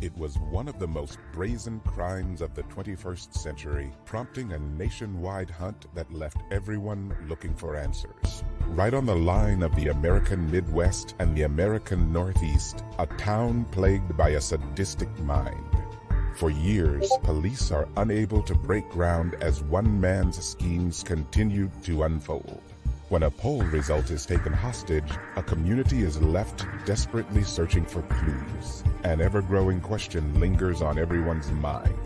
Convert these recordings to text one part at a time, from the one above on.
It was one of the most brazen crimes of the 21st century, prompting a nationwide hunt that left everyone looking for answers. Right on the line of the American Midwest and the American Northeast, a town plagued by a sadistic mind. For years, police are unable to break ground as one man's schemes continue to unfold. When a poll result is taken hostage, a community is left desperately searching for clues. An ever-growing question lingers on everyone's mind.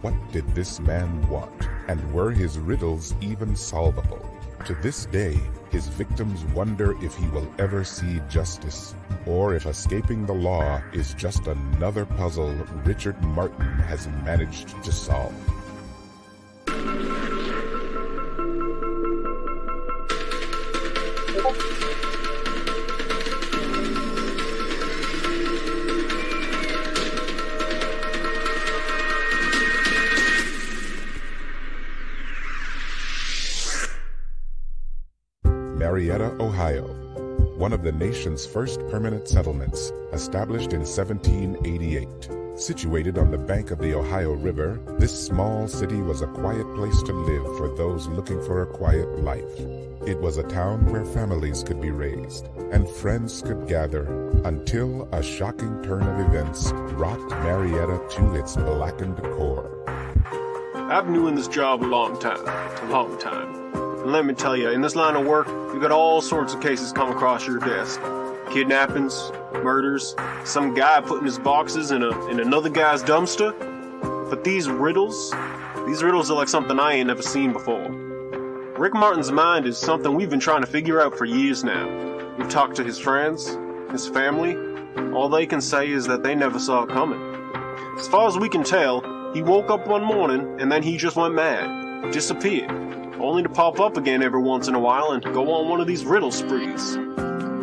What did this man want? And were his riddles even solvable? To this day, his victims wonder if he will ever see justice, or if escaping the law is just another puzzle Richard Martin has managed to solve. Marietta, Ohio, one of the nation's first permanent settlements, established in 1788. Situated on the bank of the Ohio River, this small city was a quiet place to live for those looking for a quiet life. It was a town where families could be raised and friends could gather until a shocking turn of events rocked Marietta to its blackened core. I've been doing this job a long time. And let me tell you, in this line of work, you got all sorts of cases come across your desk. Kidnappings, murders, some guy putting his boxes in another guy's dumpster. But these riddles are like something I ain't never seen before. Rick Martin's mind is something we've been trying to figure out for years now. We've talked to his friends, his family. All they can say is that they never saw it coming. As far as we can tell, he woke up one morning and then he just went mad, disappeared, only to pop up again every once in a while and go on one of these riddle sprees.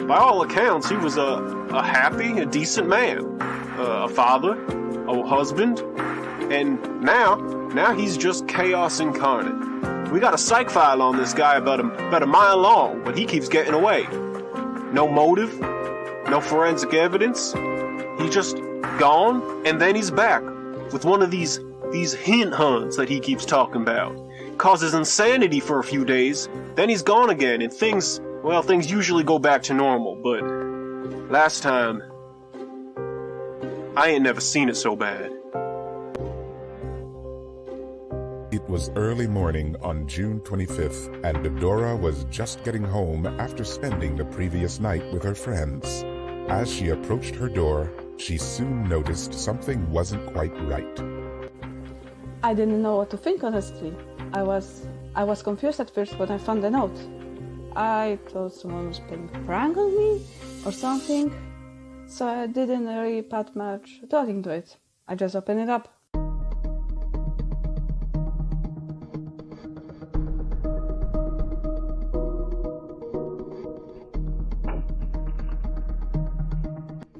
By all accounts, he was a happy, a decent man, a father, a husband, and now he's just chaos incarnate. We got a psych file on this guy about a mile long, but he keeps getting away. No motive, no forensic evidence. He's just gone, and then he's back with one of these hint hunts that he keeps talking about. Causes insanity for a few days, then he's gone again, and things usually go back to normal, but last time, I ain't never seen it so bad. It was early morning on June 25th, and Dora was just getting home after spending the previous night with her friends. As she approached her door, she soon noticed something wasn't quite right. I didn't know what to think, honestly. I was confused at first when I found the note. I thought someone was playing a prank on me or something, so I didn't really put much thought into it. I just opened it up.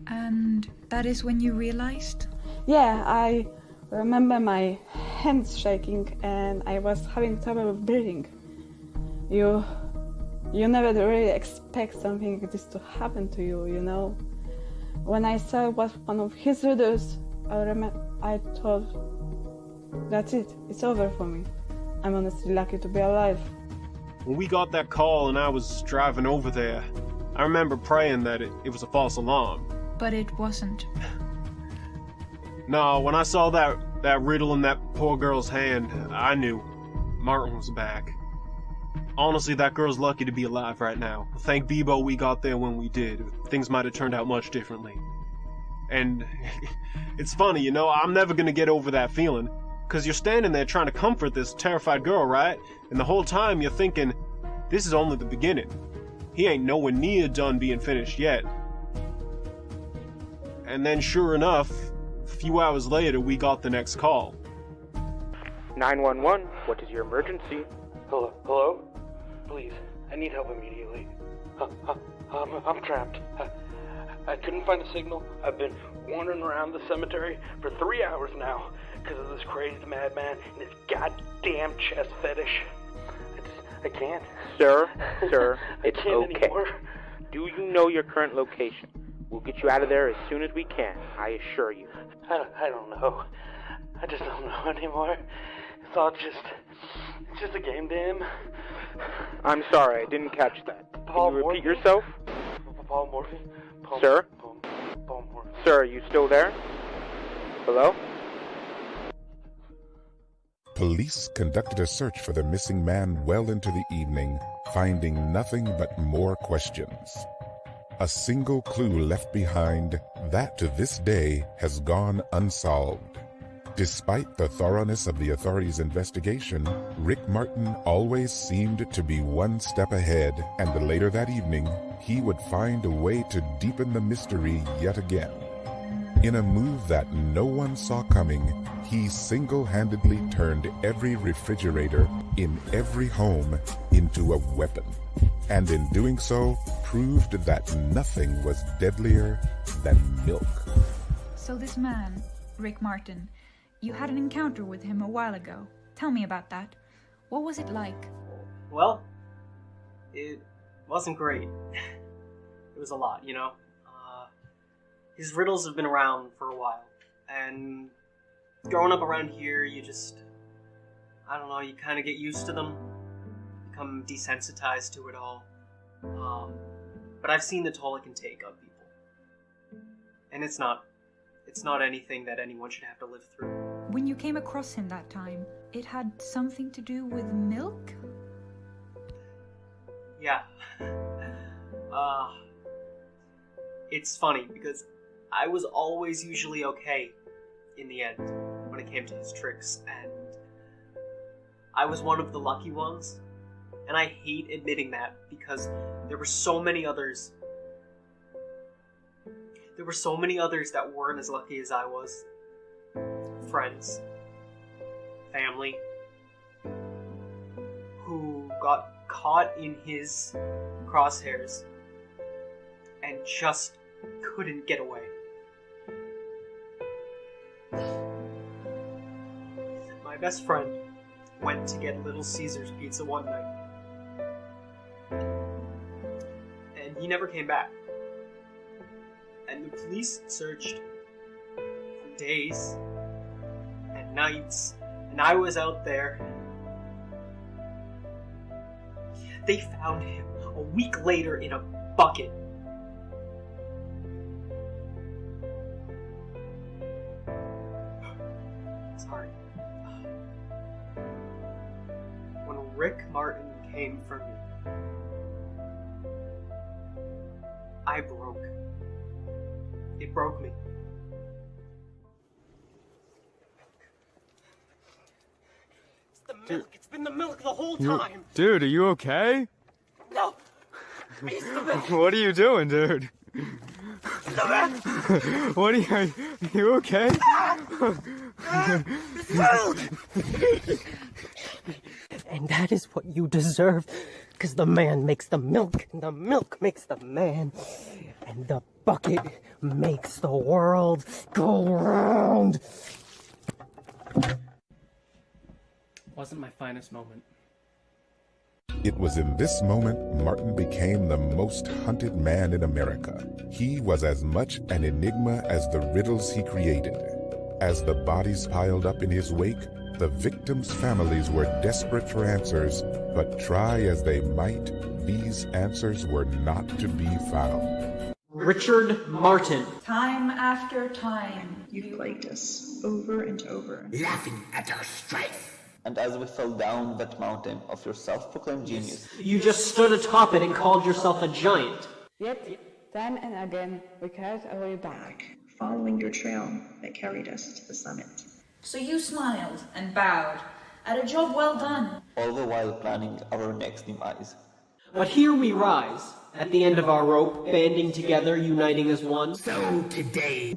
And that is when you realized? Yeah, I remember my hands shaking and I was having trouble with breathing. You never really expect something like this to happen to you, you know. When I saw it was one of his riddles, I thought, that's it, it's over for me. I'm honestly lucky to be alive. When we got that call and I was driving over there, I remember praying that it was a false alarm. But it wasn't. No, when I saw that riddle in that poor girl's hand, I knew Martin was back. Honestly, that girl's lucky to be alive right now. Thank Bebo we got there when we did. Things might have turned out much differently. And it's funny, you know, I'm never gonna get over that feeling. Cause you're standing there trying to comfort this terrified girl, right? And the whole time you're thinking, this is only the beginning. He ain't nowhere near done being finished yet. And then sure enough, a few hours later, we got the next call. 911, what is your emergency? Hello? Please, I need help immediately. I'm trapped. I couldn't find a signal. I've been wandering around the cemetery for 3 hours now because of this crazy madman and his goddamn chest fetish. I can't. Sir, it's I can't okay. anymore. Do you know your current location? We'll get you out of there as soon as we can, I assure you. I don't know. I just don't know anymore. It's all just a game to him. I'm sorry, I didn't catch that. Paul Can you repeat Morphy? yourself? Paul Morphy? Sir? Paul Morphy. Sir, are you still there? Hello? Police conducted a search for the missing man well into the evening, finding nothing but more questions. A single clue left behind that to this day has gone unsolved. Despite the thoroughness of the authorities' investigation, Rick Martin always seemed to be one step ahead, and later that evening, he would find a way to deepen the mystery yet again. In a move that no one saw coming, he single-handedly turned every refrigerator in every home into a weapon. And in doing so, proved that nothing was deadlier than milk. So this man, Rick Martin, you had an encounter with him a while ago. Tell me about that. What was it like? Well, it wasn't great. It was a lot, you know? His riddles have been around for a while, and growing up around here, you just, I don't know, you kind of get used to them, become desensitized to it all. But I've seen the toll it can take on people. And it's not anything that anyone should have to live through. When you came across him that time, it had something to do with milk? Yeah. It's funny, because I was always usually okay in the end when it came to his tricks, and I was one of the lucky ones, and I hate admitting that because there were so many others. There were so many others that weren't as lucky as I was. Friends, family, who got caught in his crosshairs and just couldn't get away. My best friend went to get Little Caesar's pizza one night, and he never came back. And the police searched for days and nights, and I was out there. They found him a week later in a bucket. Sorry. When Rick Martin came for me, I broke. It broke me. It's the milk. It's been the milk the whole time. Dude, are you okay? No. It's the milk. What are you doing, dude? What are you okay? And that is what you deserve, because the man makes the milk, and the milk makes the man, and the bucket makes the world go round. Wasn't my finest moment. It was in this moment Martin became the most hunted man in America. He was as much an enigma as the riddles he created. As the bodies piled up in his wake, the victims' families were desperate for answers, but try as they might, these answers were not to be found. Richard Martin. Time after time. You plagued us over and over, laughing at our strife. And as we fell down that mountain of your self-proclaimed genius, You just stood atop it and called yourself a giant. Yet, time and again, we carried our way back. following your trail that carried us to the summit. So you smiled and bowed at a job well done. all the while planning our next demise. But here we rise, at the end of our rope, banding together, uniting as one. So today,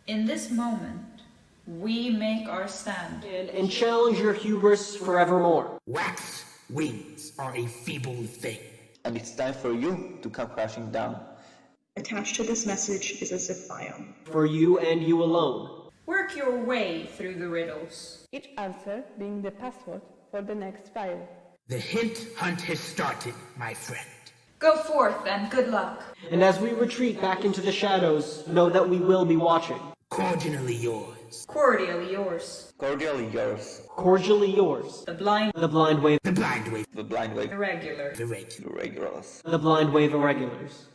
in this moment, we make our stand. And challenge your hubris forevermore. wax wings are a feeble thing. And it's time for you to come crashing down. Attached to this message is a zip file. For you and you alone. Work your way through the riddles. Each answer being the password for the next file. The hint hunt has started, my friend. Go forth, and good luck. And as we retreat back into the shadows, know that we will be watching. Cordially yours. Cordially yours. Cordially yours. Cordially yours. The blind. The blind wave. The blind wave. The blind wave. Irregular. The regulars. The blind wave irregulars.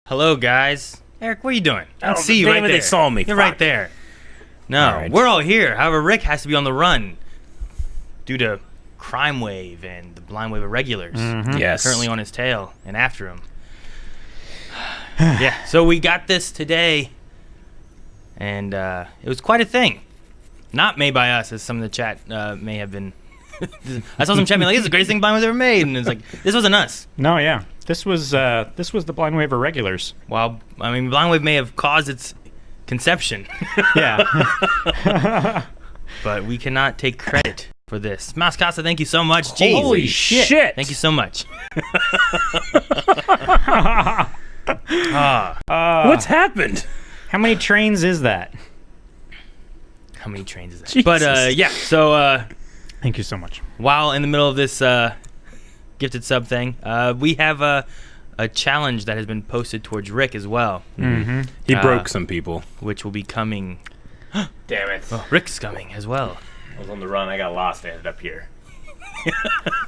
Hello, guys. Eric, what are you doing? I don't see you damn right it, there. they saw me. You're Fuck. right there. No, All right. we're all here. However, Rick has to be on the run due to Crime Wave and the Blind Wave Irregulars. Yes. Currently on his tail and after him. Yeah, so we got this today, and it was quite a thing. Not made by us, as some of the chat may have been. I saw some chat being like, "This is the greatest thing Blind Wave's ever made," and it's like, this wasn't us. No, yeah, this was the Blind Wave Irregulars. Well, I mean, Blind Wave may have caused its conception. Yeah. But we cannot take credit for this. Mouse Casa, thank you so much. Jeez. Holy shit. Thank you so much. What's happened? How many trains is that? How many trains is that? Jesus. But yeah, so Thank you so much. while in the middle of this gifted sub thing, we have a challenge that has been posted towards Rick as well. Mm-hmm. He broke some people. Which will be coming. Damn it. Oh, Rick's coming as well. I was on the run. I got lost. I ended up here.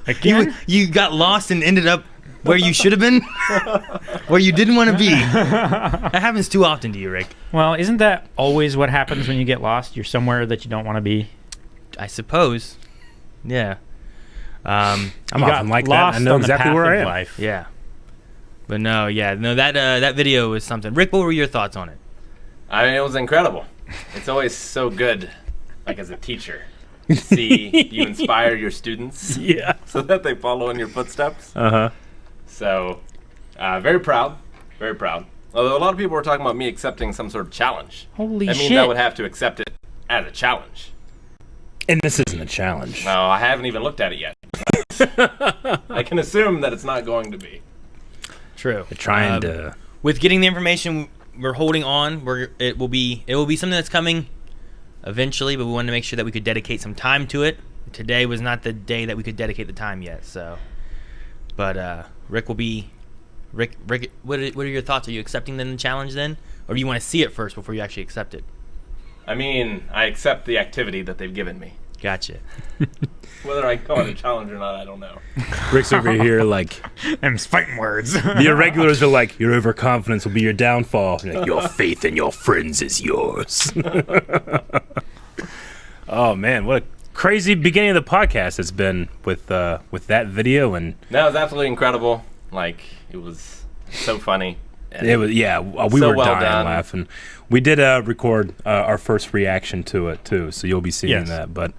Again? You got lost and ended up where you should have been? Where you didn't want to be. That happens too often to you, Rick. Well, isn't that always what happens when you get lost? You're somewhere that you don't want to be. I suppose. Yeah. I'm often like that. I know exactly where I am. Life. Yeah. But no, that video was something. Rick, what were your thoughts on it? I mean, it was incredible. It's always so good, like as a teacher, to see you inspire your students, so that they follow in your footsteps. So, very proud, very proud. Although a lot of people were talking about me accepting some sort of challenge. Holy that means shit. I would have to accept it as a challenge. And this isn't a challenge. No, I haven't even looked at it yet. I can assume that it's not going to be. True. They're trying to. With getting the information we're holding on, it will be something that's coming eventually, but we wanted to make sure that we could dedicate some time to it. Today was not the day that we could dedicate the time yet, so. But Rick will be. Rick, what are your thoughts? Are you accepting the challenge then, or do you want to see it first before you actually accept it? I mean, I accept the activity that they've given me. Gotcha. Whether I call it a challenge or not, I don't know. Rick's over here like. I'm fighting words. The Irregulars are like, your overconfidence will be your downfall. You're like, your faith in your friends is yours. Oh, man. What a crazy beginning of the podcast it's been with that video. And that was absolutely incredible. Like, it was so funny. It was, yeah, we so were well dying done. laughing. We did record our first reaction to it too, so you'll be seeing that. But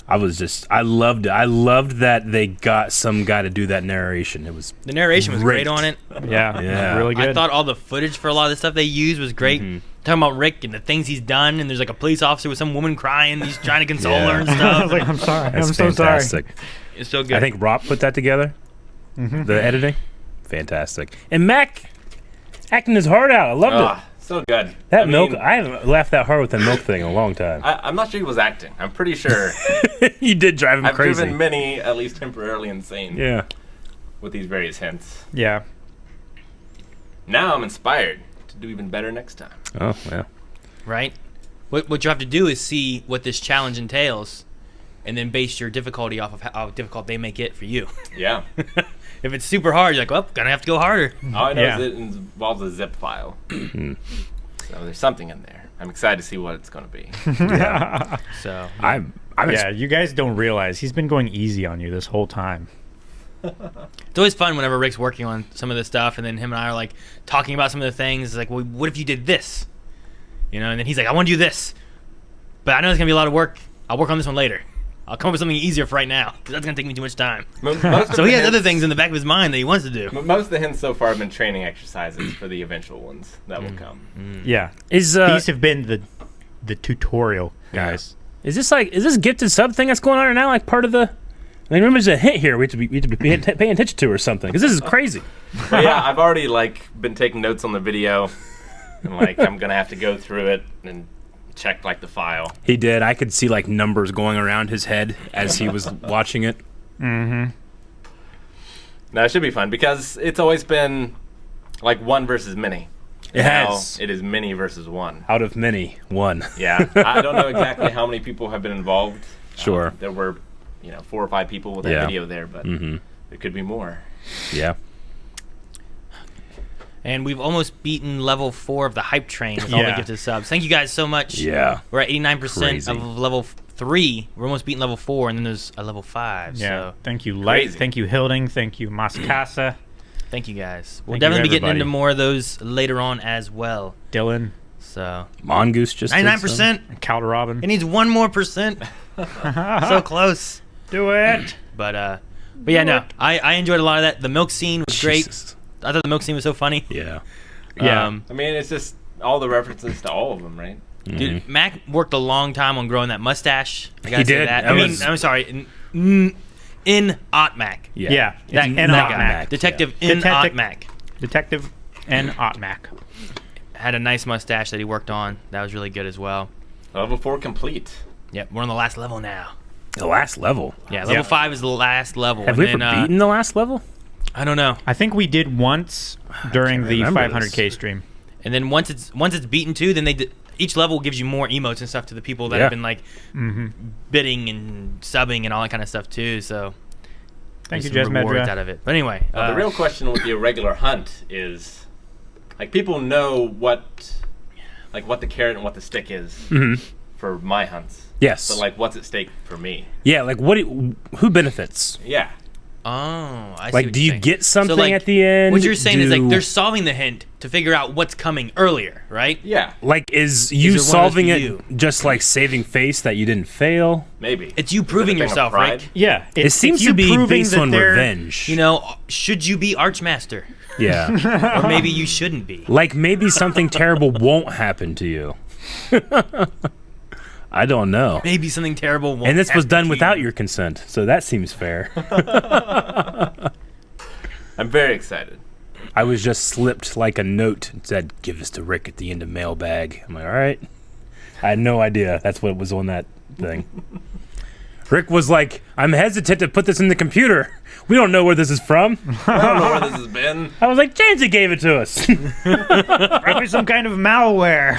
I loved it. I loved that they got some guy to do that narration. It was the narration was great on it. Yeah, really good. I thought all the footage for a lot of the stuff they used was great. Talking about Rick and the things he's done, and there's like a police officer with some woman crying. He's trying to console her and stuff. I was like, I'm sorry. That's I'm so sorry. fantastic. It's so good. I think Rob put that together. The editing, fantastic. And Mac acting his heart out. I loved it. So good. That I milk, mean, I haven't laughed that hard with the milk thing in a long time. I'm not sure he was acting. I'm pretty sure. You did drive him I've crazy. driven many at least temporarily insane. Yeah. With these various hints. Yeah. Now I'm inspired to do even better next time. Oh, yeah. Right? What you have to do is see what this challenge entails, and then base your difficulty off of how difficult they make it for you. Yeah. If it's super hard, you're like, well, gonna have to go harder. All I know is it involves a zip file. So there's something in there. I'm excited to see what it's going to be. Yeah. So you guys don't realize he's been going easy on you this whole time. It's always fun whenever Rick's working on some of this stuff, and then him and I are like talking about some of the things. It's like, well, what if you did this? You know, and then he's like, I want to do this, but I know it's gonna be a lot of work. I'll work on this one later. I'll come up with something easier for right now, because that's going to take me too much time. So he has other things in the back of his mind that he wants to do. Most of the hints so far have been training exercises for the eventual ones that will come. Yeah. These have been the tutorial guys. Is this gifted sub thing that's going on right now like part of the... I mean, remember there's a hint here we have to be paying attention to or something, because this is crazy. But yeah, I've already been taking notes on the video, and I'm going to have to go through it and checked like the file. He did. I could see like numbers going around his head as he was watching it. Mm-hmm. No, it should be fun because it's always been like one versus many. It has. Now it is many versus one. Out of many, one. Yeah, I don't know exactly how many people have been involved. Sure. There were, 4 or 5 people with that video there, but there could be more. Yeah. And we've almost beaten level 4 of the hype train with all the gifted subs. Thank you guys so much. Yeah. We're at 89% Crazy. of level 3. We're almost beating level 4, and then there's a level 5. Yeah. So. Thank you, Light. Crazy. Thank you, Hilding. Thank you, Mascasa. Thank you guys. We'll Thank definitely you, be getting into everybody. more of those later on as well. Dylan. So Mongoose just 99%. Calderobin. It needs 1 more percent. So close. Do it. But yeah, no. I enjoyed a lot of that. The milk scene was great. Jesus. I thought the milk scene was so funny. Yeah. Yeah. I mean, it's just all the references to all of them, right? Dude, Mac worked a long time on growing that mustache. I gotta He say did. that. That I mean, was- I'm sorry. In Otmac. Yeah. Yeah. That It's that Otmac. guy. Detective in Otmac. Detective N. Otmac. Had a nice mustache that he worked on. That was really good as well. Level 4 complete. Yep, we're on the last level now. The last level. Yeah, level 5 is the last level. Have and we then, ever beaten the last level? I don't know. I think we did once during the remember 500K stream. And then once it's beaten too, then each level gives you more emotes and stuff to the people that have been like bidding and subbing and all that kind of stuff too. So Thank you, there's some rewards Jesmedra. out of it. But anyway, The real question with the irregular hunt is, like, people know what the carrot and what the stick is for my hunts. Yes. But like, what's at stake for me? Yeah, like who benefits? Yeah. Oh, I see. Like, what do you're you saying. get something so, like, at the end? What you're saying is like Do- they're solving the hint to figure out what's coming earlier, right? Yeah. Like, is you there one of those solving for it you? just like saving face that you didn't fail? Maybe. It's you proving Is it a thing of yourself, pride? right? Yeah. It seems to be based on revenge. You know, should you be Archmaster? Yeah. Or maybe you shouldn't be. Like, maybe something terrible won't happen to you. I don't know. Maybe something terrible won't And this was happen done to without you. your consent, so that seems fair. I'm very excited. I was just slipped like a note and said, "Give this to Rick at the end of mailbag." I'm like, all right. I had no idea that's what was on that thing. Rick was like, "I'm hesitant to put this in the computer. We don't know where this is from." I don't know where this has been. I was like, "Jancy gave it to us." Probably some kind of malware.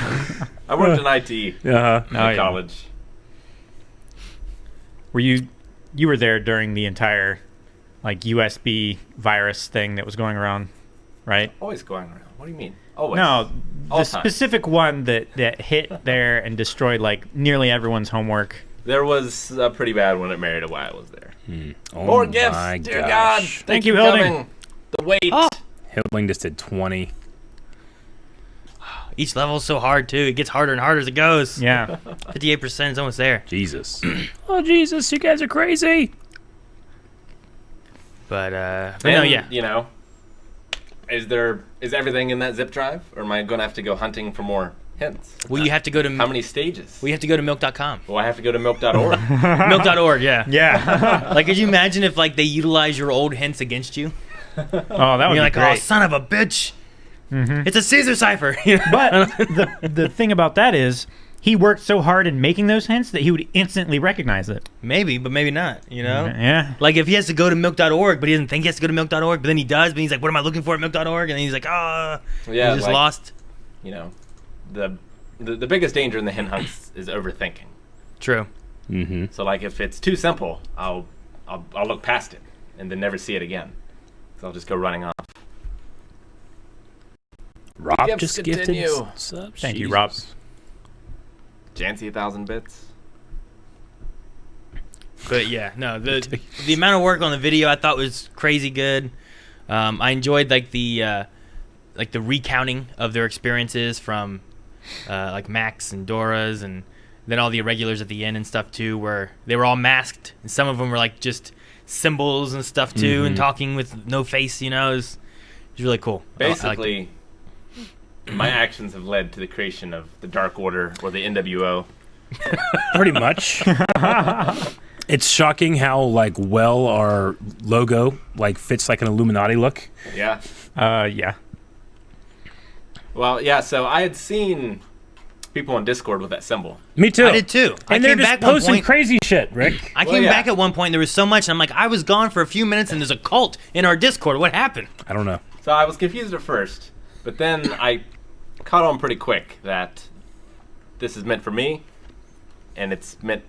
I worked in IT Uh-huh. in college. Were you were there during the entire like USB virus thing that was going around, right? Always going around. What do you mean? Always. No, All the time. specific one that hit there and destroyed like nearly everyone's homework. There was a pretty bad one at Marietta while I was there. Oh More gifts, my dear gosh. God. Thank you you, for Hilding. coming. The wait. Hilding just did 20. Each level's so hard too. It gets harder and harder as it goes. Yeah. 58% is almost there. Jesus. Oh, Jesus, you guys are crazy. But And, no, yeah. You know, is everything in that zip drive, or am I going to have to go hunting for more hints? Well, you have to go to How many stages? Well, you have to go to milk.com. Well, I have to go to milk.org. Milk.org, yeah. Yeah. Like, could you imagine if like they utilize your old hints against you? Oh, that would You're be like, great. oh, son of a bitch. Mhm. It's a Caesar cipher. But the thing about that is he worked so hard in making those hints that he would instantly recognize it. Maybe, but maybe not, you know? Yeah. Like if he has to go to milk.org, but he doesn't think he has to go to milk.org, but then he does, but he's like, what am I looking for at milk.org? And then he's like, Yeah, he's just like, lost. You know, the biggest danger in the hint hunts is overthinking. True. Mm-hmm. So like if it's too simple, I'll look past it and then never see it again. So I'll just go running off. Rob Gifts just continue. gifted subs. Thank you, Rob. Jancy 1,000 bits. But yeah, no, the amount of work on the video I thought was crazy good. I enjoyed like the recounting of their experiences from like Max and Dora's, and then all the irregulars at the end and stuff too, where they were all masked, and some of them were like just symbols and stuff too, and talking with no face. You know, it was really cool. Basically, my actions have led to the creation of the Dark Order or the NWO. Pretty much. It's shocking how like well our logo like fits like an Illuminati look. Yeah. Yeah. Well, yeah. So I had seen people on Discord with that symbol. Me too. I did too. And they're just posting crazy shit, Rick. I came back at one point. There was so much. And I'm like, I was gone for a few minutes, and there's a cult in our Discord. What happened? I don't know. So I was confused at first, but then I caught on pretty quick that this is meant for me, and it's meant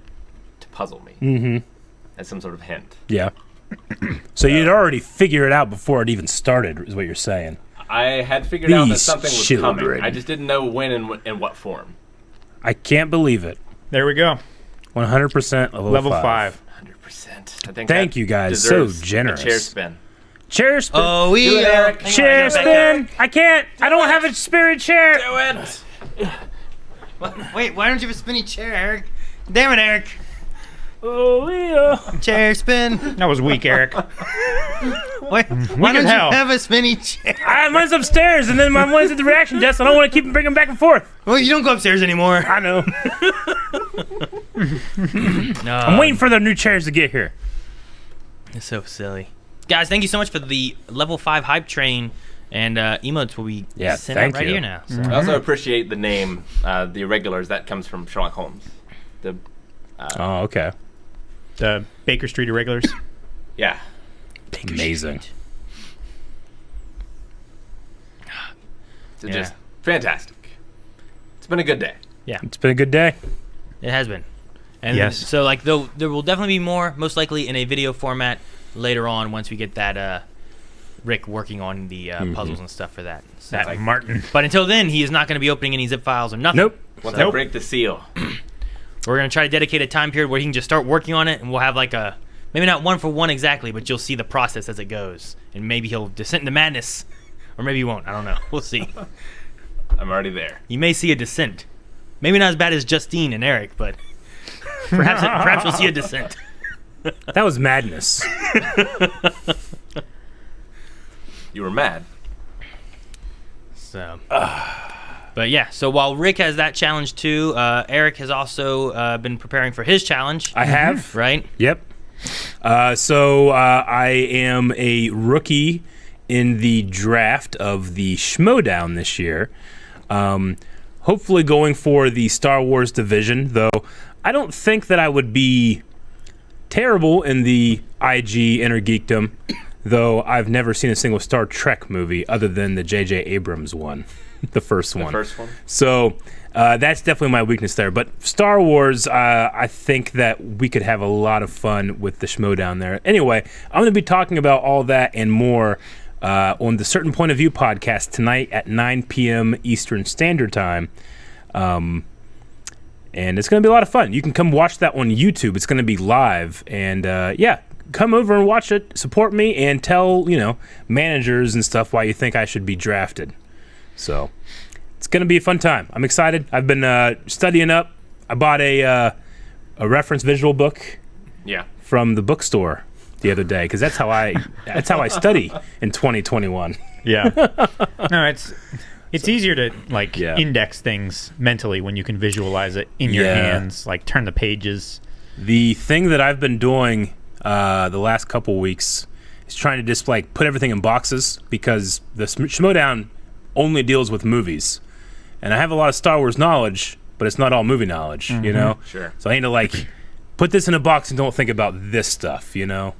to puzzle me. Mm-hmm. As some sort of hint. Yeah. So you'd already figured it out before it even started, is what you're saying. I had figured out that These something was children. coming. I just didn't know when and in what form. I can't believe it. There we go. 100% level 5. 100%. I think Thank that you guys. So deserves generous. A chair spin. Chair spin. Oh, we Do it, Eric. Chair spin. I can't. I don't have a spirit chair. Do it. Wait, why don't you have a spinny chair, Eric? Damn it, Eric. Oh, yeah. Chair spin. That was weak, Eric. Why don't you have a spinny chair? Mine's upstairs, and then mine's at the reaction desk. I don't want to keep bringing them back and forth. Well, you don't go upstairs anymore. I know. No. I'm waiting for the new chairs to get here. It's so silly. Guys, thank you so much for the level 5 hype train, and emotes will be sent out right here now. So. I also appreciate the name, the Irregulars. That comes from Sherlock Holmes. The Oh, okay. The Baker Street Irregulars. Yeah. Amazing. So just fantastic. It's been a good day. Yeah. It's been a good day. It has been. And yes. So like there will definitely be more, most likely in a video format later on once we get that Rick working on the puzzles and stuff for that. So That Martin. But until then, he is not going to be opening any zip files or nothing. Nope. Once I break the seal. We're going to try to dedicate a time period where he can just start working on it, and we'll have like a, maybe not one for one exactly, but you'll see the process as it goes. And maybe he'll descend into madness, or maybe he won't. I don't know. We'll see. I'm already there. You may see a descent. Maybe not as bad as Justine and Eric, but perhaps you'll see a descent. That was madness. You were mad. So, but yeah. So while Rick has that challenge too, Eric has also been preparing for his challenge. I have. Right. Yep. So I am a rookie in the draft of the Schmodown this year. Hopefully going for the Star Wars division, though I don't think that I would be terrible in the IG Inner Geekdom, though I've never seen a single Star Trek movie other than the J.J. Abrams one, the first one. So that's definitely my weakness there. But Star Wars, I think that we could have a lot of fun with the Schmodown there. Anyway, I'm going to be talking about all that and more on the Certain Point of View podcast tonight at 9 p.m. Eastern Standard Time. And it's going to be a lot of fun. You can come watch that on YouTube. It's going to be live. And yeah, come over and watch it. Support me and tell, managers and stuff why you think I should be drafted. So it's going to be a fun time. I'm excited. I've been studying up. I bought a reference visual book from the bookstore the other day because that's how I study in 2021. Yeah. No, it's easier to index things mentally when you can visualize it in your hands, like turn the pages. The thing that I've been doing the last couple weeks is trying to just put everything in boxes because the Schmodown only deals with movies, and I have a lot of Star Wars knowledge, but it's not all movie knowledge, Sure. So I need to put this in a box and don't think about this stuff, So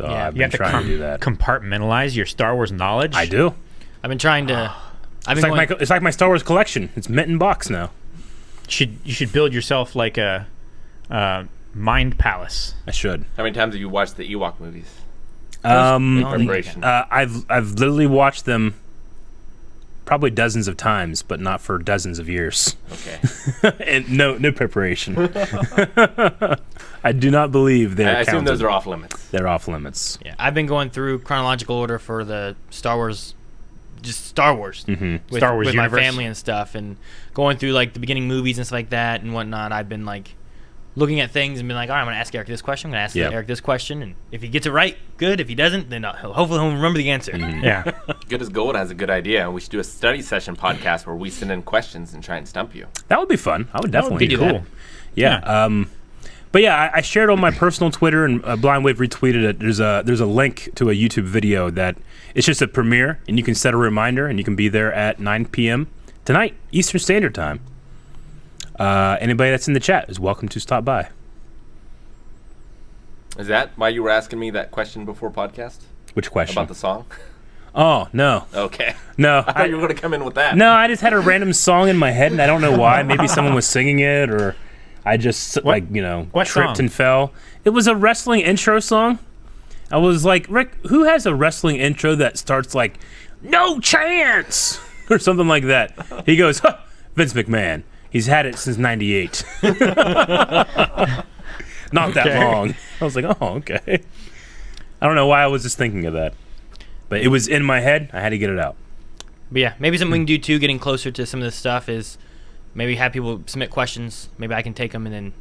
I've been trying to do that. Compartmentalize your Star Wars knowledge. I do. I've been trying to. It's like my Star Wars collection. It's mint in box now. You should build yourself like a mind palace. I should. How many times have you watched the Ewok movies? I've literally watched them probably dozens of times, but not for dozens of years. Okay. And no preparation. I do not believe they're I assume counted. those are off limits. They're off limits. Yeah, I've been going through chronological order for the Star Wars, just Star Wars, Mm-hmm. Star Wars with universe. my family and stuff, and going through the beginning movies and stuff like that and whatnot. I've been looking at things and been all right, I'm going to ask Eric this question. I'm going to ask Eric this question, and if he gets it right, good. If he doesn't, then hopefully he'll remember the answer. Mm-hmm. Yeah. Good as Gold has a good idea. We should do a study session podcast where we send in questions and try and stump you. That would be fun. I would definitely be do cool. that. Yeah. But yeah, I shared on my personal Twitter, and Blind Wave retweeted it. There's a link to a YouTube video that it's just a premiere, and you can set a reminder, and you can be there at 9 p.m. tonight, Eastern Standard Time. Anybody that's in the chat is welcome to stop by. Is that why you were asking me that question before podcast? Which question? About the song? Oh, no. Okay. No. I thought you were going to come in with that. No, I just had a random song in my head, and I don't know why. Maybe someone was singing it, or I just, tripped song? and fell. It was a wrestling intro song. I was like, Rick, who has a wrestling intro that starts like, no chance, or something like that? He goes, huh, Vince McMahon. He's had it since 98. Not that long. I was like, oh, okay. I don't know why I was just thinking of that. But it was in my head. I had to get it out. But yeah, maybe something we can do too, getting closer to some of this stuff, is maybe have people submit questions. Maybe I can take them and then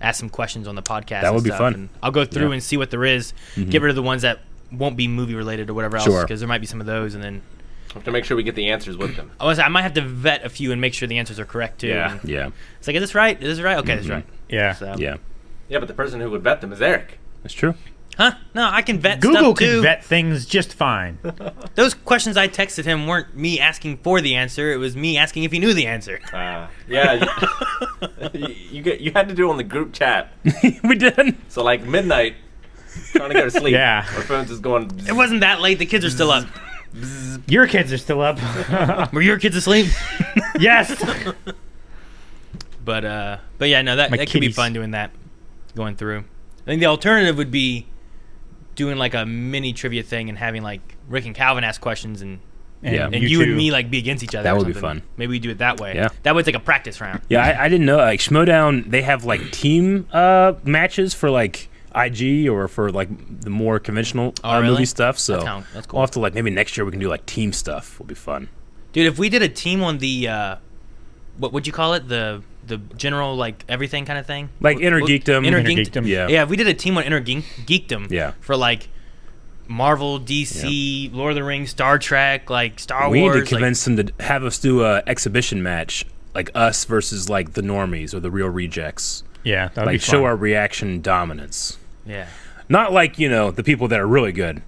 ask some questions on the podcast. That would be stuff. fun. And I'll go through and see what there is. Get rid of the ones that won't be movie related or whatever else, because there might be some of those, and then I have to make sure we get the answers with them. I might have to vet a few and make sure the answers are correct too. Yeah. Yeah. It's like, is this right? Is this right? Okay, that's right. Yeah. So. Yeah. Yeah, but the person who would vet them is Eric. That's true. Huh? No, I can vet Google stuff too. can vet things just fine. Those questions I texted him weren't me asking for the answer. It was me asking if he knew the answer. Yeah. You had to do it on the group chat. We did. So like midnight, trying to go to sleep. Yeah. Our phone's just going. Bzz. It wasn't that late. The kids are still up. Your kids are still up. Were your kids asleep? Yes. But yeah, no, that could be fun doing that, going through. I think the alternative would be doing like a mini trivia thing and having like Rick and Calvin ask questions and you and me like be against each other. That or would be something. fun. Maybe we do it that way. Yeah. That way it's like a practice round. Yeah, I didn't know. Like Schmoedown, they have like team matches for like IG or for like the more conventional movie stuff. So that's cool. We'll have to like maybe next year we can do like team stuff. Will be fun. Dude, if we did a team on the what would you call it? The general like everything kind of thing? Like Inner Geekdom. Inner Geekdom. Yeah. Yeah, if we did a team on Inner Geekdom for like Marvel, DC, Lord of the Rings, Star Trek, like Star Wars. We need to convince them to have us do a exhibition match, like us versus like the normies or the real rejects. Yeah, that'd like be fun. show our reaction dominance. Yeah. Not like, the people that are really good.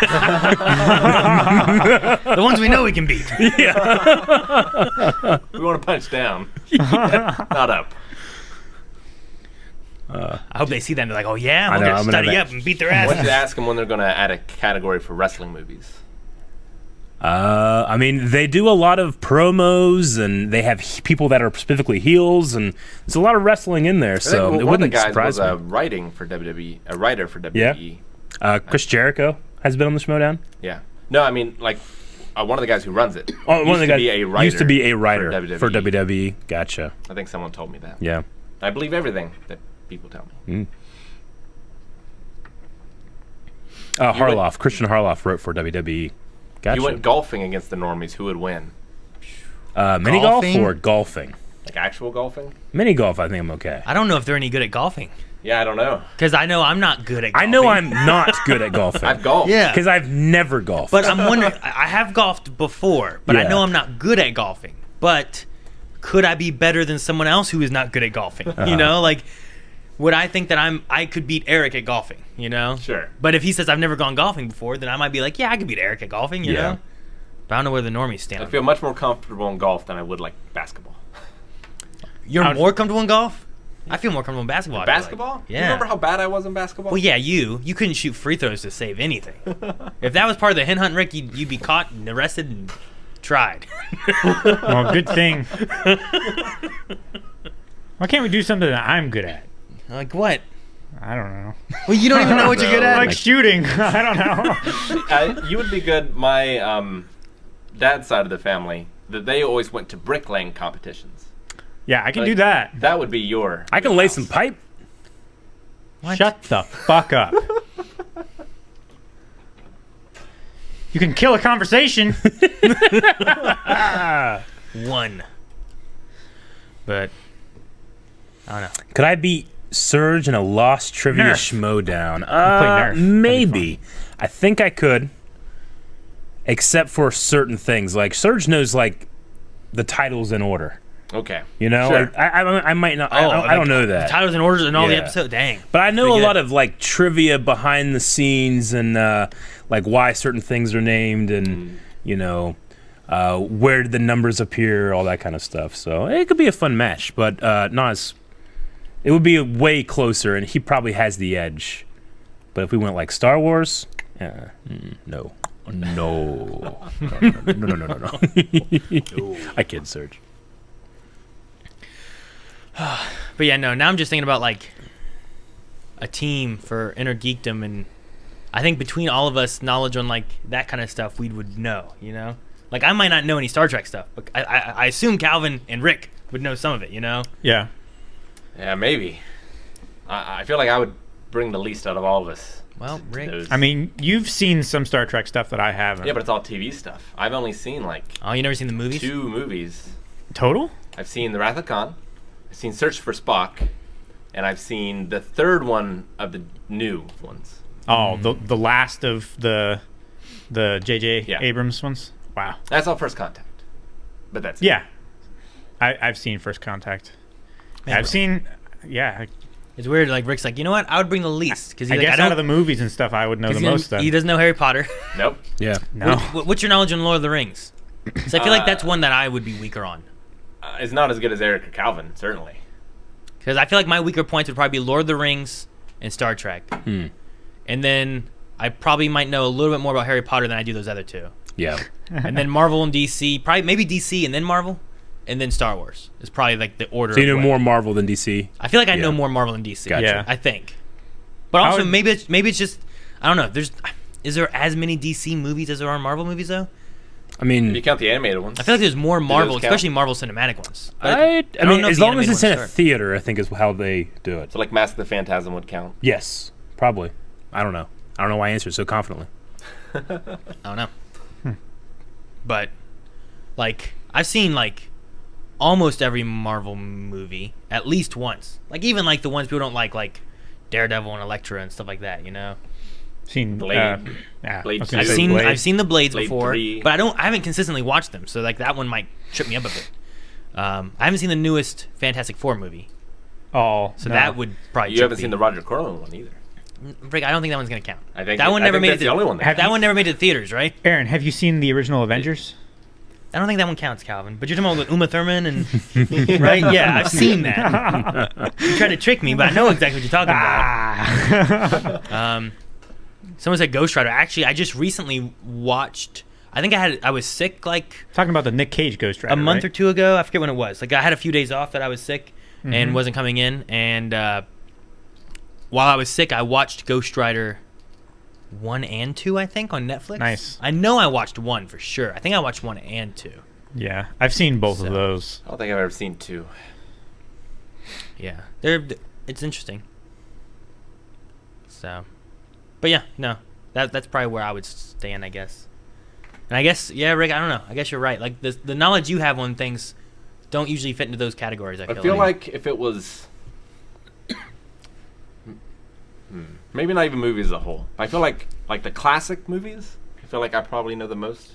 The ones we know we can beat. Yeah. We want to punch down. Not up. I hope they see that and they're like, oh yeah, I I'm know, going I'm to gonna study have up and beat their Why don't asses. you ask them when they're going to add a category for wrestling movies? I mean, they do a lot of promos, and they have people that are specifically heels, and there's a lot of wrestling in there. So it wouldn't surprise me. Was writing for WWE, a writer for WWE. Yeah. Chris Jericho has been on the Schmoedown. Yeah. No, I mean like one of the guys who runs it. Oh, one of the guys used to be a writer for WWE. for WWE. Gotcha. I think someone told me that. Yeah. I believe everything that people tell me. Christian Harloff wrote for WWE. Gotcha. You went golfing against the normies. Who would win? Mini golf or golfing? Like actual golfing? Mini golf, I think I'm okay. I don't know if they're any good at golfing. Yeah, I don't know. Because I know I'm not good at golfing. I know I'm not good at golfing. I've golfed. Yeah. Because I've never golfed. But I'm wondering, I have golfed before, but I know I'm not good at golfing. But could I be better than someone else who is not good at golfing? You know, like, would I think that I could beat Eric at golfing, you know? Sure. But if he says I've never gone golfing before, then I might be like, yeah, I could beat Eric at golfing, you know? But I don't know where the normies stand. I feel much more comfortable in golf than I would like basketball. You're more comfortable in golf? I feel more comfortable in basketball. Basketball? Like. Yeah. You remember how bad I was in basketball? Well, yeah, you couldn't shoot free throws to save anything. If that was part of the hen hunt, Rick, you'd be caught and arrested and tried. Well, good thing. Why can't we do something that I'm good at? Like what? I don't know. Well, you don't even know what you're good at? Like shooting. I don't know. You would be good. My dad's side of the family, that they always went to bricklaying competitions. Yeah, I can do that. That would be your... I can lay some pipe. What? Shut the fuck up. You can kill a conversation. One. But I don't know. Could I beat Surge in a Lost Trivia Schmoedown? Maybe. I think I could. Except for certain things. Like, Surge knows, like, the titles in order. Okay. You know? Sure. Like, I might not. I don't know that. The titles and orders and all the episodes? Dang. But I know a lot of, like, trivia behind the scenes and, like, why certain things are named and, you know, where did the numbers appear, all that kind of stuff. So it could be a fun match, but not as. It would be way closer, and he probably has the edge. But if we went like Star Wars, no. No. No. I kid, Serge. But yeah, no. Now I'm just thinking about like a team for Inner Geekdom, and I think between all of us, knowledge on like that kind of stuff, we would know. You know, like I might not know any Star Trek stuff, but I assume Calvin and Rick would know some of it. You know? Yeah. Yeah, maybe. I feel like I would bring the least out of all of us. Well, Rick. I mean, you've seen some Star Trek stuff that I haven't. Yeah, but it's all TV stuff. I've only seen like. Oh, you never seen the movies? 2 movies. Total? I've seen The Wrath of Khan. I've seen Search for Spock, and I've seen the 3rd one of the new ones. Oh, the last of the J.J. Abrams ones. Wow. That's all First Contact. But that's yeah. I've seen First Contact. I've seen. Yeah. It's weird. Like Rick's like, you know what? I would bring the least because I guess out of the movies and stuff, I would know the most. He doesn't know Harry Potter. Nope. Yeah. No. What's your knowledge on Lord of the Rings? Because I feel like that's one that I would be weaker on. It's not as good as Eric or Calvin, certainly. Because I feel like my weaker points would probably be Lord of the Rings and Star Trek. And then I probably might know a little bit more about Harry Potter than I do those other 2. Yeah. And then Marvel and DC, probably maybe DC and then Marvel, and then Star Wars is probably like the order. So you know more Marvel than DC? I feel like I know more Marvel than DC. Gotcha. Yeah. I think. But also maybe it's just I don't know. Is there as many DC movies as there are Marvel movies though? I mean, if you count the animated ones. I feel like there's more Marvel, especially Marvel cinematic ones. I mean, as long as it's in a theater, I think is how they do it. So like Mask of the Phantasm would count. Yes, probably. I don't know. I don't know why I answered so confidently. I don't know. But like I've seen like almost every Marvel movie at least once. Like even like the ones people don't like Daredevil and Elektra and stuff like that. You know. Seen Blade. Blade. I've seen the Blades Blade before, 3. but I haven't consistently watched them. So like that one might trip me up a bit. I haven't seen the newest Fantastic Four movie. Oh, so that would probably. You haven't seen the Roger Corman one either. Rick, I don't think that one's gonna count. I think that one never made it. The only one. That one never made it to theaters, right? Aaron, have you seen the original Avengers? I don't think that one counts, Calvin. But you're talking about Uma Thurman and right? Yeah, I've seen that. You tried to trick me, but I know exactly what you're talking about. Someone said Ghost Rider. Actually, I just recently watched. I think I was sick like talking about the Nick Cage Ghost Rider a month or 2 ago. I forget when it was. Like I had a few days off that I was sick and wasn't coming in. And while I was sick, I watched Ghost Rider 1 and 2. I think on Netflix. Nice. I know I watched 1 for sure. I think I watched 1 and 2. Yeah, I've seen both of those. I don't think I've ever seen 2. Yeah, it's interesting. So, but yeah, no, that's probably where I would stand, I guess. And I guess, yeah, Rick, I don't know. I guess you're right. Like the knowledge you have on things don't usually fit into those categories. I feel like if it was, maybe not even movies as a whole. I feel like the classic movies. I feel like I probably know the most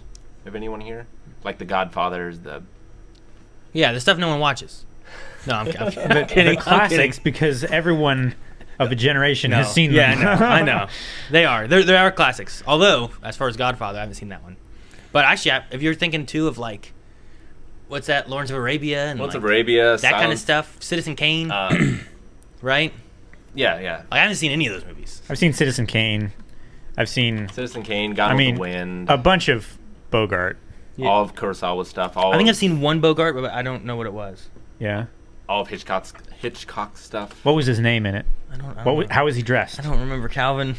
of anyone here. Like the Godfathers, the stuff no one watches. No, I'm kidding. The classics, because everyone of a generation has seen them. Yeah, I know. They are. There are classics. Although, as far as Godfather, I haven't seen that one. But actually, if you're thinking too of like, what's that? Lawrence of Arabia and Lawrence of Arabia, that kind of stuff. Citizen Kane, right? Yeah. I haven't seen any of those movies. I've seen Citizen Kane. I've seen Citizen Kane, Gone with the Wind, a bunch of Bogart. Yeah. All of Kurosawa stuff. I think I've seen one Bogart, but I don't know what it was. Yeah. All of Hitchcock stuff. What was his name in it? I don't know. How was he dressed? I don't remember, Calvin.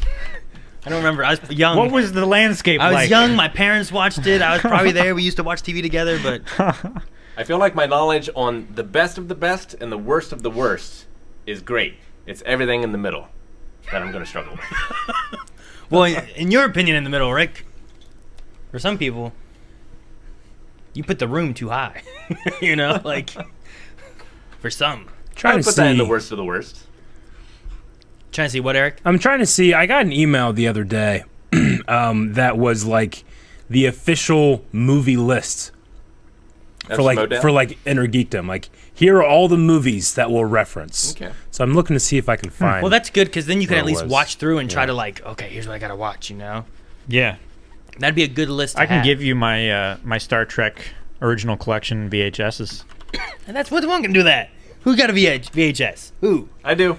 I don't remember. I was young. What was the landscape like? I was young. My parents watched it. I was probably there. We used to watch TV together, but... I feel like my knowledge on the best of the best and the worst of the worst is great. It's everything in the middle that I'm going to struggle with. Well, in your opinion, in the middle, Rick, for some people, you put the room too high. You know, like, for some. I would put that in the worst of the worst. Trying to see what, Eric? I'm trying to see. I got an email the other day that was like the official movie list for like Inner Geekdom. Like, here are all the movies that we'll reference. Okay. So I'm looking to see if I can find. Well, that's good because then you can at least watch through and try to like, okay, here's what I gotta watch. You know? Yeah. That'd be a good list to I can have. give you my my Star Trek original collection VHSs. And that's what one can do that. Who got a VHS? Who? I do.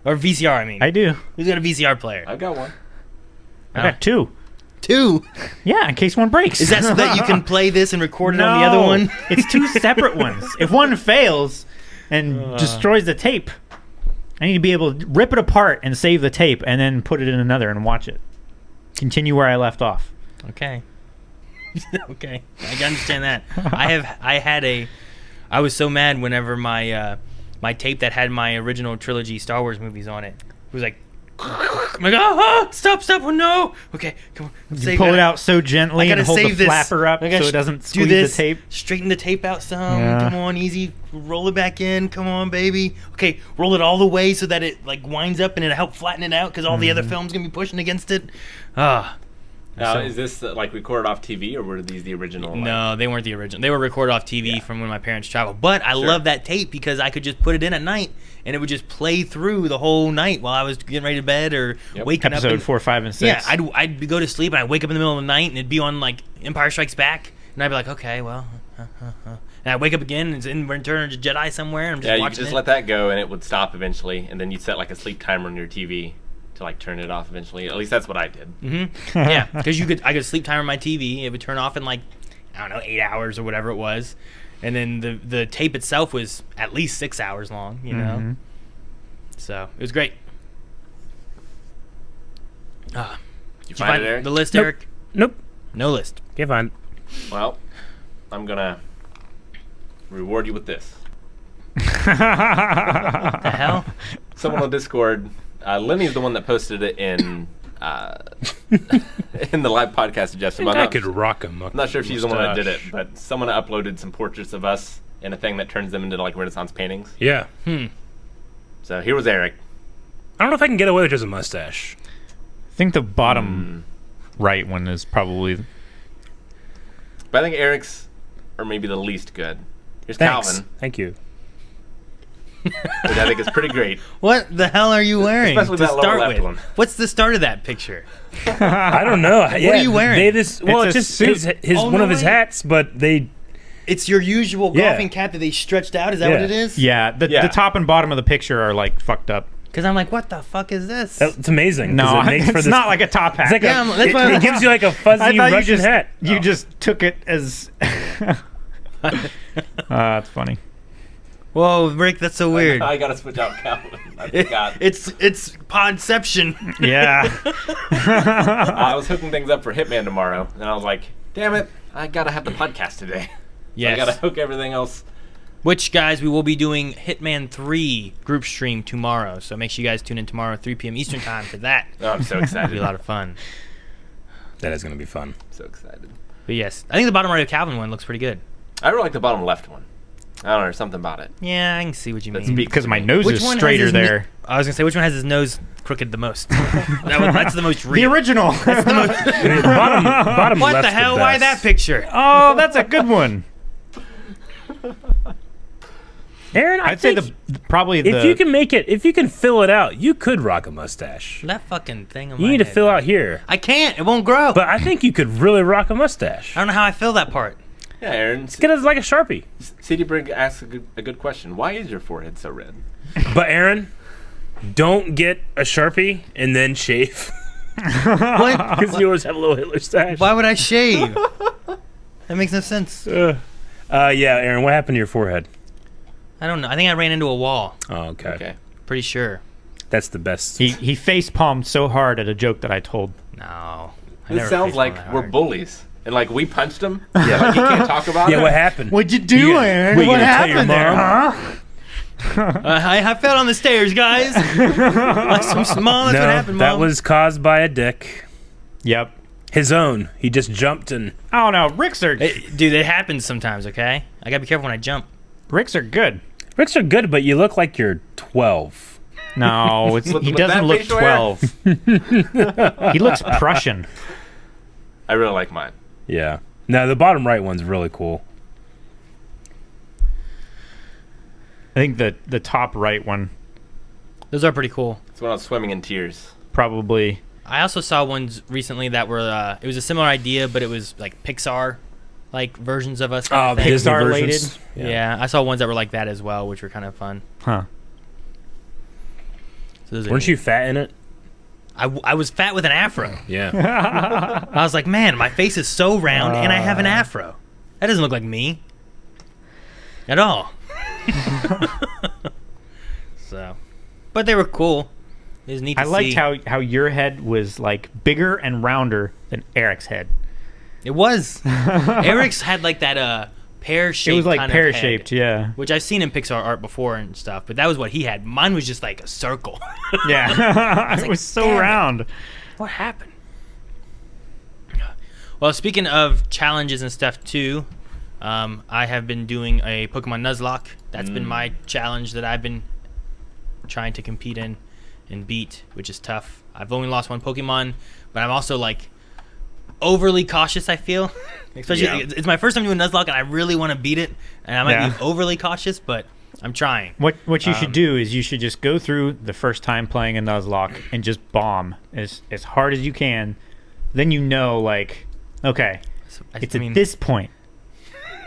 Or VCR, I mean. I do. Who's got a VCR player? I've got one. I got two. Two? Yeah, in case one breaks. Is that so that you can play this and record it No, on the other one? It's two separate ones. If one fails and destroys the tape, I need to be able to rip it apart and save the tape and then put it in another and watch it. Continue where I left off. Okay. Okay. I can understand that. I was so mad whenever my my tape that had my original trilogy Star Wars movies on it was like, I'm like, stop, oh no. Okay, come on. You pull it out so gently and hold the flapper up so I gotta it doesn't do squeeze this, the tape. Straighten the tape out some. Yeah. Come on, easy. Roll it back in. Come on, baby. Okay, roll it all the way so that it like winds up and it'll help flatten it out because all the other film's gonna be pushing against it. Now, is this like recorded off TV, or were these the original? No, they weren't the original. They were recorded off TV from when my parents traveled. But I love that tape because I could just put it in at night and it would just play through the whole night while I was getting ready to bed or waking up. Episode 4, 5, and 6. Yeah, I'd go to sleep and I'd wake up in the middle of the night and it'd be on like Empire Strikes Back and I'd be like, okay, well, and I'd wake up again and it's in Return of the Jedi somewhere. And I'm just you watching could just it. let that go and it would stop eventually, and then you'd set like a sleep timer on your TV to like turn it off eventually. At least that's what I did. Mm-hmm. Yeah, because I could sleep timer my TV. It would turn off in like, I don't know, 8 hours or whatever it was, and then the tape itself was at least 6 hours long. You know, so it was great. Did you find it, Eric? The list, Nope. Eric? Nope. No list. Can't find it. Well, I'm gonna reward you with this. What the hell? Someone on Discord. Lenny's the one that posted it in in the live podcast suggestion. I could rock him. I'm not sure if she's the one that did it, but someone uploaded some portraits of us in a thing that turns them into like Renaissance paintings. Yeah. So here was Eric. I don't know if I can get away with just a mustache. I think the bottom right one is probably... But I think Eric's are maybe the least good. Here's Thanks. Calvin. Thank you. Which I think is pretty great. What the hell are you wearing Especially to that lower start left with? one. What's the start of that picture? I don't know. What are you wearing? It's just his one of his hats, but they... It's your usual golfing cap that they stretched out? Is that what it is? Yeah, the top and bottom of the picture are like fucked up. Because I'm like, what the fuck is this? It's amazing. No, it makes it's for this, not like a top hat. It's like Yeah, that's why it gives you like a fuzzy Russian hat. You just took it as... That's funny. Whoa, Rick, that's so weird. I gotta switch out Calvin. I forgot. It's Podception. Yeah. I was hooking things up for Hitman tomorrow, and I was like, damn it, I gotta have the podcast today. Yes. I gotta hook everything else. Which, guys, we will be doing Hitman 3 group stream tomorrow. So make sure you guys tune in tomorrow at 3 p.m. Eastern time for that. Oh, I'm so excited. It'll be a lot of fun. That is going to be fun. So excited. But yes, I think the bottom right of Calvin one looks pretty good. I really like the bottom left one. I don't know, there's something about it. Yeah, I can see what you mean. Because my nose Which is one has straighter his there. I was going to say, which one has his nose crooked the most? That's the most The real. original. That's the most... bottom What the left's hell? the Why best. that picture? Oh, that's a good one. Aaron, I'd say probably if you can make it, if you can fill it out, you could rock a mustache. That fucking thing on You my need to head. fill out here. I can't. It won't grow. But I think you could really rock a mustache. I don't know how I feel that part. Yeah, Aaron. Get it like a Sharpie. CD Brig asks a good question. Why is your forehead so red? But Aaron, don't get a Sharpie and then shave. What? Because you always have a little Hitler stash. Why would I shave? That makes no sense. Yeah, Aaron, what happened to your forehead? I don't know. I think I ran into a wall. Oh, okay. Pretty sure. That's the best. He face palmed so hard at a joke that I told. No. This sounds like we're bullies. And like we punched him. Yeah. Like he can't talk about it. Yeah, what happened? What'd you do, Aaron? What What happened there, huh? I fell on the stairs, guys. Like some small. That's No, what happened, Mom. that was caused by a dick. Yep. His own. He just jumped and... Oh, no. Ricks are... Dude, it happens sometimes, okay? I gotta be careful when I jump. Ricks are good. Ricks are good, but you look like you're 12. No, he doesn't look 12. He looks Prussian. I really like mine. Yeah. No, the bottom right one's really cool. I think the top right one. Those are pretty cool. It's when I was swimming in tears. Probably. I also saw ones recently that were it was a similar idea, but it was like Pixar like versions of us. Oh, the Disney versions. Yeah, I saw ones that were like that as well, which were kind of fun. Huh. So those are Weren't neat. you fat in it? I was fat with an afro. Yeah. I was like, man, my face is so round and I have an afro. That doesn't look like me at all. So, but they were cool. It was neat to I liked see. how your head was like bigger and rounder than Eric's head. It was. Eric's had like that pear-shaped. It was like kind of pear-shaped, head, yeah. Which I've seen in Pixar art before and stuff, but that was what he had. Mine was just like a circle. Yeah, was it like, was so "Damn it. round. What happened? Well, speaking of challenges and stuff too, I have been doing a Pokemon Nuzlocke. That's been my challenge that I've been trying to compete in and beat, which is tough. I've only lost one Pokemon, but I'm also like overly cautious, I feel. Especially it's my first time doing Nuzlocke and I really want to beat it, and I might be overly cautious, but I'm trying. What you should do is you should just go through the first time playing a Nuzlocke and just bomb as hard as you can. Then you know, like, okay, it's at this point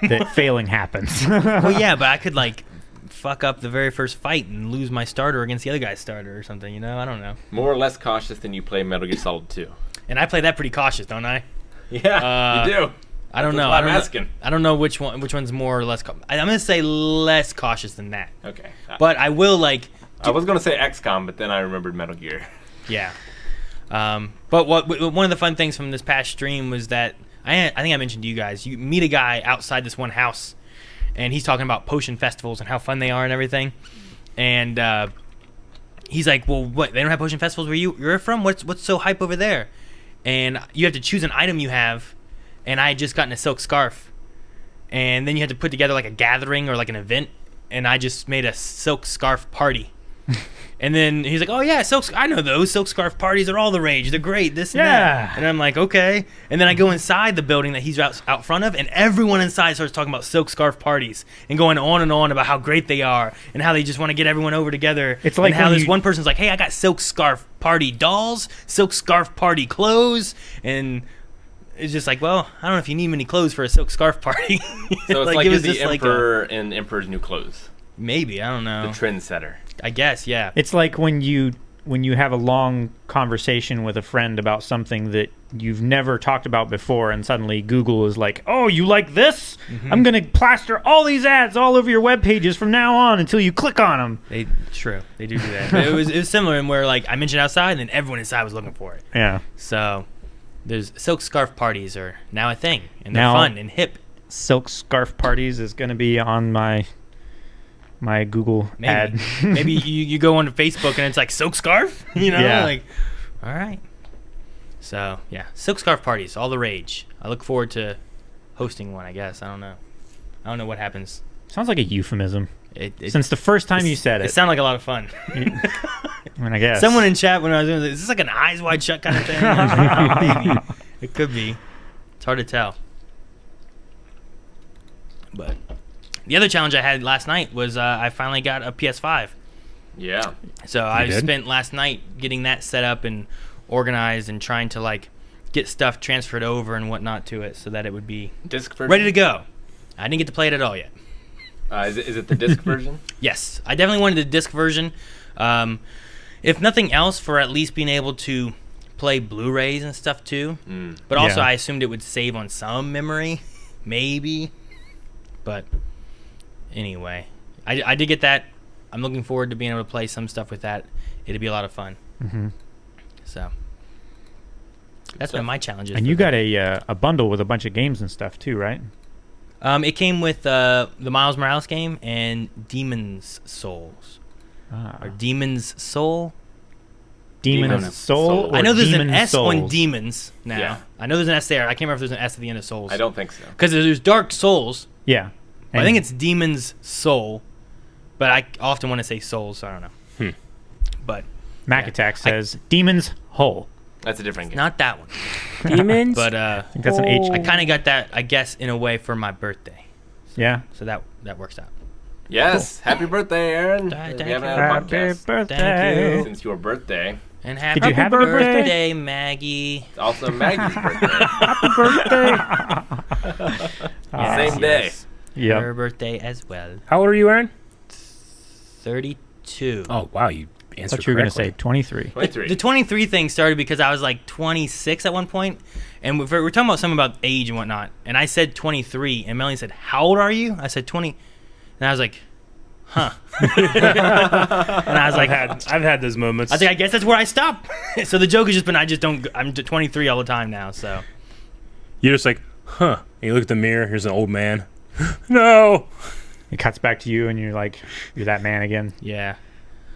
that failing happens. Well, yeah, but I could like fuck up the very first fight and lose my starter against the other guy's starter or something, you know? I don't know. More or less cautious than you play Metal Gear Solid 2. And I play that pretty cautious, don't I? Yeah, you do. I don't know. I'm asking. I don't know which one's more or less. I'm gonna say less cautious than that. Okay. But I will like. I was gonna say XCOM, but then I remembered Metal Gear. Yeah. But one of the fun things from this past stream was that I think I mentioned to you guys. You meet a guy outside this one house, and he's talking about potion festivals and how fun they are and everything. And he's like, "Well, what? They don't have potion festivals where you're from? What's so hype over there?" And you have to choose an item you have. And I had just gotten a silk scarf, and then you had to put together like a gathering or like an event, and I just made a silk scarf party. And then he's like, "Oh yeah, I know those silk scarf parties are all the rage. They're great. This and that." And I'm like, "Okay." And then I go inside the building that he's out front of, and everyone inside starts talking about silk scarf parties and going on and on about how great they are and how they just want to get everyone over together. It's like and how when this one person's like, "Hey, I got silk scarf party dolls, silk scarf party clothes," and it's just like, well, I don't know if you need many clothes for a silk scarf party. So it's like it was just the Emperor in Emperor's New Clothes. Maybe, I don't know. The trendsetter. I guess, yeah. It's like when you have a long conversation with a friend about something that you've never talked about before, and suddenly Google is like, "Oh, you like this? I'm gonna plaster all these ads all over your web pages from now on until you click on them." True, they do that. it was similar in where like I mentioned outside, and then everyone inside was looking for it. Yeah. So there's silk scarf parties are now a thing, and they're fun and hip. Silk scarf parties is going to be on my Google ad. Maybe you go onto Facebook and it's like silk scarf, you know? Yeah. Like, all right. So yeah, silk scarf parties, all the rage. I look forward to hosting one. I guess I don't know what happens. Sounds like a euphemism. It Since the first time you said it. It sounded like a lot of fun. I guess. Someone in chat when I was doing this, is this like an eyes wide shut kind of thing? I was like, oh, maybe. It could be. It's hard to tell. But the other challenge I had last night was I finally got a PS5. Yeah. So I spent last night getting that set up and organized and trying to like get stuff transferred over and whatnot to it so that it would be disc version? ready to go. I didn't get to play it at all yet. Is it the disc version? Yes, I definitely wanted the disc version. If nothing else, for at least being able to play Blu-rays and stuff too. But also, I assumed it would save on some memory, maybe. But anyway, I did get that. I'm looking forward to being able to play some stuff with that. It'd be a lot of fun. Mm-hmm. So that's been my challenges. And you got a bundle with a bunch of games and stuff too, right? It came with the Miles Morales game and Demon's Souls. Or Demon's Soul? Demon's Soul? I know there's an Demon's S Souls? on Demons now. Yeah. I know there's an S there. I can't remember if there's an S at the end of Souls. I don't think so. Because there's Dark Souls. Yeah. I think it's Demon's Soul. But I often want to say Souls, so I don't know. But Mac Attack says Demon's Hole. That's a different game. Not that one. Demons? But I think that's an H. I kind of got that, I guess, in a way for my birthday. Yeah. So that works out. Yes. Happy birthday, Aaron. Thank We haven't you. had a Happy podcast birthday. Thank you. since your birthday. And happy, Did you have any birthday? birthday, Maggie. It's also Maggie's birthday. Happy birthday. Same day. Yep. Her birthday as well. How old are you, Aaron? 32. Oh, wow. You I answered thought you were going to correctly. say 23. 23. The 23 thing started because I was like 26 at one point, and we're talking about something about age and whatnot, and I said 23, and Melanie said, "How old are you?" I said 20, and I was like, "Huh." And I was like, I've had those moments. I think I guess that's where I stop. So the joke has just been I'm 23 all the time now. So You're just like, huh. And you look at the mirror. Here's an old man. No. It cuts back to you, and you're like, you're that man again. yeah,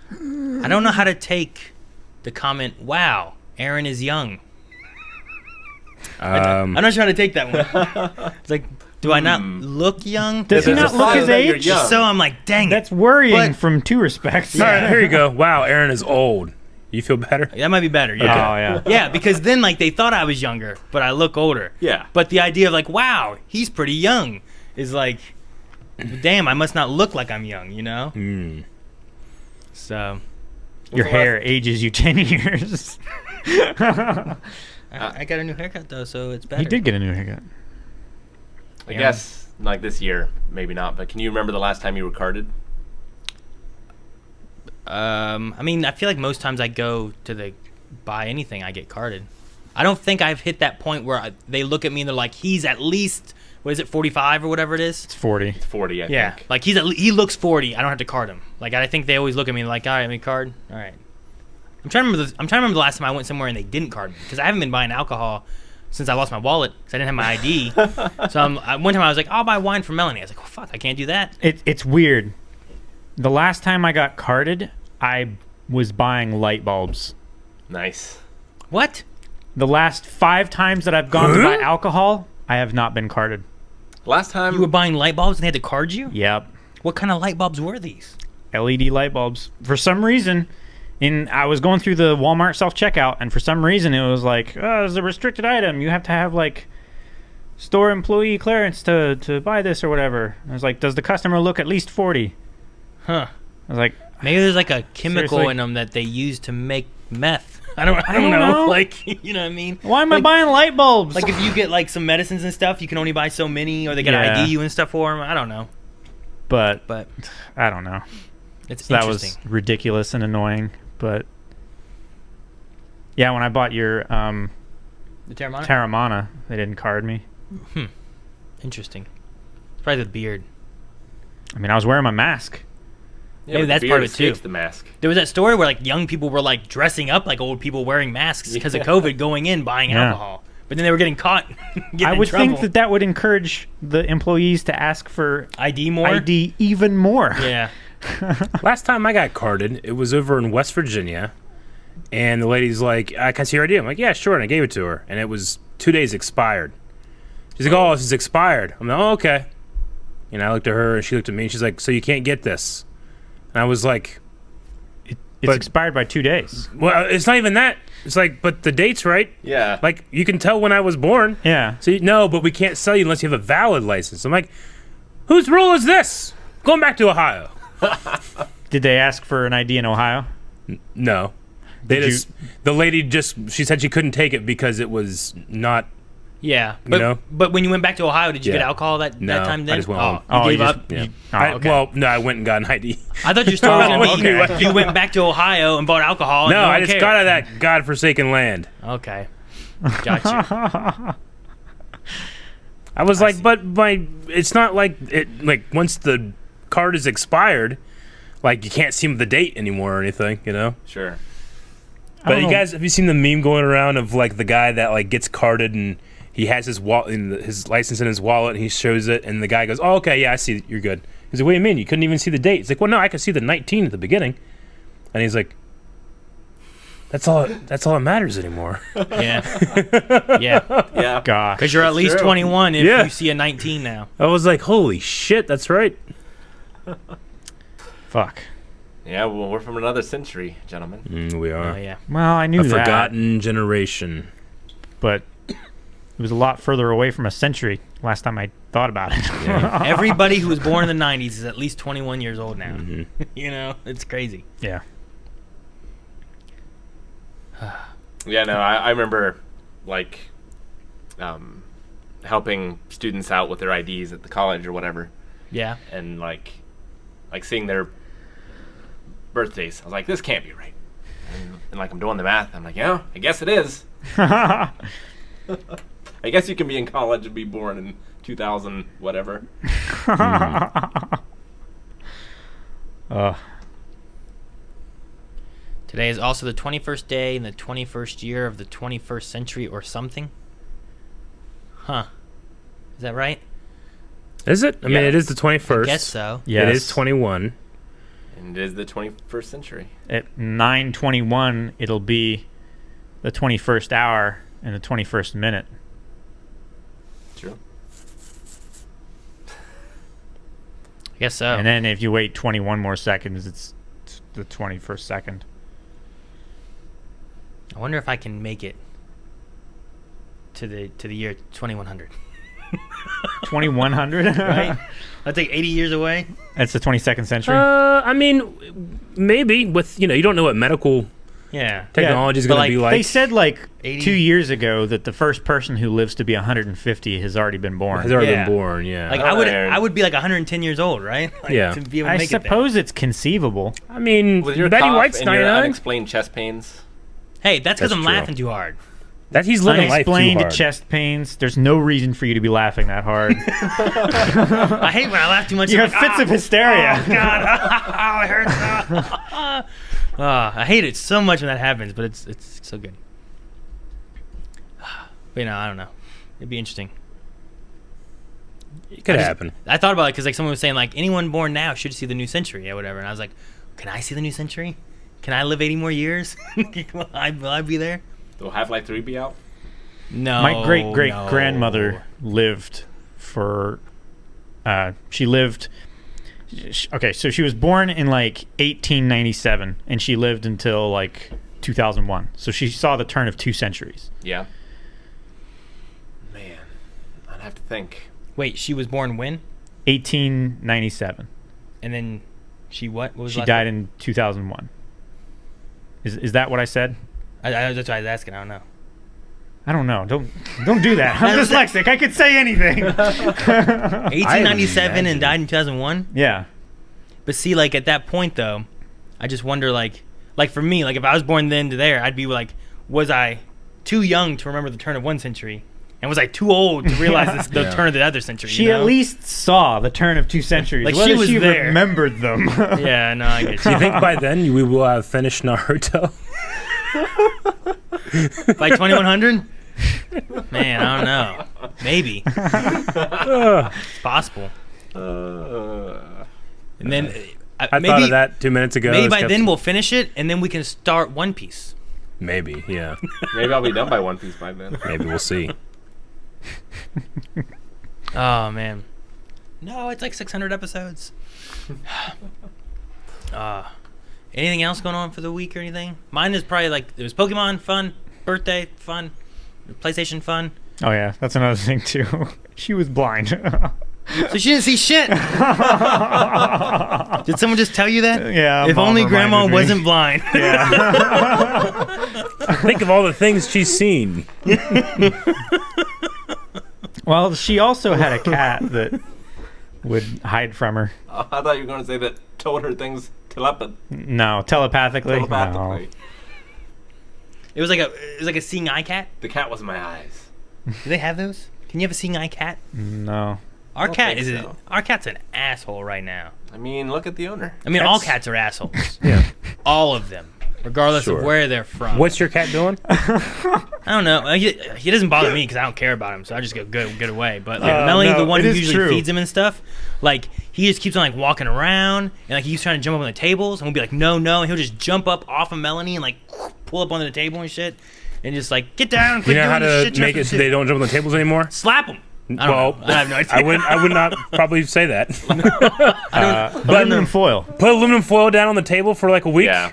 I don't know how to take the comment. Wow, Aaron is young. I'm not sure how to take that one. It's like, do I not look young? Does he not look his age? So I'm like, dang. That's worrying from two respects. All right, here you go. Wow, Aaron is old. You feel better? That might be better. Yeah. Oh, yeah. Yeah, because then like they thought I was younger, but I look older. Yeah. But the idea of like, wow, he's pretty young, is like, damn, I must not look like I'm young, you know? Mm. So. Your hair ages you 10 years. I got a new haircut though, so it's better. You did get a new haircut. I guess, like this year, maybe not, but can you remember the last time you were carded? I mean, I feel like most times I go to buy anything, I get carded. I don't think I've hit that point where they look at me and they're like, he's at least, what is it, 45 or whatever it is? It's 40. It's 40, I Yeah, think. like he looks 40. I don't have to card him. Like I think they always look at me like, all right, let me card. All right. I'm trying to remember the last time I went somewhere and they didn't card me, because I haven't been buying alcohol since I lost my wallet because I didn't have my ID. So one time I was like, I'll buy wine for Melanie. I was like, oh fuck, I can't do that. It's weird. The last time I got carded, I was buying light bulbs. Nice. What? The last 5 times that I've gone to buy alcohol, I have not been carded. Last time you were buying light bulbs and they had to card you? Yep. What kind of light bulbs were these? LED light bulbs. For some reason, I was going through the Walmart self-checkout, and for some reason it was like, oh, it's a restricted item. You have to have like store employee clearance to buy this or whatever. I was like, does the customer look at least 40? Huh. I was like, maybe there's like a chemical seriously? in them that they use to make meth. I don't know. Like, you know what I mean? Why am I buying light bulbs? Like if you get like some medicines and stuff, you can only buy so many, or they gotta ID you and stuff for them. I don't know. But I don't know. It's so that interesting. was ridiculous and annoying. But yeah, when I bought your The Terramana? Terramana, they didn't card me. Interesting. It's probably the beard. I mean, I was wearing my mask. Yeah, Maybe but that's the part beard of it too. escapes the mask. There was that story where like young people were like dressing up like old people wearing masks because of COVID, going in buying alcohol, but then they were getting caught. I would think that would encourage the employees to ask for ID more. ID even more. Yeah. Last time I got carded, it was over in West Virginia, and the lady's like, "I can see your ID." I'm like, "Yeah, sure," and I gave it to her, and it was 2 days expired. She's like, "Oh, this is expired." I'm like, "Oh, okay." And I looked at her, and she looked at me, and she's like, "So you can't get this?" And I was like, It's expired by 2 days. Well, it's not even that. It's like, but the date's right. Yeah. Like, you can tell when I was born. Yeah. So, no, but we can't sell you unless you have a valid license. I'm like, whose rule is this? Going back to Ohio. Did they ask for an ID in Ohio? No. The lady she said she couldn't take it because it was not. Yeah, but but when you went back to Ohio, did you get Yeah. alcohol that No, time? Then I just went home. You gave up. Yeah. Okay. Well, no, I went and got an ID. I thought your story was gonna be okay. you went back to Ohio and bought alcohol. No, and I just got out of that godforsaken land. Okay, gotcha. I was like, but it's not like it. Like once the card is expired, like you can't see the date anymore or anything, you know. Sure. But you guys, have you seen the meme going around of like the guy that like gets carded and he has his his license in his wallet and he shows it and the guy goes, "Oh, okay, yeah, I see, you're good." He's like, "What do you mean? You couldn't even see the date?" He's like, "Well, no, I could see the 19 at the beginning," and he's like, "That's all that matters anymore." Yeah. Yeah. God. Because you're at least 21 if you see a 19 now. I was like, "Holy shit, that's right." Fuck. Yeah, well, we're from another century, gentlemen. We are. Oh, yeah. Well, I knew a that. forgotten generation. But it was a lot further away from a century last time I thought about it. Yeah. Everybody who was born in the 90s is at least 21 years old now. Mm-hmm. You know, it's crazy. Yeah. Yeah, no, I remember, like, helping students out with their IDs at the college or whatever. Yeah. And, like seeing their birthdays. I was like, this can't be right. And like, I'm doing the math. I'm like, yeah, I guess it is. I guess you can be in college and be born in 2000, whatever. Today is also the 21st day in the 21st year of the 21st century or something. Huh. Is that right? Is it? I mean, it is the 21st. I guess so. Yes. It is 21. And it is the 21st century. At 9:21, it'll be the 21st hour and the 21st minute. True. I guess so. And then if you wait 21 more seconds, it's the 21st second. I wonder if I can make it to the year 2100. 2100? Right? I'll take 80 years away. That's the 22nd century? I mean, maybe with, you don't know what medical technology is going to be like. They said 80. 2 years ago that the first person who lives to be 150 has already been born. Yeah. Like I would be like 110 years old, right? Like, Yeah. To be able to I make suppose it's conceivable. I mean, With your Betty cough White's and your 99. unexplained chest pains. Hey, that's because That's I'm true. laughing too hard. That he's living life too Unexplained hard. chest pains. There's no reason for you to be laughing that hard. I hate when I laugh too much. You I'm have like, fits of hysteria. Oh, God. It hurts. I hate it so much when that happens, but it's so good. But I don't know. It'd be interesting. It could happen. I thought about it because someone was saying anyone born now should see the new century or whatever, and I was like, can I see the new century? Can I live 80 more years? Will I be there? Will Half-Life 3 be out? No. My great-great-grandmother lived for... she lived... Okay, so she was born in 1897, and she lived until 2001. So she saw the turn of 2 centuries. Yeah. Man, I'd have to think. Wait, she was born when? 1897. And then she what? What was She the last died one? in 2001. Is that what I said? That's why I was asking. I don't know. I don't know. Don't do that. I'm dyslexic. I could say anything. 1897 and died in 2001. Yeah. But see, at that point though, I just wonder, for me, if I was born then to there, I'd be was I too young to remember the turn of one century, and was I too old to realize the turn of the other century? She at least saw the turn of 2 centuries. Whether she was there. Remembered them. Yeah, no, I get you. Do you think by then we will have finished Naruto? By 2100? Man, I don't know. Maybe. It's possible. And then I thought of that 2 minutes ago. Maybe by then we'll finish it, and then we can start One Piece. Maybe, yeah. Maybe I'll be done by One Piece by then. Maybe we'll see. Oh man, no, it's 600 episodes. Anything else going on for the week or anything? Mine is probably it was Pokemon fun, birthday fun, PlayStation fun. Oh yeah, that's another thing too. She was blind. So she didn't see shit. Did someone just tell you that? Yeah. If Mom only Grandma reminded me. wasn't blind. Yeah. Think of all the things she's seen. Well, she also had a cat that would hide from her. I thought you were going to say that told her things No, telepathically. No. It was like a seeing eye cat. The cat was my eyes. Do they have those? Can you have a seeing eye cat? No. Our cat's an asshole right now. I mean, look at the owner. I mean, all cats are assholes. Yeah. All of them, regardless Sure. of where they're from. What's your cat doing? I don't know. He doesn't bother me because I don't care about him, so I just go get away. But Melanie, no, the one it who is usually true. feeds him and stuff, he just keeps on walking around and he's trying to jump up on the tables, and we'll be like, no, and he'll just jump up off of Melanie and pull up onto the table and shit, and just get down. You know how to make it so they don't jump on the tables anymore? Slap them. I don't know. I have no idea. I would not probably say that. Aluminum foil. Put aluminum foil down on the table for a week. Yeah.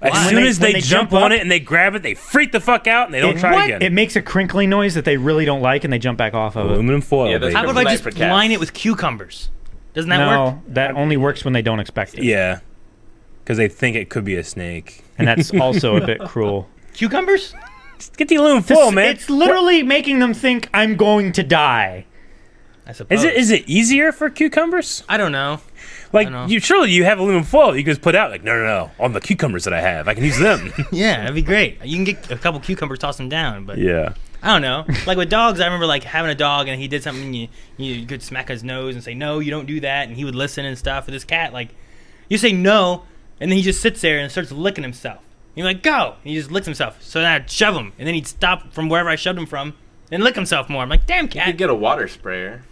As soon as they jump on it and they grab it, they freak the fuck out and they don't try again. It makes a crinkling noise that they really don't like, and they jump back off of it. Aluminum foil. Yeah, baby. How about if I just line it with cucumbers? Doesn't that work? No, that only works when they don't expect it. Yeah. Because they think it could be a snake. And that's also a bit cruel. Cucumbers? Just get the aluminum foil, man. It's literally making them think I'm going to die. I suppose. Is it easier for cucumbers? I don't know. Like, surely you have aluminum foil you can just put out. Like, no. On the cucumbers that I have, I can use them. Yeah, that'd be great. You can get a couple cucumbers, toss them down, but Yeah. I don't know. Like with dogs, I remember like having a dog and he did something, you could smack his nose and say, no, you don't do that, and he would listen and stuff. With this cat, like, you say no, and then he just sits there and starts licking himself. You're like, go! And he just licks himself. So then I'd shove him, and then he'd stop from wherever I shoved him from and lick himself more. I'm like, damn, cat. You could get a water sprayer.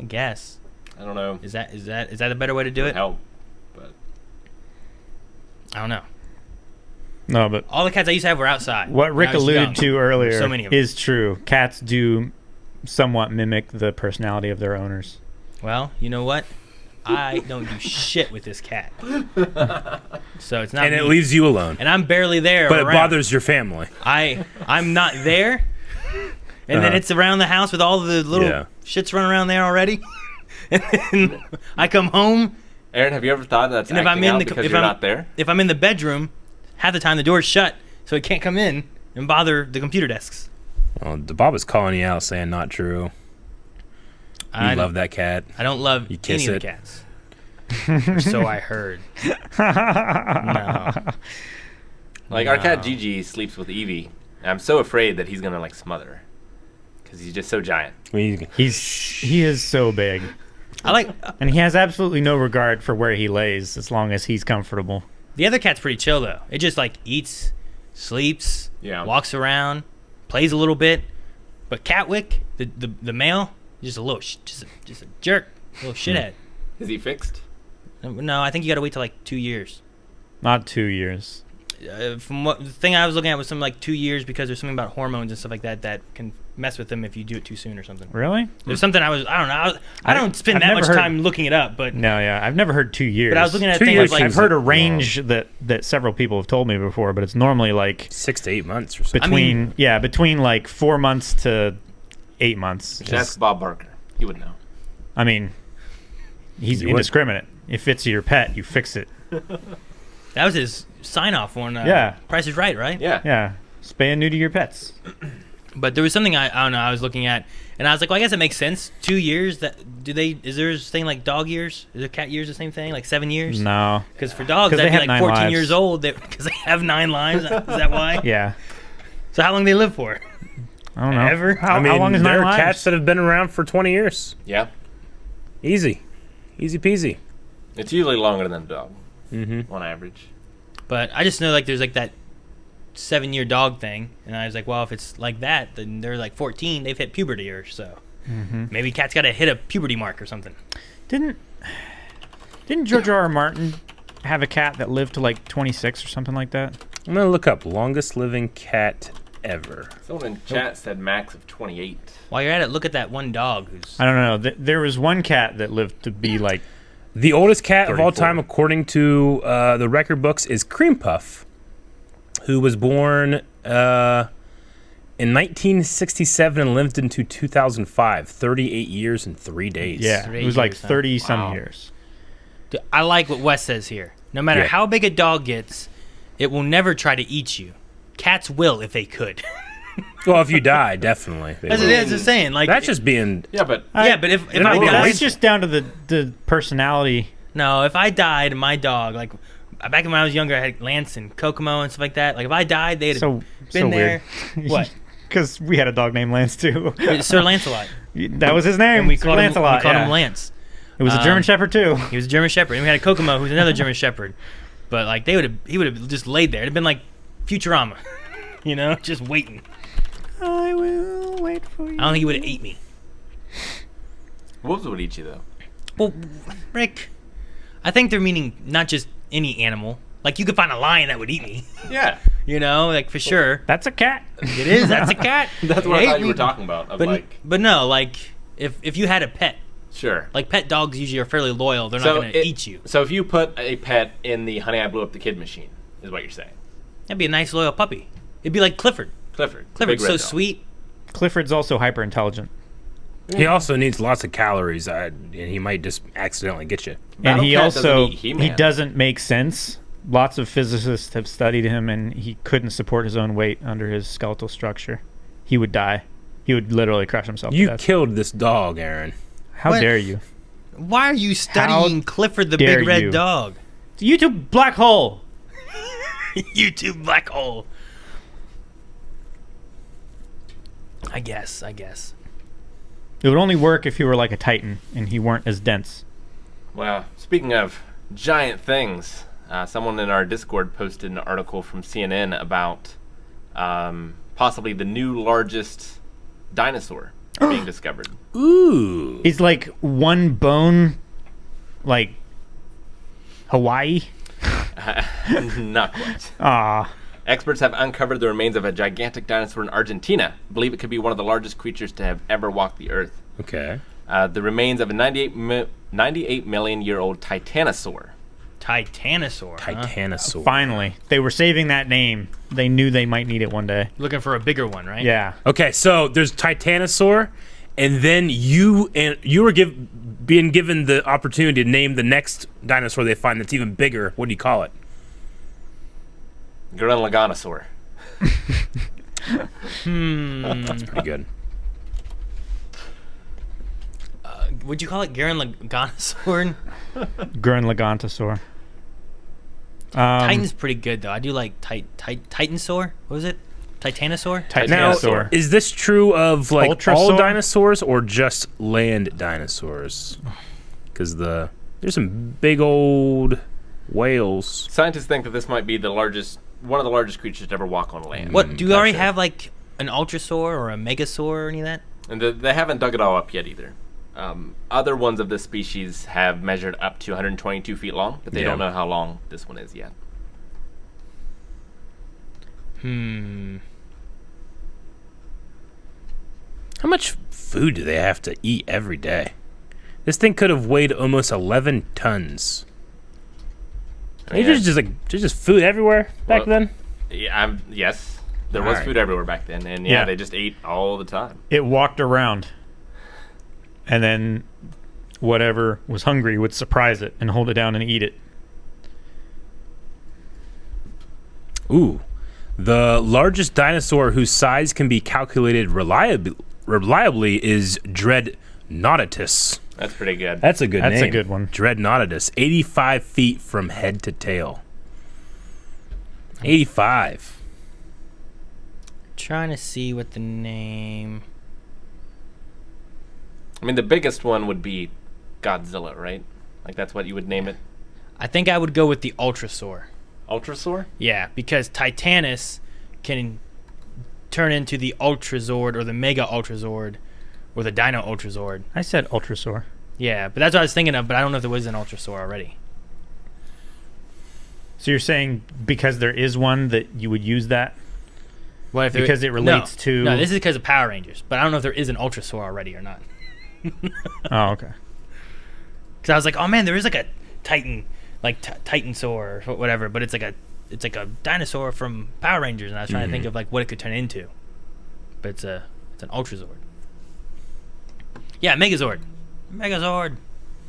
I guess. I don't know. Is that a better way to do it? Help, but I don't know. No, but all the cats I used to have were outside. What Rick alluded to earlier so many of them. is true. Cats do somewhat mimic the personality of their owners. Well, you know what? I don't do shit with this cat. So it's not And it me. leaves you alone. And I'm barely there. But around. it bothers your family. I'm not there. And then it's around the house with all the little shits running around there already. And then I come home. Aaron, have you ever thought that's and acting out because you're not there? If I'm in the bedroom, half the time the door's shut, so it can't come in and bother the computer desks. Well, Bob is calling you out, saying not true. You love that cat. I don't love you kiss any it. of the cats. Or so I heard. No. Like our cat Gigi sleeps with Evie, and I'm so afraid that he's gonna like smother her because he's just so giant. He is so big. And he has absolutely no regard for where he lays as long as he's comfortable. The other cat's pretty chill though. It just like eats, sleeps, walks around, plays a little bit. But Catwick, the male, just a little, just a jerk, a little shithead. Is he fixed? No, I think you got to wait till like 2 years. Not 2 years. From what the thing I was looking at was something like 2 years because there's something about hormones and stuff like that that can mess with them if you do it too soon or something. Really? There's something I don't know. I don't spend that much time looking it up, but no, yeah, I've never heard 2 years. But I was looking at a thing like I've heard a range that several people have told me before, but it's normally like 6 to 8 months or so. Between like 4 months to 8 months. Just ask Bob Barker. He would know. I mean, he's indiscriminate. If it's your pet, you fix it. That was his sign off on Price is Right, right? Yeah. Spay and neuter your pets. But there was something I don't know, I was looking at, and I was like, well, I guess it makes sense. 2 years, is there a thing like dog years? Is there cat years the same thing? Like 7 years? No. Because for dogs, that'd be like 14 years old because they have 9 lives. Is that why? Yeah. So how long do they live for? I don't know. Ever? How long is 9 there are lives? cats that have been around for 20 years. Yeah. Easy peasy. It's usually longer than a dog, on average. But I just know like there's like that 7-year dog thing, and I was like, well, if it's like that, then they're like 14. They've hit puberty or so. Maybe cats got to hit a puberty mark or something. Didn't George R.R. Martin have a cat that lived to like 26 or something like that? I'm gonna look up longest living cat ever. Someone in chat said max of 28. While you're at it, look at that one dog who's. I don't know. There was one cat that lived to be like. The oldest cat 34. of all time, according to the record books, is Cream Puff, who was born in 1967 and lived into 2005. 38 years and 3 days. Yeah, it was like 30-some years. Dude, I like what Wes says here. No matter how big a dog gets, it will never try to eat you. Cats will if they could. Well, if you die, definitely. That's just saying. Like that's just being. Yeah, but if I died, it's just down to the personality. No, if I died, my dog, like back when I was younger, I had Lance and Kokomo and stuff like that. Like if I died, they'd have been there. Weird. What? Because we had a dog named Lance too. Sir Lancelot. That was his name. And we called Lancelot. him Lance. It was a German Shepherd too. He was a German Shepherd, and we had a Kokomo, who's another German Shepherd. But like he would have just laid there. It'd have been like Futurama, just waiting. I will wait for you. I don't think he would have ate me. Wolves would eat you though. Well, Rick, I think they're meaning not just any animal. Like you could find a lion that would eat me. Yeah. Like for sure. That's a cat. It is. That's a cat. That's what I thought you were talking about. But no, like if you had a pet. Sure. Like pet dogs usually are fairly loyal. They're not going to eat you. So if you put a pet in the Honey I Blew Up the Kid machine, is what you're saying. That'd be a nice loyal puppy. It'd be like Clifford. Clifford's so sweet. Clifford's also hyper intelligent. He also needs lots of calories, and he might just accidentally get you. And he also he doesn't make sense Lots of physicists have studied him, and he couldn't support his own weight under his skeletal structure. He would die. He would literally crush himself to You death. killed this dog, Aaron. How What? dare you? Why are you studying Clifford the dare Big Red you. Dog? It's a YouTube black hole. YouTube black hole. I guess. It would only work if he were like a titan and he weren't as dense. Well, speaking of giant things, someone in our Discord posted an article from CNN about possibly the new largest dinosaur being discovered. Ooh. He's like one bone, like Hawaii. Not quite. Ah. Experts have uncovered the remains of a gigantic dinosaur in Argentina. Believe it could be one of the largest creatures to have ever walked the earth. Okay. The remains of a 98 million year old Titanosaur. Titanosaur. Titanosaur. Finally, they were saving that name. They knew they might need it one day. Looking for a bigger one, right? Yeah. Okay, so there's Titanosaur, and then you were being given the opportunity to name the next dinosaur they find that's even bigger. What do you call it? Giganta-Saur. That's pretty good. Would you call it Giganta-Saur? Giganta-Saur. Titan's pretty good though. I do like Titansaur. What was it? Titanosaur? Now, is this true of like all Ultrasaur? dinosaurs or just land dinosaurs? Because there's some big old whales. Scientists think that this might be one of the largest creatures to ever walk on land. What, do you already have like an Ultrasaur or a Megasaur or any of that? And they haven't dug it all up yet either. Other ones of this species have measured up to 122 feet long, but they don't know how long this one is yet. How much food do they have to eat every day? This thing could have weighed almost 11 tons. There's just food everywhere back then? Yeah, yes. There was food everywhere back then, and Yeah. they just ate all the time. It walked around, and then whatever was hungry would surprise it and hold it down and eat it. Ooh. The largest dinosaur whose size can be calculated reliably is Dreadnoughtus. That's pretty good. That's a good name. That's a good one. Dreadnoughtus. 85 feet from head to tail. 85. Trying to see what the name. I mean, the biggest one would be Godzilla, right? Like, that's what you would name it? I think I would go with the Ultrasaur. Ultrasaur? Yeah, because Titanus can turn into the Ultrazord or the Mega Ultrazord or the Dino Ultrazord. I said Ultrasaur. Yeah, but that's what I was thinking of, but I don't know if there was an Ultrasaur already. So you're saying because there is one that you would use that? What if because it relates to... No, this is because of Power Rangers, but I don't know if there is an Ultrasaur already or not. Oh, okay. Because I was like, oh man, there is like a Titan, like Titansaur or whatever, but it's like a dinosaur from Power Rangers, and I was trying to think of like what it could turn into. But it's an Ultrazord. Yeah, Megazord.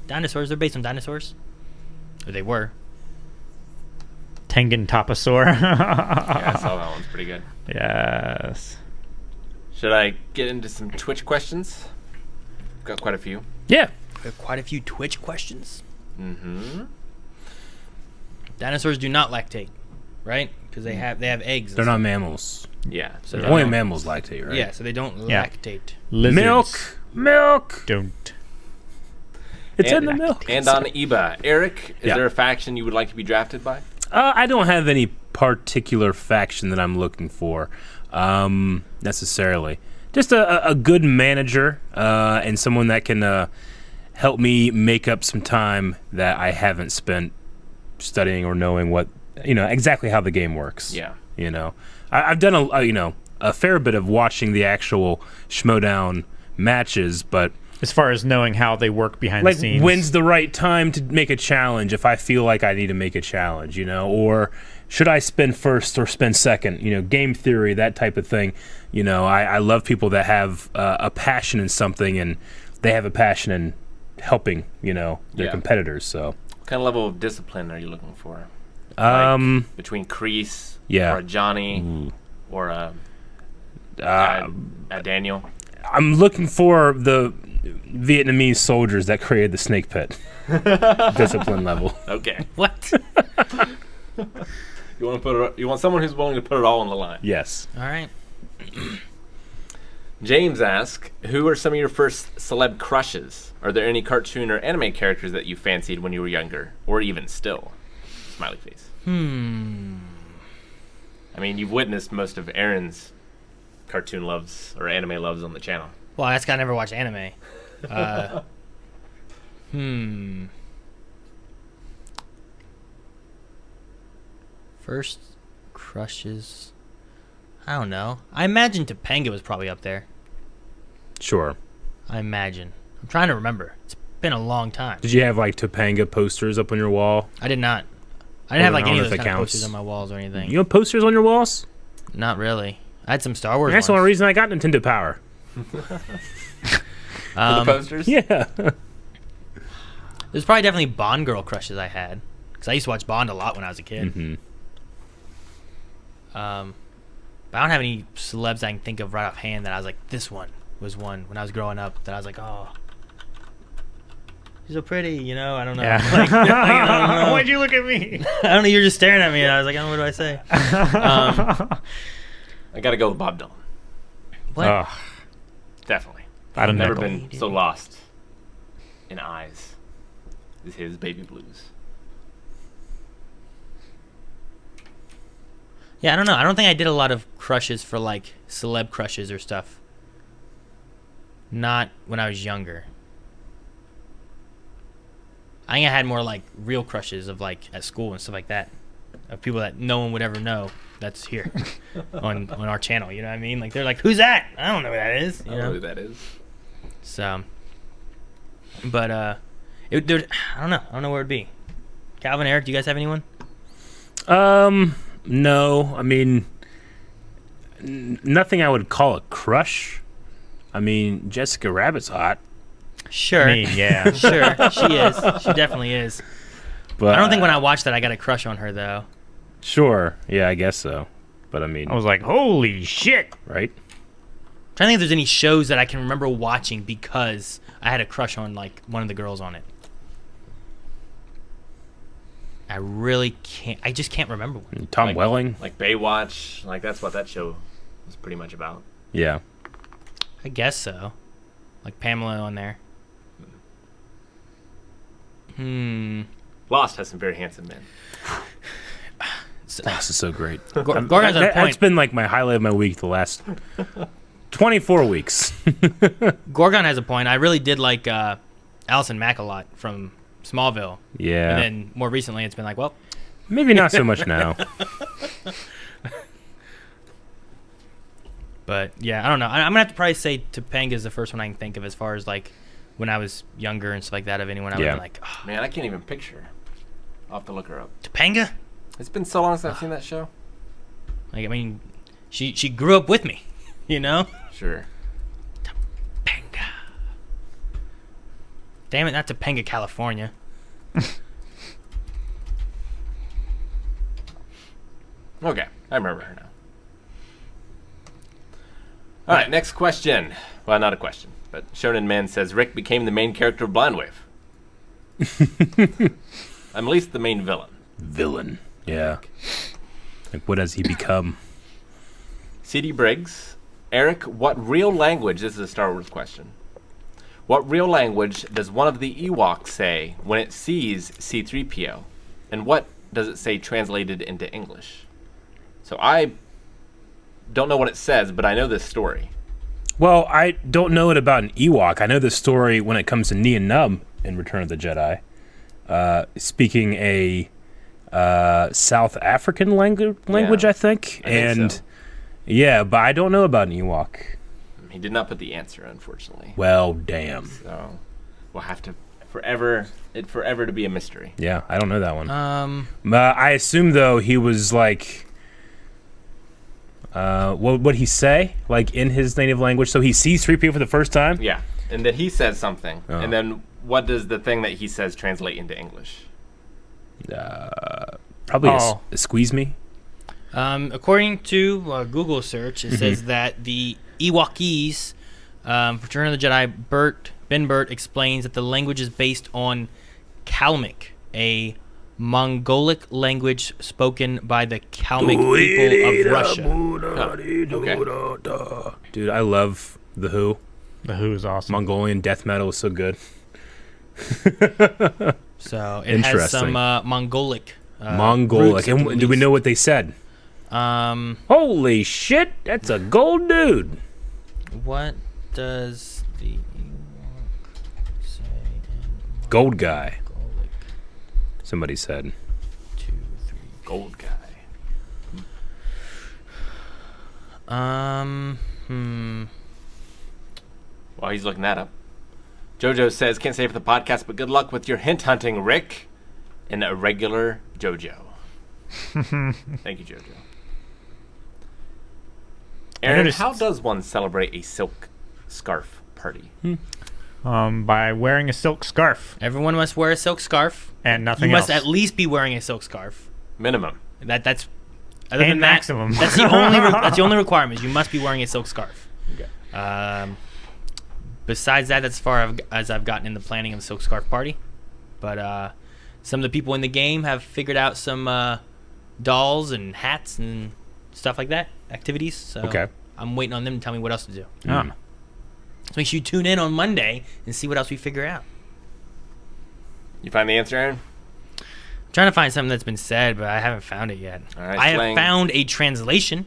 Dinosaurs, they're based on dinosaurs. Or they were. Giganta-Saur. Yeah, I saw that one's pretty good. Yes. Should I get into some Twitch questions? Got quite a few. Yeah. We have quite a few Twitch questions. Mm-hmm. Dinosaurs do not lactate, right? Because they have eggs. They're not mammals. Yeah. So Only mammals lactate, right? Yeah, so they don't Yeah. lactate. Lizards Milk. don't. It's in the milk. And on EBA, Eric, is Yeah. there a faction you would like to be drafted by? I don't have any particular faction that I'm looking for, necessarily. Just a good manager and someone that can help me make up some time that I haven't spent studying or knowing what exactly how the game works. Yeah. I've done a fair bit of watching the actual Schmoedown matches, but As far as knowing how they work behind the scenes. when's the right time to make a challenge if I feel like I need to make a challenge, or should I spin first or spin second, game theory, that type of thing. I love people that have a passion in something, and they have a passion in helping, their competitors. So What kind of level of discipline are you looking for? Between Kreese, Yeah. or a Johnny, or a Daniel. I'm looking for the Vietnamese soldiers that created the snake pit. Discipline level. Okay. What? You want someone who's willing to put it all on the line. Yes. All right. James asks, who are some of your first celeb crushes? Are there any cartoon or anime characters that you fancied when you were younger, or even still? Smiley face. I mean, you've witnessed most of Aaron's cartoon loves or anime loves on the channel. Well, that's 'cause I never watched anime. First crushes. I don't know. I imagine Topanga was probably up there. Sure. I imagine. I'm trying to remember. It's been a long time. Did you have like Topanga posters up on your wall? I did not. I didn't have like any of those kind of posters on my walls or anything. You have posters on your walls? Not really. I had some Star Wars That's the ones. only reason I got Nintendo Power. For the posters? Yeah. There's probably definitely Bond girl crushes I had. Because I used to watch Bond a lot when I was a kid. Mm-hmm. But I don't have any celebs I can think of right offhand that I was like, this one was one when I was growing up that I was like, oh, she's so pretty, you know? I don't know. Yeah. Like, I don't know. Why'd you look at me? I don't know. You're just staring at me. And I was like, I don't know, what do I say? I gotta go with Bob Dylan. What? Definitely. I don't Never know. been so lost in eyes as his Baby Blues. Yeah, I don't know. I don't think I did a lot of crushes for like celeb crushes or stuff. Not when I was younger. I think I had more like real crushes of like at school and stuff like that. Of people that no one would ever know that's here on our channel, you know what I mean? Like they're like, who's that? I don't know who that is. I don't know who that is. So, but I don't know. I don't know where it'd be. Calvin, Eric, do you guys have anyone? No. I mean, nothing I would call a crush. I mean, Jessica Rabbit's hot. Sure. Me, yeah. Sure. She is. She definitely is. But I don't think when I watched that I got a crush on her though. Sure. Yeah, I guess so. But I mean, I was like, holy shit. Right? I'm trying to think if there's any shows that I can remember watching because I had a crush on like one of the girls on it. I really can't. I just can't remember one. Tom Welling. Like Baywatch. Like that's what that show was pretty much about. Yeah. I guess so. Like Pamela on there. Lost has some very handsome men. Lost is so great. Gorgon's on point. It's been like my highlight of my week the last 24 weeks. Gorgon has a point. I really did like Allison Mack a lot from Smallville. Yeah. And then more recently it's been like, well, maybe not so much now. But yeah, I don't know. I'm gonna have to probably say Topanga is the first one I can think of as far as like when I was younger and stuff like that. Of anyone I would be like, oh. Man, I can't even picture. I'll have to look her up. Topanga? It's been so long since I've seen that show. Like, I mean, she grew up with me, you know? Sure. Topanga. Damn it, not Topanga, California. Okay, I remember her now. All right, next question. Well, not a question, but Shonen Man says Rick became the main character of Blind Wave. I'm at least the main villain. Villain, yeah. Like, what has he become? C.D. Briggs, Eric, what real language, this is a Star Wars question, what real language does one of the Ewoks say when it sees C-3PO? And what does it say translated into English? So I don't know what it says, but I know this story. Well, I don't know it about an Ewok. I know the story when it comes to Nien Nunb in Return of the Jedi. Speaking a South African language, I think. So. Yeah, but I don't know about an Ewok. He did not put the answer, unfortunately. Well, damn. So we'll have to forever to be a mystery. Yeah, I don't know that one. I assume though he was like, what would he say? Like in his native language? So he sees 3PO for the first time? Yeah, and then he says something, and then what does the thing that he says translate into English? Probably a squeeze me. According to Google search, it says that the Ewokese, Return of the Jedi, Ben Burt explains that the language is based on Kalmyk, a Mongolic language spoken by the Kalmyk people of Russia. Okay. Dude, I love The Who. The Who is awesome. Mongolian death metal is so good. So it has some Mongolic. Mongolic. And do we know what they said? Holy shit, that's a gold dude. What does the Ewok say? Gold guy. Somebody said. 2, 3. Gold guy. While he's looking that up, JoJo says, can't say for the podcast, but good luck with your hint hunting, Rick. An irregular JoJo. Thank you, JoJo. Aaron, how does one celebrate a silk scarf party? By wearing a silk scarf. Everyone must wear a silk scarf. And nothing You else. must at least be wearing a silk scarf. Minimum. That's other And than that, maximum. That's the only requirement. You must be wearing a silk scarf. Okay. Besides that, that's as far as I've gotten in the planning of a silk scarf party. But some of the people in the game have figured out some dolls and hats and stuff like that, activities. So I'm waiting on them to tell me what else to do. So make sure you tune in on Monday and see what else we figure out. You find the answer, Aaron? I'm trying to find something that's been said, but I haven't found it yet. All right, I have found a translation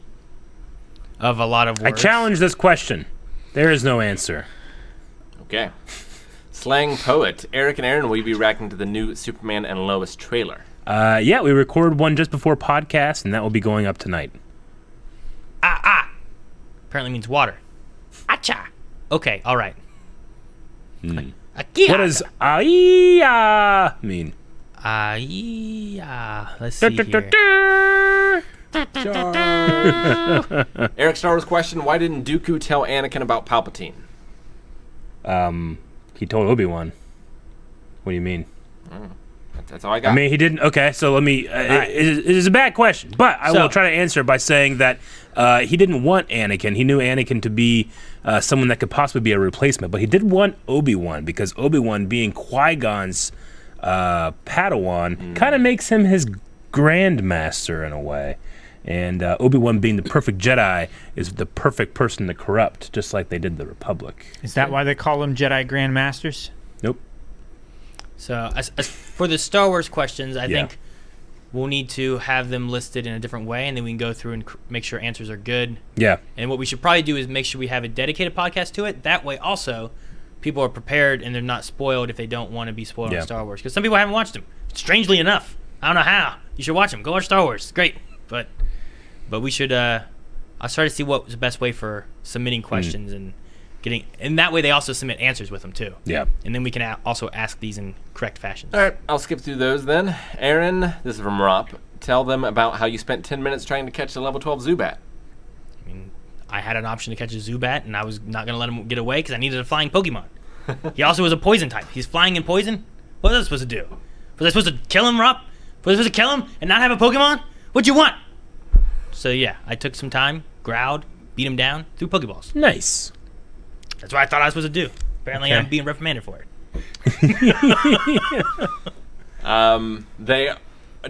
of a lot of words. I challenge this question. There is no answer. Okay. Slang poet. Eric and Aaron, will you be reacting to the new Superman and Lois trailer? Yeah, we recorded one just before podcast, and that will be going up tonight. Apparently means water. Acha. Okay, all right. What does "aiya" mean? Let's see here. Eric, Star Wars question. Why didn't Dooku tell Anakin about Palpatine? He told Obi-Wan. What do you mean? That's all I got. I mean, he didn't. Okay, so let me. It is a bad question, but I will try to answer by saying that he didn't want Anakin. He knew Anakin to be someone that could possibly be a replacement, but he did want Obi-Wan because Obi-Wan, being Qui-Gon's Padawan, kind of makes him his grandmaster in a way. And Obi-Wan, being the perfect Jedi, is the perfect person to corrupt, just like they did the Republic. Is that why they call them Jedi Grandmasters? Nope. So as for the Star Wars questions, I think we'll need to have them listed in a different way, and then we can go through and make sure answers are good. Yeah. And what we should probably do is make sure we have a dedicated podcast to it. That way, also, people are prepared and they're not spoiled if they don't want to be spoiled on Star Wars. Because some people haven't watched them. Strangely enough, I don't know how. You should watch them. Go watch Star Wars. It's great. But we should. I'll try to see what was the best way for submitting questions and getting. And that way, they also submit answers with them too. Yeah. And then we can also ask these in correct fashion. All right, I'll skip through those then. Aaron, this is from Rop. Tell them about how you spent 10 minutes trying to catch the level 12 Zubat. I mean, I had an option to catch a Zubat, and I was not going to let him get away because I needed a flying Pokemon. He also was a poison type. He's flying in poison. What was I supposed to do? Was I supposed to kill him, Rop? Was I supposed to kill him and not have a Pokemon? What'd you want? So yeah, I took some time, growled, beat him down, threw Pokeballs. Nice. That's what I thought I was supposed to do. Apparently, I'm being reprimanded for it. They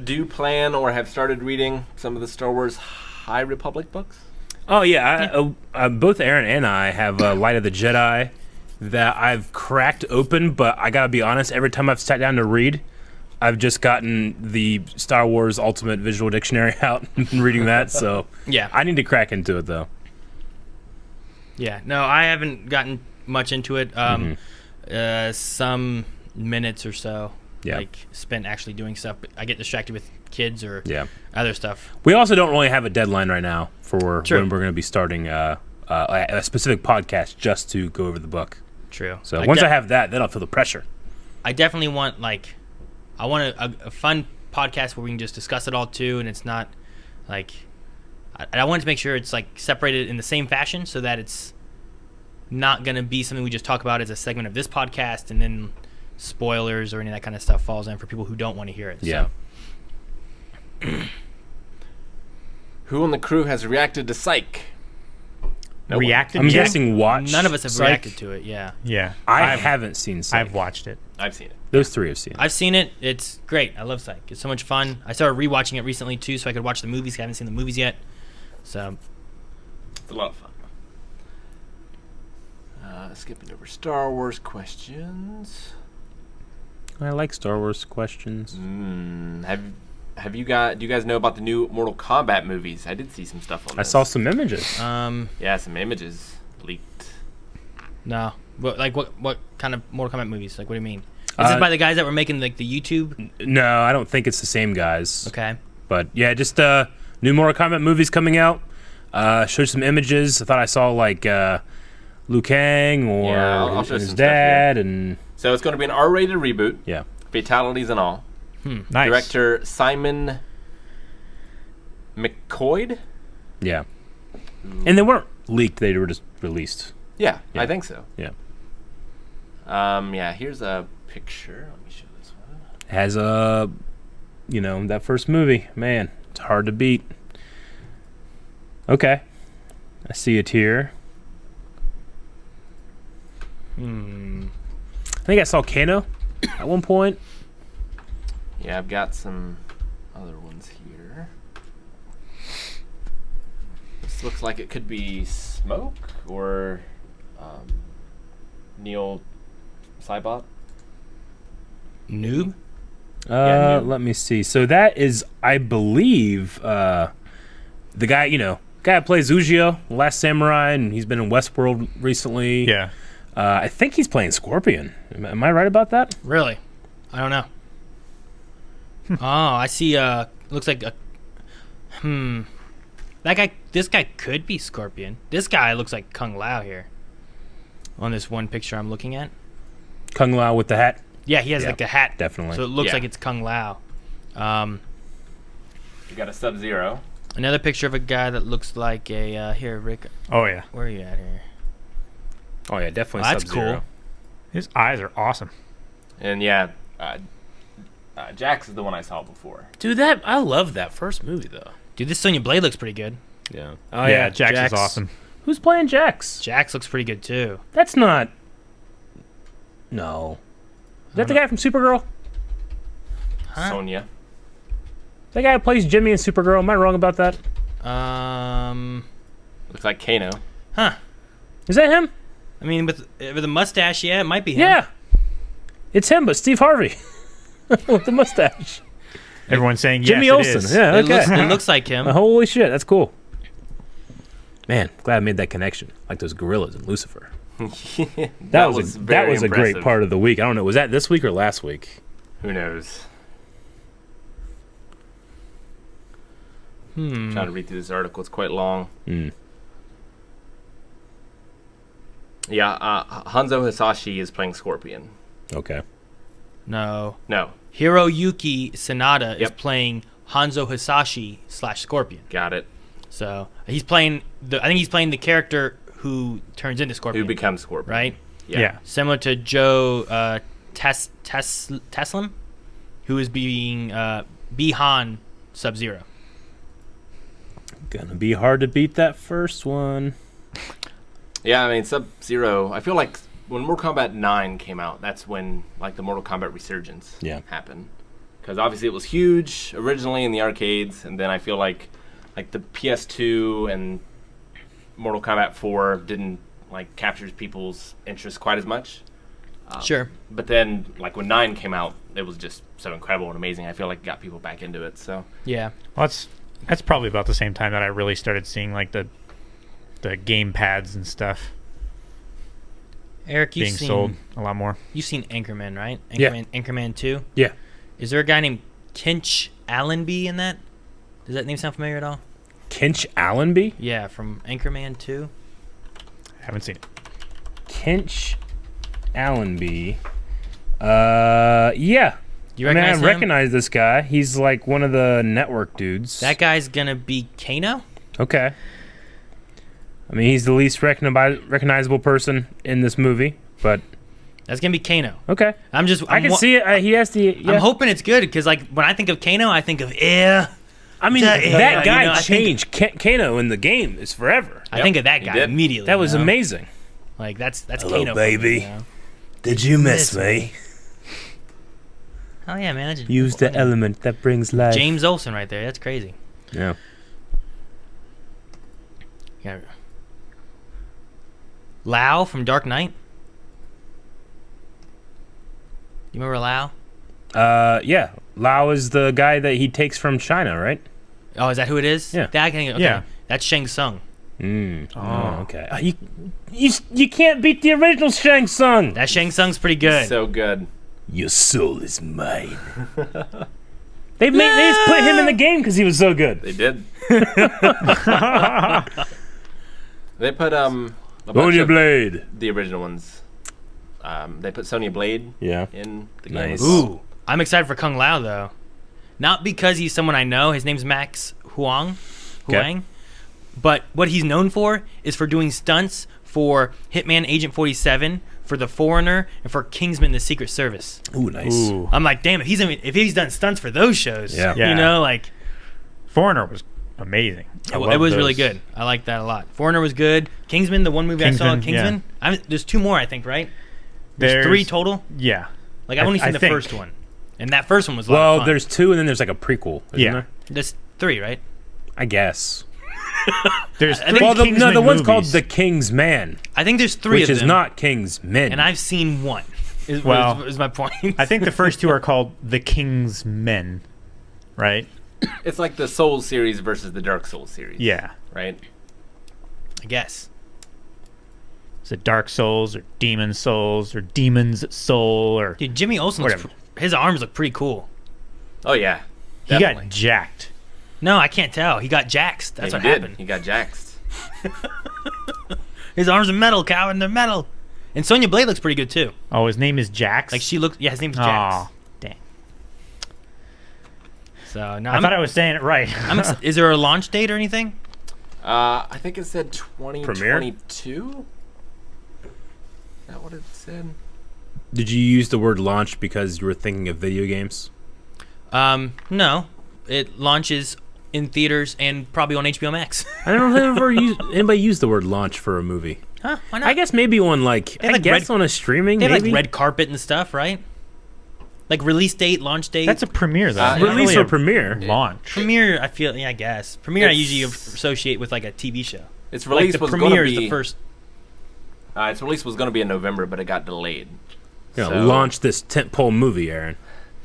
do plan or have started reading some of the Star Wars High Republic books? Oh, yeah. Both Aaron and I have Light of the Jedi that I've cracked open, but I gotta be honest, every time I've sat down to read, I've just gotten the Star Wars Ultimate Visual Dictionary out and reading that, so yeah, I need to crack into it, though. Yeah, no, I haven't gotten much into it. Some minutes or so, like spent actually doing stuff. But I get distracted with kids or other stuff. We also don't really have a deadline right now for True. when we're going to be starting a specific podcast just to go over the book. True. So once I have that, then I'll feel the pressure. I definitely want I want a fun podcast where we can just discuss it all too, and it's not like I wanted to make sure it's like separated in the same fashion so that it's not going to be something we just talk about as a segment of this podcast and then spoilers or any of that kind of stuff falls in for people who don't want to hear it. Yeah. So. Who on the crew has reacted to Psych? No one. Reacted? I'm Yeah. guessing watch. None of us have Psych. reacted to it. Yeah. Yeah. I haven't seen Psych. I've watched it. I've seen it. Those three have seen it. I've seen it. It's great. I love Psych. It's so much fun. I started rewatching it recently too, so I could watch the movies. I haven't seen the movies yet. So It's a lot of fun. Skipping over Star Wars questions. I like Star Wars questions. Do you guys know about the new Mortal Kombat movies? I did see some stuff on I this. saw some images. Yeah, some images leaked. no, what kind of Mortal Kombat movies? Like, what do you mean? Is it by the guys that were making like the YouTube? No, I don't think it's the same guys. Okay. But yeah, just new Mortal Kombat movies coming out. Showed some images. I thought I saw like Liu Kang or I'll show his some dad, stuff here. and So it's going to be an R-rated reboot. Yeah. Fatalities and all. Nice. Director Simon McCoy. yeah. And they weren't leaked; they were just released. Yeah, I think so. Yeah. Yeah, here's a picture. Let me show this one. Has that first movie. Man, it's hard to beat. Okay, I see it here. I think I saw Kano at one point. Yeah, I've got some other ones here. This looks like it could be Smoke or Neil Cybot. Noob? Yeah, Noob. Let me see. So that is, I believe, the guy, guy that plays Ujio, Last Samurai, and he's been in Westworld recently. Yeah. I think he's playing Scorpion. Am I right about that? Really? I don't know. Oh, I see. Looks like a. That guy. This guy could be Scorpion. This guy looks like Kung Lao here. On this one picture I'm looking at. Kung Lao with the hat? Yeah, he has like the hat. Definitely. So it looks Yeah. like it's Kung Lao. You got a Sub-Zero. Another picture of a guy that looks like a. Here, Rick. Oh, yeah. Where are you at here? Oh, yeah, definitely That's Sub-Zero. cool. His eyes are awesome. And yeah, Jax is the one I saw before. Dude, I love that first movie, though. Dude, this Sonya Blade looks pretty good. Yeah. Oh, yeah, Jax is awesome. Who's playing Jax? Jax looks pretty good, too. That's not... No. Is that the guy from Supergirl? Sonya. That guy that plays Jimmy in Supergirl. Am I wrong about that? Looks like Kano. Huh. Is that him? I mean, with a mustache, yeah, it might be him. Yeah. It's him, but Steve Harvey. With the mustache. Everyone's saying Jimmy yes, Olsen. it is. Yeah, okay. It looks like him. Holy shit, that's cool. Man, glad I made that connection. Like those gorillas in Lucifer. that was a great part of the week. I don't know, was that this week or last week? Who knows? Trying to read through this article. It's quite long. Yeah, Hanzo Hisashi is playing Scorpion. Okay. No. No. Hiroyuki Sanada is playing Hanzo Hisashi / Scorpion. Got it. So he's playing I think he's playing the character who turns into Scorpion. Who becomes Scorpion. Right? Yeah. Similar to Joe Teslim, who is being Bihan Sub-Zero. Gonna be hard to beat that first one. Yeah, I mean, Sub-Zero, I feel like when Mortal Kombat 9 came out, that's when, like, the Mortal Kombat resurgence happened. Because obviously it was huge originally in the arcades, and then I feel like the PS2 and Mortal Kombat 4 didn't, like, capture people's interest quite as much. Sure. But then, like, when 9 came out, it was just so incredible and amazing. I feel like it got people back into it, so. Yeah. Well, that's probably about the same time that I really started seeing, like, the game pads and stuff. Eric, you've being seen, sold a lot more. You've seen Anchorman, right? Yeah. Anchorman 2? Yeah. Is there a guy named Kinch Allenby in that? Does that name sound familiar at all? Kinch Allenby? Yeah, from Anchorman 2. I haven't seen it. Kinch Allenby. Yeah. You recognize him? I recognize this guy. He's like one of the network dudes. That guy's gonna be Kano? Okay. I mean, he's the least recognizable person in this movie, but that's gonna be Kano. Okay. I can see it. He has the. Yeah. I'm hoping it's good because, like, when I think of Kano, I think of air, I mean, that guy changed Kano in the game is forever. I think of that guy immediately. That was amazing. Like that's Hello, Kano, baby. Did you miss me? Oh yeah, man. Use the element that brings life. James Olsen right there. That's crazy. Yeah. Yeah. Lau from Dark Knight. You remember Lau? Yeah. Lau is the guy that he takes from China, right? Oh, is that who it is? Yeah. Okay. Yeah. That's Shang Tsung. Oh, okay. You can't beat the original Shang Tsung. That Shang Tsung's pretty good. So good. Your soul is mine. They just put him in the game because he was so good. They did. They put Sonya Blade. The original ones. They put Sonya Blade. Yeah. In the game. Nice. Ooh, I'm excited for Kung Lao though, not because he's someone I know. His name's Max Huang, but what he's known for is for doing stunts for Hitman Agent 47, for The Foreigner, and for Kingsman: The Secret Service. Ooh, nice. Ooh. I'm like, damn, if he's done stunts for those shows, you know, like Foreigner was amazing. It was really good. I like that a lot. Foreigner was good. Kingsman, the one movie I saw, Kingsman. Yeah. There's 2 more, I think, right? There's 3 total. Yeah. Like I've only seen the first one, and that first one was a lot of fun. There's 2, and then there's like a prequel. Isn't there? There's 3, right? I guess. There's the one's called The King's Man. I think there's 3 which of is them, not King's Men. and I've seen 1. Is my point. I think the first 2 are called The King's Men, right? It's like the Souls series versus the Dark Souls series. Yeah. Right? I guess. Is it Dark Souls or Demon Souls or Demon's Soul or Dude, Jimmy Olsen, his arms look pretty cool. Oh yeah. He got jacked. No, I can't tell. He got jaxed. That's what happened. He got jaxed. His arms are metal, Calvin. They're metal. And Sonya Blade looks pretty good too. Oh, his name is Jax? Like she looks. Yeah, his name's Jax. Oh, dang. So now I thought I was saying it right. Is there a launch date or anything? I think it said 2022. Is that what it said? Did you use the word launch because you were thinking of video games? No. It launches in theaters and probably on HBO Max. I don't know if anybody used the word launch for a movie. Huh? Why not? I guess maybe on on a streaming. They have maybe like red carpet and stuff, right? Like release date, launch date. That's a premiere though. Release or premiere? Launch. Premiere, I feel. Yeah, I guess. Premiere I usually associate with like a TV show. Its release like was premiere going to is be the first. Its release was going to be in November, but it got delayed. Yeah, launch this tentpole movie, Aaron.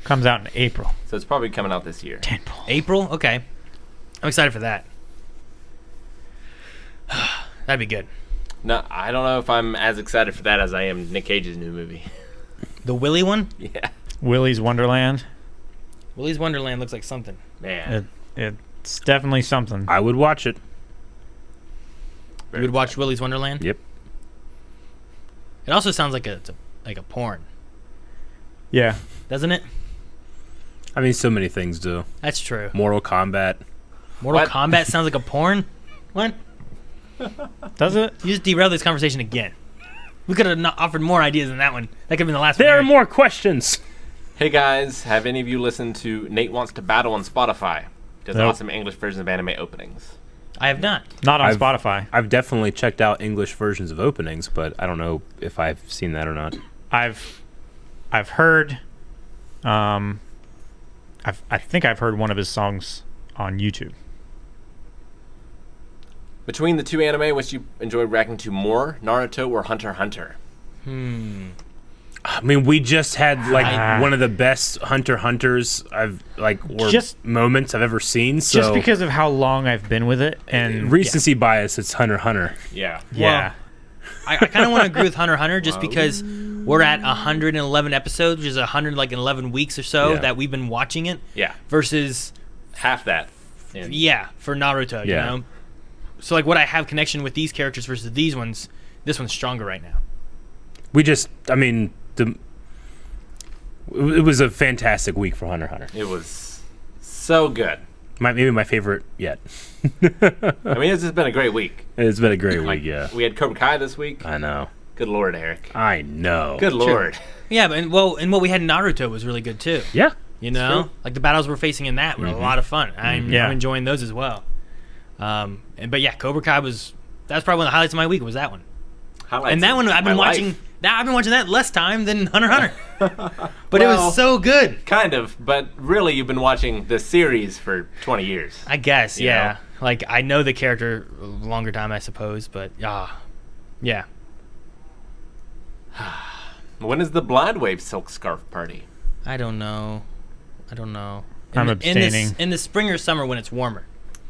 Comes out in April. So it's probably coming out this year. Tentpole. April? Okay. I'm excited for that. That'd be good. No, I don't know if I'm as excited for that as I am Nick Cage's new movie. The Willy one? Yeah. Willy's Wonderland. Willy's Wonderland looks like something. Man. It's definitely something. I would watch it. You would watch Willy's Wonderland? Yep. It also sounds like a porn. Yeah. Doesn't it? I mean, so many things do. That's true. Mortal Kombat. Mortal Kombat sounds like a porn? What? Does it? You just derailed this conversation again. We could have offered more ideas than that one. That could have been the last one. There are more questions. Hey guys, have any of you listened to Nate Wants to Battle on Spotify? Does awesome English versions of anime openings. I have not. Not on Spotify. I've definitely checked out English versions of openings, but I don't know if I've seen that or not. I've heard I think I've heard one of his songs on YouTube. Between the two anime, which you enjoy reacting to more, Naruto or Hunter x Hunter? I mean, we just had one of the best Hunter x Hunters moments I've ever seen. So just because of how long I've been with it and recency bias, it's Hunter x Hunter. Yeah. Yeah. Well, I kind of want to agree with Hunter x Hunter just because we're at 111 episodes, which is 111 weeks or so that we've been watching it. Yeah. Versus half that. For Naruto, you know? So like what I have connection with these characters versus these ones, this one's stronger right now. It was a fantastic week for Hunter x Hunter. It was so good. Maybe my favorite yet. I mean, it's just been a great week. It's been a great week, yeah. We had Cobra Kai this week. I know. Good Lord, Eric. I know. Good Lord. Yeah, and what we had in Naruto was really good too. Yeah. You know, true. like the battles we're facing in that were a lot of fun. I'm enjoying those as well. But yeah, Cobra Kai that's probably one of the highlights of my week. Was that one? Highlights and that one I've been watching. life. I've been watching that less time than Hunter x Hunter. But it was so good. Kind of, but really, you've been watching the series for 20 years. I guess, You yeah. know? Like I know the character a longer time, I suppose, but yeah. When is the Blind Wave Silk Scarf party? I don't know. I'm abstaining. In the spring or summer when it's warmer.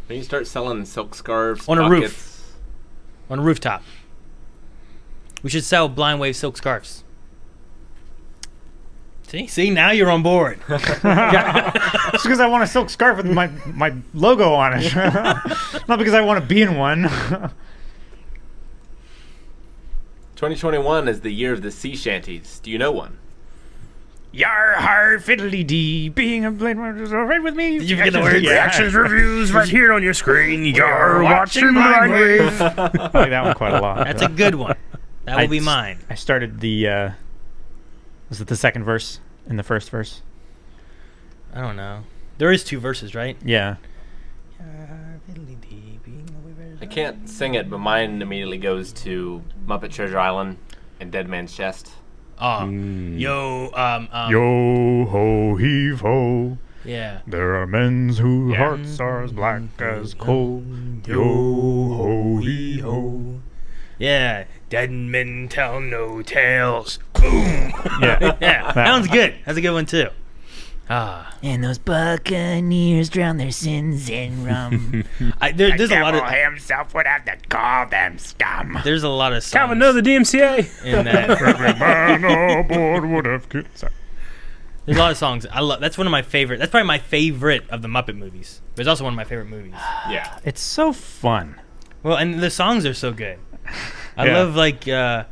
When you start selling silk scarves On a buckets, roof. On a rooftop. We should sell Blind Wave silk scarves. See, now you're on board. Just because I want a silk scarf with my logo on it. Not because I want to be in one. 2021 is the year of the sea shanties. Do you know one? Yar har fiddly dee, being a blade runner is all right with me. Did you forget the words? Reactions, reviews, right here on your screen. You're watching Blind Wave. I like that one quite a lot. That's a good one. That will be mine. I started the. Was it the second verse in the first verse? I don't know. There is 2 verses, right? Yeah. I can't sing it, but mine immediately goes to Muppet Treasure Island and Dead Man's Chest. Yo ho heave ho. Yeah. There are men whose hearts are as black as coal. Yo ho heave ho. Yeah. Dead men tell no tales. Boom. Yeah. Yeah. That one's good. That's a good one too. And those buccaneers drown their sins in rum. There's a lot of himself would have to call them scum. There's a lot of songs. Calvin, know the DMCA. In that. Every man aboard would have killed. Sorry. There's a lot of songs. I love. That's one of my favorite. That's probably my favorite of the Muppet movies. But it's also one of my favorite movies. Yeah. It's so fun. Well, and the songs are so good. I Yeah. love like the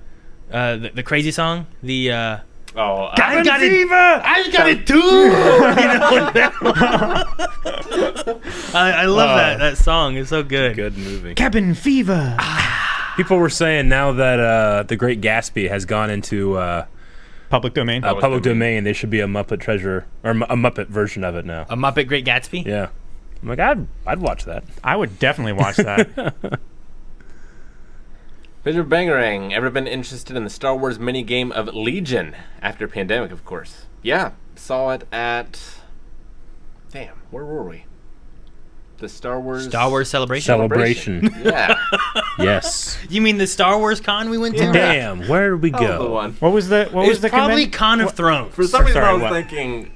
crazy song. The I got fever. I got it too. I love that song. It's so good. Good movie. Cabin fever. People were saying now that The Great Gatsby has gone into public domain. Public domain. There should be a Muppet Treasure or a Muppet version of it now. A Muppet Great Gatsby. Yeah, I'm like I'd watch that. I would definitely watch that. Mr. Bangarang, ever been interested in the Star Wars minigame of Legion after pandemic, of course? Yeah, saw it at. Damn, where were we? The Star Wars Celebration. Yeah. Yes. You mean the Star Wars con we went to? Yeah. Damn, where did we That was go? the one. What was the probably Con of Thrones. For some reason, Sorry, I was what? thinking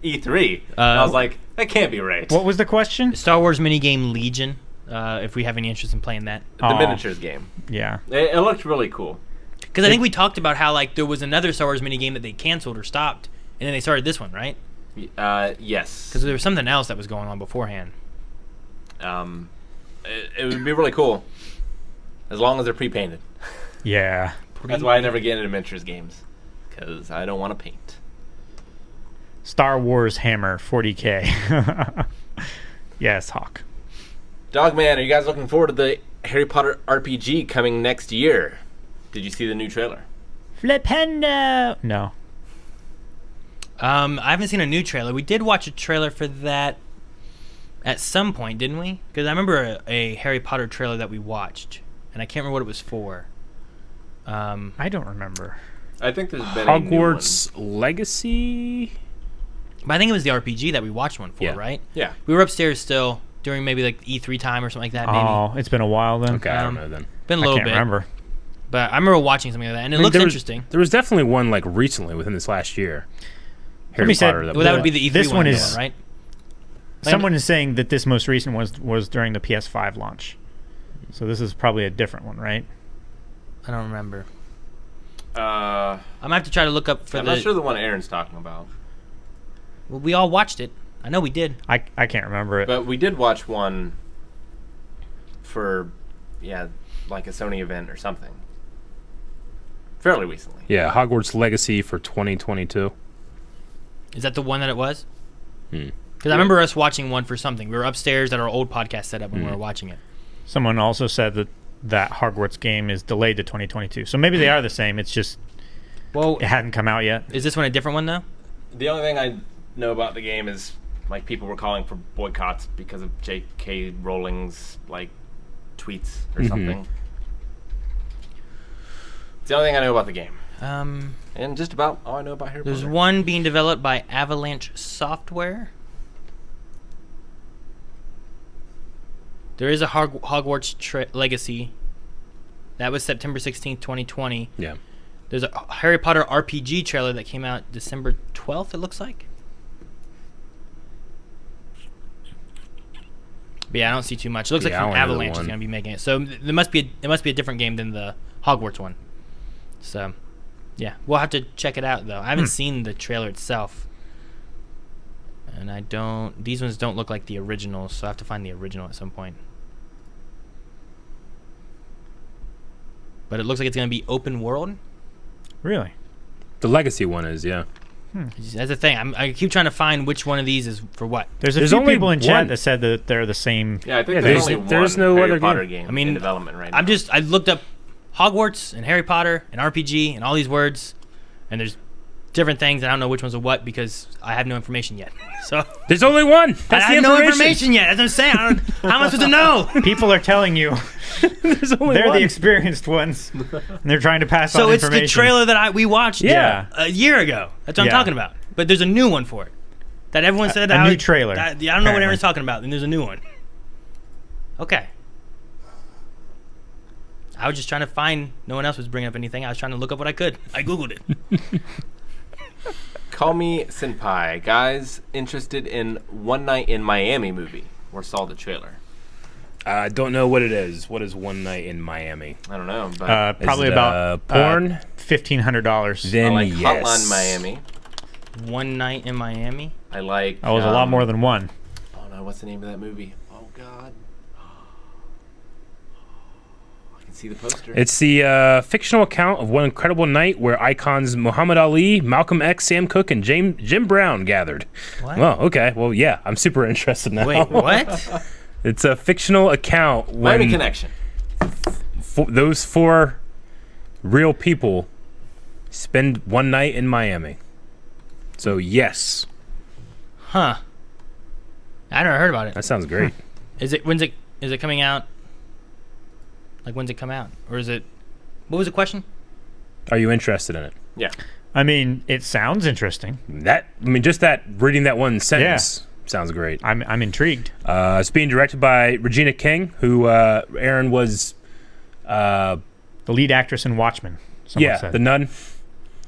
E3. I was like, that can't be right. What was the question? Star Wars minigame Legion. If we have any interest in playing that. The miniatures game. Yeah. It looked really cool. Because I think we talked about how like there was another Star Wars minigame that they canceled or stopped, and then they started this one, right? Yes. Because there was something else that was going on beforehand. It would be really cool, as long as they're pre-painted. Yeah. That's why I never get into miniatures games, because I don't want to paint. Star Wars Hammer 40K. Yes, Hawk. Dogman, are you guys looking forward to the Harry Potter RPG coming next year? Did you see the new trailer? Flipendo. No. I haven't seen a new trailer. We did watch a trailer for that at some point, didn't we? Because I remember a Harry Potter trailer that we watched, and I can't remember what it was for. I don't remember. I think there's been a new one. Hogwarts Legacy. But I think it was the RPG that we watched one for, right? Yeah. We were upstairs still during maybe like E3 time or something like that. Maybe. Oh, it's been a while then. Okay, I don't know then. Been a little I can't bit. remember. But I remember watching something like that, and it looks interesting. There was definitely one like recently within this last year. Somebody said that would be the E3 this one is is right. Someone is saying that this most recent was during the PS5 launch. So this is probably a different one, right? I don't remember. I'm gonna have to try to look up for I'm not sure the one Aaron's talking about. Well, we all watched it. I know we did. I can't remember it. But we did watch one for, like a Sony event or something. Fairly recently. Yeah, Hogwarts Legacy for 2022. Is that the one that it was? Because I remember us watching one for something. We were upstairs at our old podcast setup when we were watching it. Someone also said that Hogwarts game is delayed to 2022. So maybe they are the same. It's just it hadn't come out yet. Is this one a different one though? The only thing I know about the game is like people were calling for boycotts because of J.K. Rowling's like tweets or something. It's the only thing I know about the game. And just about all I know about Harry Potter. There's one being developed by Avalanche Software. There is a Hogwarts Legacy. That was September 16th, 2020. Yeah. There's a Harry Potter RPG trailer that came out December 12th, it looks like. But yeah, I don't see too much. It looks like from Avalanche is going to be making it. So it must be a different game than the Hogwarts one. So, yeah, we'll have to check it out though. I haven't seen the trailer itself. And these ones don't look like the originals, so I have to find the original at some point. But it looks like it's going to be open world. Really? The Legacy one is, yeah. That's the thing. I keep trying to find which one of these is for what. There's a few people in chat that said that they're the same. Yeah, I think there's no Harry other Potter game. game in development right now. I looked up Hogwarts and Harry Potter and RPG and all these words, and there's different things. I don't know which ones are what because I have no information yet. So there's only one. That's I have no information yet. As I'm saying, how am I supposed to know? People are telling you. There's only they're one. the experienced ones, and they're trying to pass on So it's information. the trailer that we watched Yeah. a year ago. That's what I'm talking about. But there's a new one for it that everyone said. A new trailer. I don't know what everyone's talking about. And there's a new one. Okay. I was just trying to find. No one else was bringing up anything. I was trying to look up what I could. I googled it. Call me Senpai. Guys interested in One Night in Miami movie or saw the trailer? I don't know what it is. What is One Night in Miami? I don't know. But Probably about porn. $1,500. Then I like yes. Hotline Miami. One Night in Miami. I like. That was a lot more than one. Oh no! What's the name of that movie? Oh God. I can see the poster. It's the fictional account of one incredible night where icons Muhammad Ali, Malcolm X, Sam Cooke, and Jim Brown gathered. What? Well, okay. Well, yeah, I'm super interested now. Wait, what? It's a fictional account. Miami Connection. Those four real people spend one night in Miami. So yes. Huh. I never heard about it. That sounds great. Is it coming out? Like when's it come out? Or is it? What was the question? Are you interested in it? Yeah. I mean, it sounds interesting. Just reading that one sentence sounds great. I'm intrigued. It's being directed by Regina King, who Aaron was the lead actress in Watchmen. Someone said. The nun.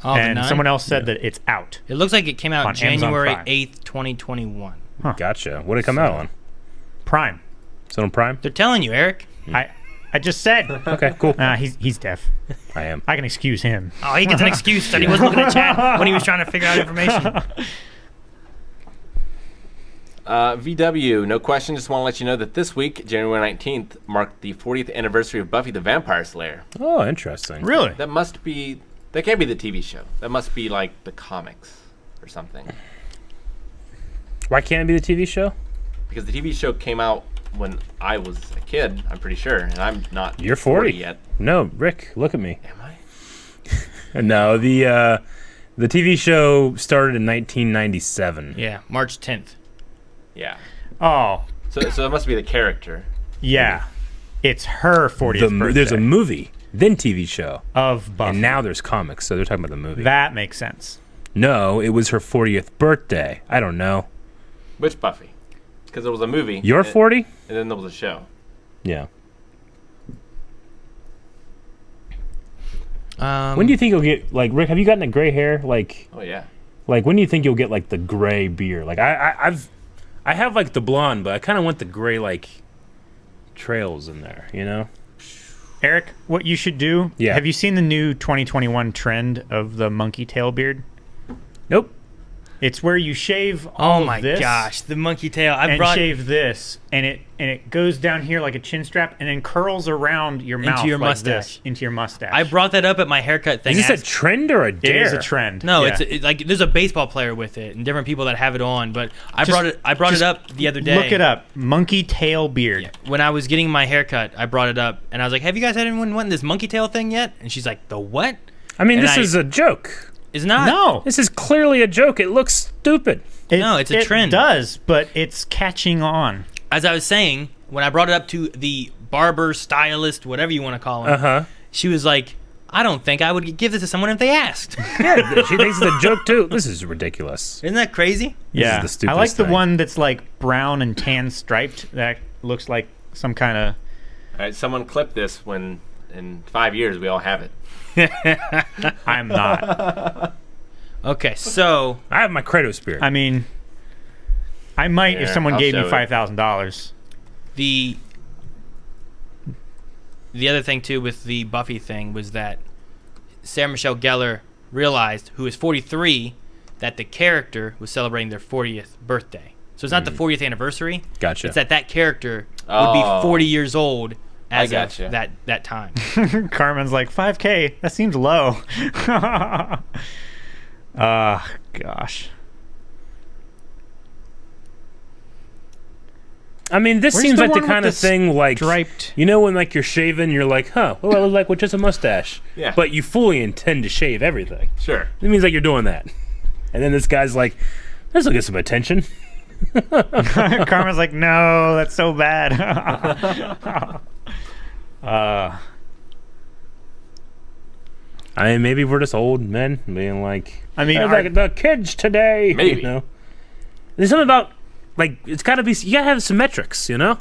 Oh, and the nun? someone else said that it's out. It looks like it came out on January Amazon Prime. 8th, 2021. Huh. Gotcha. What did it come out on? Prime. Is it on Prime? They're telling you, Eric. I just said. Okay, cool. He's deaf. I am. I can excuse him. Oh, he gets an excuse that he wasn't looking at chat when he was trying to figure out information. VW, no question. Just want to let you know that this week, January 19th, marked the 40th anniversary of Buffy the Vampire Slayer. Oh, interesting. Really? That can't be the TV show. That must be like the comics or something. Why can't it be the TV show? Because the TV show came out when I was a kid, I'm pretty sure, and I'm not. You're 40 yet. No, Rick, look at me. Am I? No, the TV show started in 1997. Yeah, March 10th. Yeah. Oh. So it must be the character. Yeah. It's her 40th birthday. There's a movie, then TV show of Buffy. And now there's comics, so they're talking about the movie. That makes sense. No, it was her 40th birthday. I don't know. Which Buffy? Because there was a movie. You're 40? And then there was a show. Yeah. When do you think you'll get, like, Rick, have you gotten a gray hair? Like, oh, yeah. Like, when do you think you'll get, like, the gray beard? Like, I have, like, the blonde, but I kind of want the gray, like, trails in there, you know? Eric, what you should do, have you seen the new 2021 trend of the monkey tail beard? Nope. It's where you shave all Oh my of this gosh, the monkey tail. and shave this, and it goes down here like a chin strap, and then curls around your mouth into your like mustache. this, into your mustache. I brought that up at my haircut thing. Is this a trend or a dare? It is a trend. No, yeah. it's like there's a baseball player with it and different people that have it on. But I brought it up the other day. Look it up, monkey tail beard. Yeah. When I was getting my haircut, I brought it up and I was like, "Have you guys had anyone want this monkey tail thing yet?" And she's like, "The what?" I mean, And this is a joke. It's not. No. This is clearly a joke. It looks stupid. No, it's a trend. It does, but it's catching on. As I was saying, when I brought it up to the barber, stylist, whatever you want to call him, she was like, I don't think I would give this to someone if they asked. Yeah, she thinks it's a joke too. This is ridiculous. Isn't that crazy? Yeah. This is the I like stupidest the thing. one that's like brown and tan striped. That looks like some kind of... All right, someone clip this when in 5 years we all have it. I'm not. Okay, so... I have my Credo spirit. I mean, I might if someone I'll gave me show it. $5,000. The other thing, too, with the Buffy thing was that Sarah Michelle Gellar realized, who is 43, that the character was celebrating their 40th birthday. So it's not the 40th anniversary. Gotcha. It's that character would be 40 years old as of gotcha. that time. Carmen's like, 5K? That seems low. Gosh. I mean, this Where's seems the like the one with kind of the thing like striped- you know when like you're shaving, you're like, huh, well, I look like with just a mustache. Yeah. But you fully intend to shave everything. Sure. It means like you're doing that. And then this guy's like, this will get some attention. Carmen's like, no, that's so bad. I mean, maybe we're just old men being like, I mean, "Hey, like the kids today. Maybe. You know? There's something about like it's got to be. You gotta have symmetrics. You know.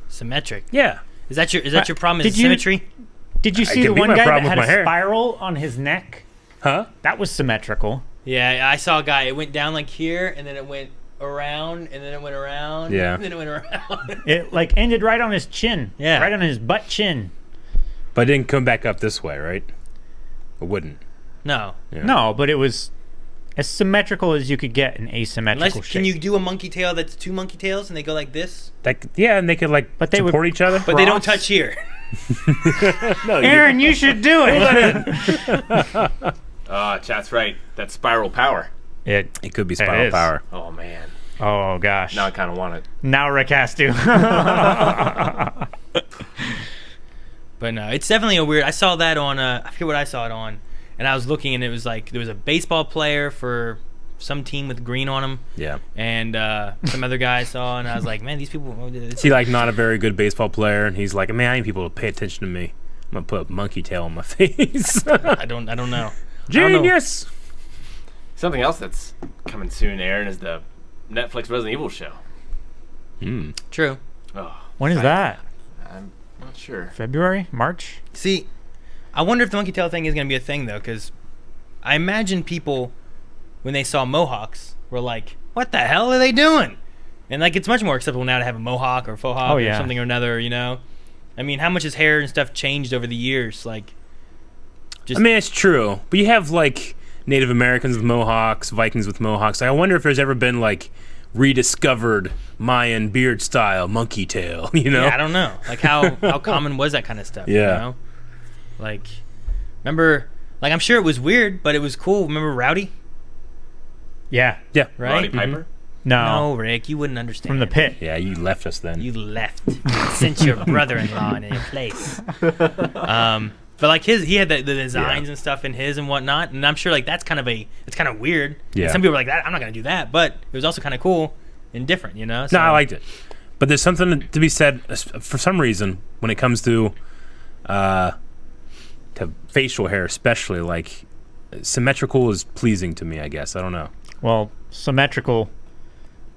Symmetric. Yeah. Is that your problem? Is Did you- symmetry? Did you That see could the be one my guy that problem had with a my hair. spiral on his neck? Huh? That was symmetrical. Yeah, I saw a guy. It went down like here, and then it went around, and then it went around, Yeah. and then it went around. It like ended right on his chin. Yeah. Right on his butt chin. But it didn't come back up this way, right? It wouldn't. No. Yeah. No, but it was as symmetrical as you could get an asymmetrical Unless, shape. can you do a monkey tail that's two monkey tails, and they go like this? Yeah, and they could like But they would support each other. But they don't touch here. No, Aaron, you should do it. Chat's right. That's spiral power. It could be spiral is. power. Oh, man. Oh gosh. Now I kind of want it. Now Rick has to. But no, it's definitely a weird. I saw that on. I forget what I saw it on, and I was looking, and it was like there was a baseball player for some team with green on him. Yeah. And some other guy I saw, and I was like, man, these people. Is he like not a very good baseball player? And he's like, man, I need people to pay attention to me. I'm gonna put a monkey tail on my face. I don't know. Genius. Something else that's coming soon, Aaron, is the Netflix Resident Evil show. True. Oh, When is that? I'm not sure. February? March? See, I wonder if the monkey tail thing is going to be a thing, though, because I imagine people, when they saw mohawks, were like, what the hell are they doing? And, like, it's much more acceptable now to have a mohawk or faux hawk or something or another, you know? I mean, how much has hair and stuff changed over the years? Like, I mean, it's true. But you have, like, Native Americans with mohawks, Vikings with mohawks. I wonder if there's ever been, like, rediscovered Mayan beard style monkey tail, you know? Yeah, I don't know. Like, how common was that kind of stuff? Yeah. You know? Like, remember, like, I'm sure it was weird, but it was cool. Remember Rowdy? Yeah. Yeah. Right? Roddy Piper? No. No, Rick, you wouldn't understand. From the pit. Yeah, you left us then. You left. Sent your brother-in-law in your place. But like he had the designs and stuff in his and whatnot, and I'm sure like it's kind of weird. Yeah. And some people are like, I'm not gonna do that, but it was also kind of cool and different, you know. No, I liked it. But there's something to be said for some reason when it comes to facial hair, especially like symmetrical is pleasing to me. I guess I don't know. Well, symmetrical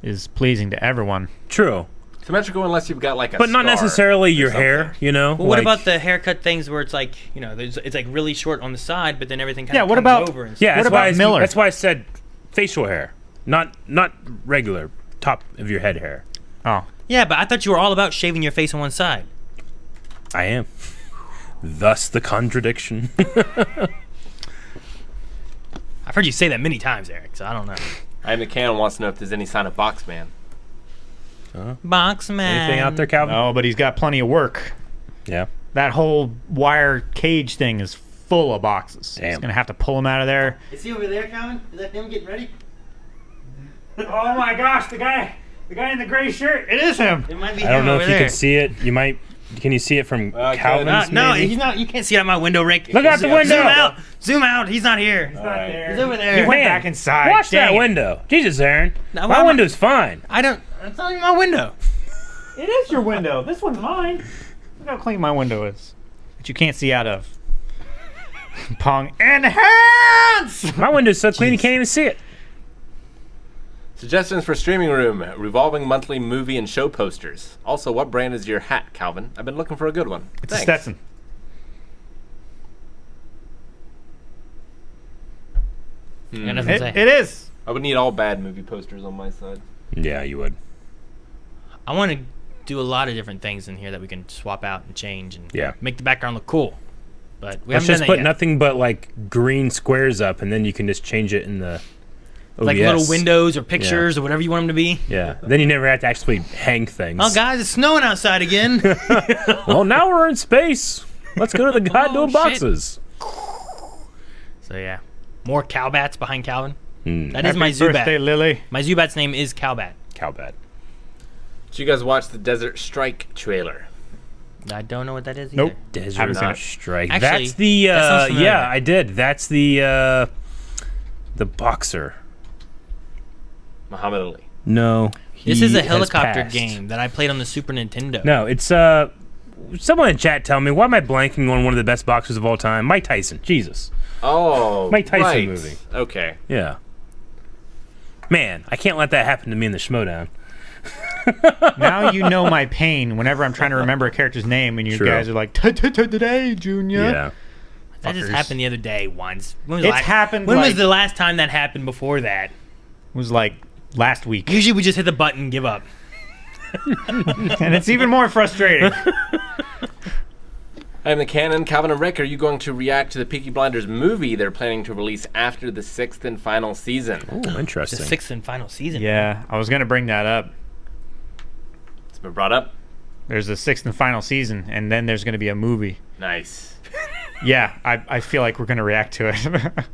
is pleasing to everyone. True. Symmetrical unless you've got like a But not scar necessarily or your something. hair, you know? Well, what like- about the haircut things where it's like, you know, it's like really short on the side, but then everything kind Yeah, of what comes about- over and Yeah, stuff. that's What why about Miller? That's why I said facial hair, not regular top of your head hair. Oh. Yeah, but I thought you were all about shaving your face on one side. I am. Thus the contradiction. I've heard you say that many times, Eric, so I don't know. Ian McCann wants to know if there's any sign of Boxman. Boxman. Anything out there, Calvin? No, but he's got plenty of work. Yeah. That whole wire cage thing is full of boxes. He's Damn. going to have to pull them out of there. Is he over there, Calvin? Is that him getting ready? Oh my gosh, the guy in the gray shirt. It is him. It might be I don't him know over if you there. can see it. You might Can you see it from Calvin's? No, maybe? he's not. You can't see out my window, Rick. Look out the window. Zoom out. Zoom out. He's not here. He's not there. He's over there. He went back inside. Watch Dang that it. window. Jesus, Aaron. No, my window's fine. I don't. It's not even my window. It is your window. This one's mine. Look how clean my window is. That you can't see out of. Pong enhance! My window's so clean you can't even see it. Suggestions for streaming room: revolving monthly movie and show posters. Also, what brand is your hat, Calvin? I've been looking for a good one. It's Thanks. a Stetson. It is. I would need all bad movie posters on my side. Yeah, you would. I want to do a lot of different things in here that we can swap out and change and Yeah. make the background look cool. But we Let's haven't just done put that yet. nothing but like green squares up, and then you can just change it in the OBS. Like little windows or pictures or whatever you want them to be. Yeah. Then you never have to actually hang things. Oh, guys, it's snowing outside again. Well, now we're in space. Let's go to the goddamn shit. boxes. So yeah, more Cowbats behind Calvin. Mm. That is my Happy Zubat. birthday, Lily. My Zubat's name is Cowbat. Cowbat. Did you guys watch the Desert Strike trailer? I don't know what that is Nope. either. Desert Strike. Actually, That's the that sounds familiar. yeah, I did. That's the boxer. Muhammad Ali. No. This he is a has helicopter passed. game that I played on the Super Nintendo. No, it's someone in chat tell me, why am I blanking on one of the best boxers of all time? Mike Tyson. Jesus. Oh, Mike Tyson right. movie. Okay. Yeah. Man, I can't let that happen to me in the Schmodown. Now you know my pain whenever I'm trying to remember a character's name and you True. guys are like, today, Junior. Yeah. That just Fuckers. happened the other day once. When was It's the last, happened When was like- the last time that happened before that? It was like last week. Usually we just hit the button and give up. And it's even more frustrating. I'm the Canon. Calvin and Rick, are you going to react to the Peaky Blinders movie they're planning to release after the 6th and final season? Oh, The interesting. 6th and final season. Yeah, I was going to bring that up. It's been brought up. There's a 6th and final season, and then there's going to be a movie. Nice. Yeah, I feel like we're going to react to it.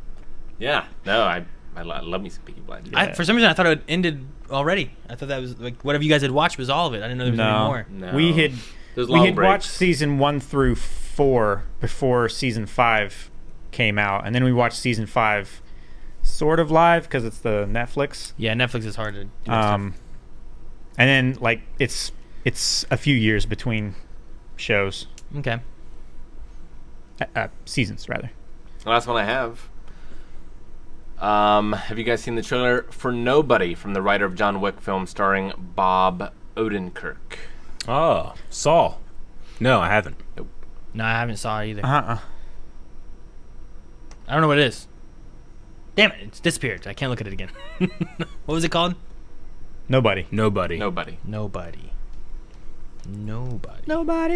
Yeah. No, I love me some Peaky Blinders. For some reason, I thought it ended already. I thought that was like whatever you guys had watched was all of it. I didn't know there was any more. No. We had There's we long had breaks. watched season 1 through 4 before season 5 came out, and then we watched season 5 sort of live because it's the Netflix. Yeah, Netflix is hard to do that stuff. And then like it's a few years between shows. Okay. Seasons rather. The last one I have. Have you guys seen the trailer for Nobody from the writer of John Wick film starring Bob Odenkirk? Oh, Saul. No, I haven't. Nope. No, I haven't saw it either. Uh-uh. I don't know what it is. Damn it, it's disappeared. I can't look at it again. What was it called? Nobody. Nobody. Nobody. Nobody.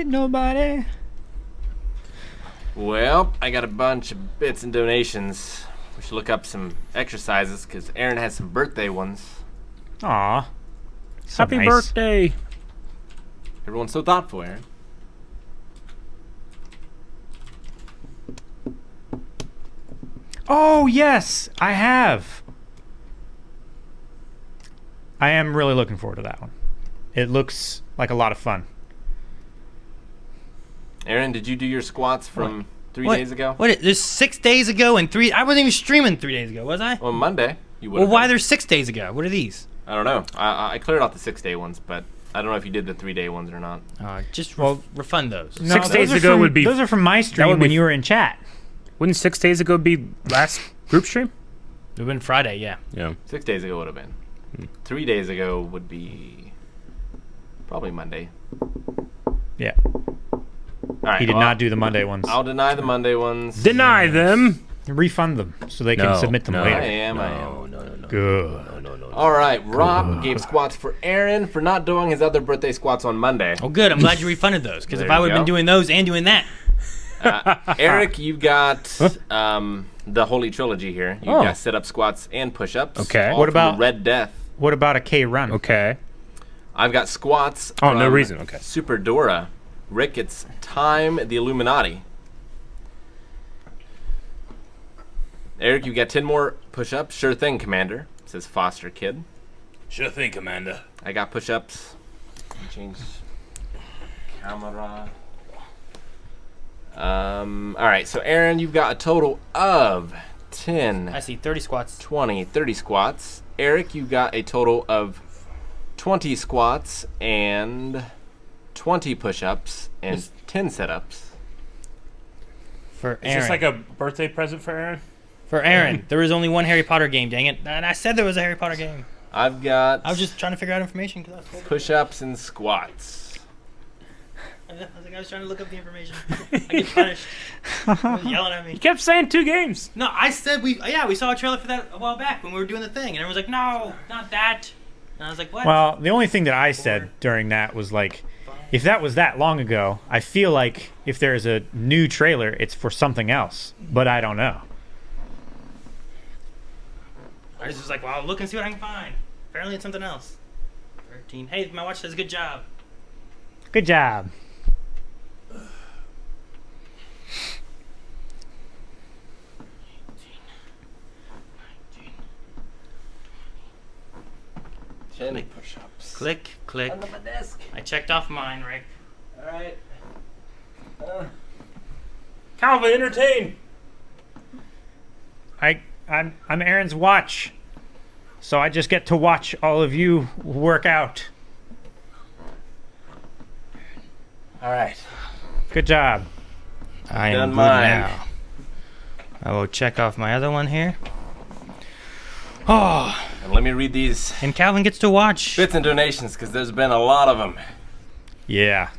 Nobody. Well, I got a bunch of bits and donations. We should look up some exercises because Aaron has some birthday ones. Aw. So Happy nice. birthday. Everyone's so thoughtful, Aaron. Oh, yes, I have. I am really looking forward to that one. It looks like a lot of fun. Aaron, did you do your squats from 3 What? days ago? What? There's 6 days ago and 3. I wasn't even streaming 3 days ago, was I? On Monday, you would. Well, why there's 6 days ago? What are these? I don't know. I cleared out the 6-day ones, but I don't know if you did the 3-day ones or not. Just Well, refund those. No, 6 days those are ago from- would be. Those are from my that stream would when be- you were in chat. Wouldn't 6 days ago be last group stream? It would have been Friday, yeah. Yeah. 6 days ago would have been. 3 days ago would be probably Monday. Yeah. All right, He did well, not do the Monday ones. I'll deny the Monday ones. Deny them. Refund them so they can No, submit them no. later. I am. No. Good. All right, Rob gave squats for Aaron for not doing his other birthday squats on Monday. Oh, good. I'm glad you refunded those because if There I you would have been go. doing those and doing that. Eric, you've got the Holy Trilogy here. You've Oh. got sit-up squats and push-ups. Okay. all What from about- the Red Death? What about a K run? Okay. I've got squats. Oh, no from reason, okay. Super Dora. Rick, it's Time the Illuminati. Eric, you got 10 more push-ups. Sure thing, Commander, says Foster Kid. Sure thing, Commander. I got push-ups. Change Camera. All right, so Aaron, you've got a total of 10. I see 30 squats. 20, 30 squats. Eric, you got a total of 20 squats and 20 push-ups and 10 sit-ups. For Is Aaron. this like a birthday present for Aaron? For Aaron. There was only one Harry Potter game, dang it. And I said there was a Harry Potter game. I've got... I was just trying to figure out information. Cause I was told push-ups and squats. I was trying to look up the information. I get punished. He was yelling at me. You kept saying 2 games. No, I said we saw a trailer for that a while back when we were doing the thing. And everyone was like, no, not that. And I was like, what? Well, the only thing that I said during that was like, if that was that long ago, I feel like if there is a new trailer, it's for something else. But I don't know. I was just like, well, I'll look and see what I can find. Apparently it's something else. 13. Hey, my watch says good job. Good job. Push-ups. Click, click. Under my desk. I checked off mine, Rick. All right. Calvin, entertain. I'm Aaron's watch, so I just get to watch all of you work out. All right. Good job. I am Done good mine. now. I will check off my other one here. Oh. And let me read these. And Calvin gets to watch. Bits and donations, because there's been a lot of them. Yeah.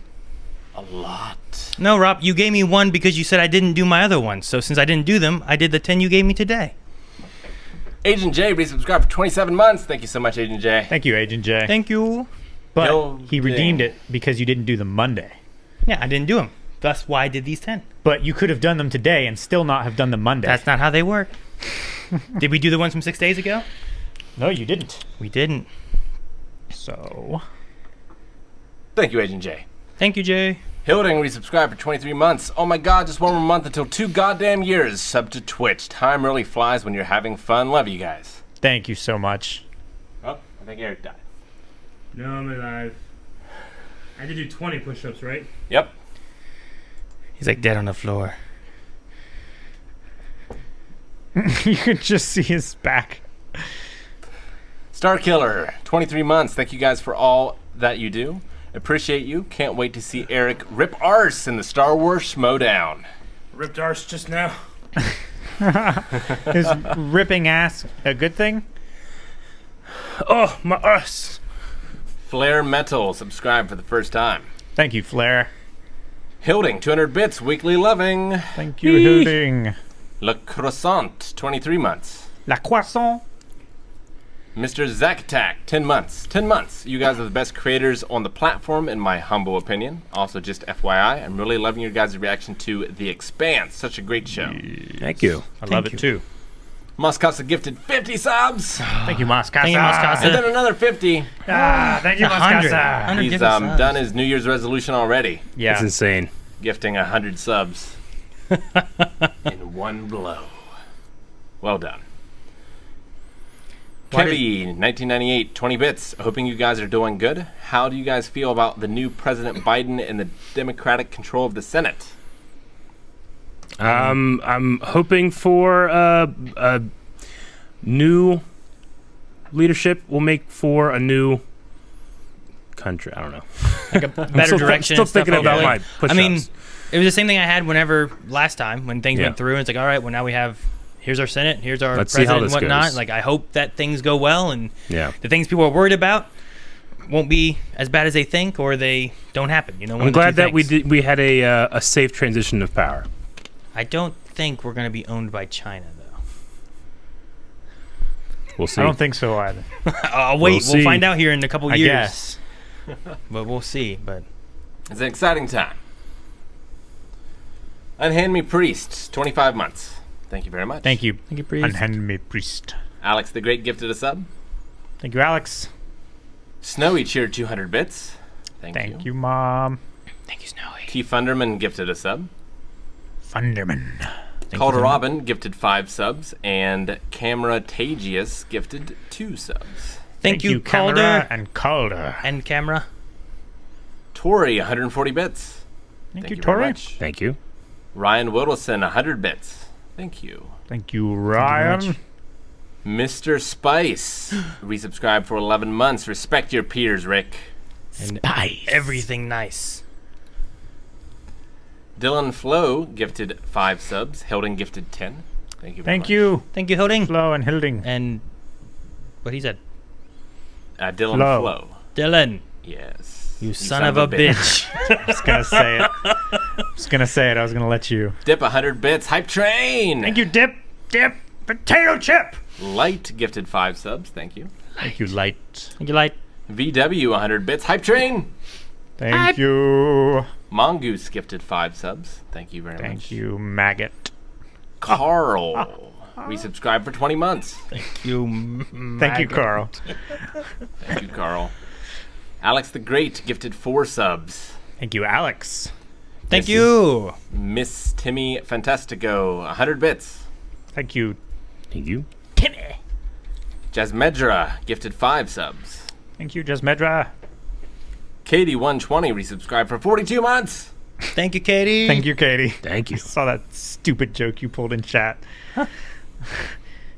A lot. No, Rob, you gave me one because you said I didn't do my other ones. So since I didn't do them, I did the 10 you gave me today. Agent J resubscribed for 27 months. Thank you so much, Agent J. Thank you, Agent J. Thank you. But he redeemed it because you didn't do them Monday. Yeah, I didn't do them. That's why I did these 10. But you could have done them today and still not have done them Monday. That's not how they work. Did we do the ones from 6 days ago? No, you didn't. We didn't. So. Thank you, Agent J. Thank you, Jay. Hilding resubscribed for 23 months. Oh my god, just one more month until 2 goddamn years. Sub to Twitch. Time really flies when you're having fun. Love you guys. Thank you so much. Oh, I think Eric died. No, I'm alive. I had to do 20 push-ups, right? Yep. He's like dead on the floor. You could just see his back. Starkiller, 23 months. Thank you guys for all that you do. Appreciate you. Can't wait to see Eric rip arse in the Star Wars Schmodown. Ripped arse just now. Is ripping ass a good thing? Oh, my arse. Flare Metal, subscribe for the first time. Thank you, Flare. Hilding, 200 bits, weekly loving. Thank you, Hilding. Le Croissant, 23 months. La Croissant. Mr. Zack Attack, 10 months. 10 months. You guys are the best creators on the platform, in my humble opinion. Also, just FYI, I'm really loving your guys' reaction to The Expanse. Such a great show. Thank you. I love it too. Moscasa gifted 50 subs. Thank you, Moscasa. Thank you, Moscasa. And then another 50. Thank you, Moscasa. He's done his New Year's resolution already. Yeah. It's insane. Gifting 100 subs in one blow. Well done. Kevy, 1998, 20 bits. Hoping you guys are doing good. How do you guys feel about the new President Biden and the Democratic control of the Senate? I'm hoping for a new leadership will make for a new country. I don't know. Like a better direction. Still and stuff, thinking about hopefully. my push-ups. I mean, it was the same thing I had whenever last time when things Yeah. went through. And it's like, all right, well now we have. Here's our Senate. Here's our Let's see how president and this whatnot. goes. Like I hope that things go well and Yeah. the things people are worried about won't be as bad as they think, or they don't happen. You know. one I'm of the glad two that things. we had a safe transition of power. I don't think we're going to be owned by China though. We'll see. I don't think so either. I'll wait. We'll see. find out here in a couple I years. guess. But we'll see. But It's an exciting time. Unhand Me Priest, 25 months. Thank you very much. Thank you. Thank you, priest. Unhand me, priest. Alex the Great gifted a sub. Thank you, Alex. Snowy cheered 200 bits. Thank you, Mom. Thank you, Snowy. T. Funderman gifted a sub. Funderman. Calder Robin gifted 5 subs. And Camera Tagius gifted 2 subs. Thank you, Camera Calder and Calder. and camera. Tori, 140 bits. Thank you, very Tori. much. Thank you. Ryan Whittleson, 100 bits. Thank you. Thank you, Ryan. Mr. Spice, resubscribed for 11 months. Respect your peers, Rick. And everything nice. Dylan Flo gifted 5 subs. Hilding gifted 10. Thank you very Thank much. you. Thank you, Hilding. Flo and Hilding. And what he said? Dylan Flo. Flo. Dylan. Yes. You son of a bitch. I was gonna say it. I was gonna let you. Dip 100 bits. Hype train. Thank you, Dip. Dip. Potato chip. Light gifted 5 subs. Thank you. Thank you, Light. Thank you, Light. VW 100 bits. Hype train. Thank you. Mongoose gifted 5 subs. Thank you very much. Thank you, Maggot. Carl resubscribed for 20 months. Thank you, Thank you, Carl. Thank you, Carl. Alex the Great gifted 4 subs. Thank you, Alex. Thank you. Miss Timmy Fantastico, 100 bits. Thank you. Thank you. Timmy. Jasmedra gifted 5 subs. Thank you, Jasmedra. Katie 120 resubscribed for 42 months. Thank you, Katie. Thank you, Katie. Thank you. I saw that stupid joke you pulled in chat.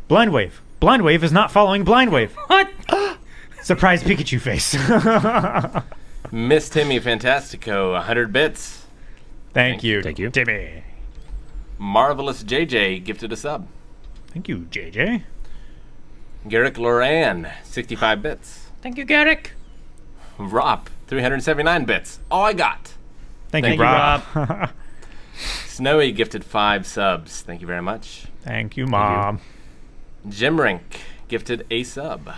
Blind Wave. Blind Wave is not following Blind Wave. What? Surprise Pikachu face. Miss Timmy Fantastico, 100 bits. Thank you. Thank you. Timmy. Marvelous JJ gifted a sub. Thank you, JJ. Garrick Loran, 65 bits. Thank you, Garrick. Rop, 379 bits. All I got. Thank you, Rob. Snowy gifted 5 subs. Thank you very much. Thank you, Mom. Jimrink gifted a sub.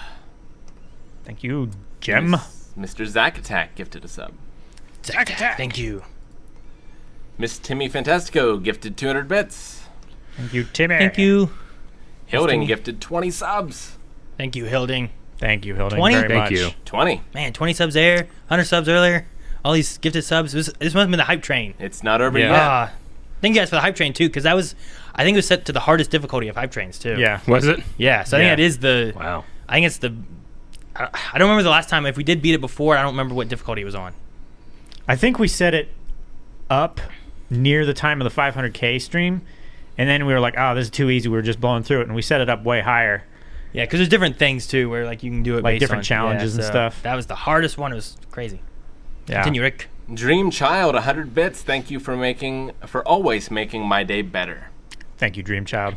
Thank you, Jem. Mr. Zack Attack gifted a sub. Zack Attack. Thank you. Miss Timmy Fantastico gifted 200 bits. Thank you, Timmy. Thank you. Hilding gifted 20 subs. Thank you, Hilding. Thank you, Hilding. 20? Very Thank much. you. 20. Man, 20 subs there, 100 subs earlier. All these gifted subs. This must have been the hype train. It's not over Yeah. yet. Thank you guys for the hype train too, because I think it was set to the hardest difficulty of hype trains too. Yeah. Was it? Yeah. So I think that is the. Wow. I think it's the. I don't remember the last time. If we did beat it before, I don't remember what difficulty it was on. I think we set it up near the time of the 500K stream, and then we were like, oh, this is too easy. We were just blowing through it, and we set it up way higher. Yeah, because there's different things too, where like you can do it Like based different on, challenges and so stuff. That was the hardest one. It was crazy. Yeah. Continue, Rick. Dream Child, 100 bits. Thank you for always making my day better. Thank you, Dream Child.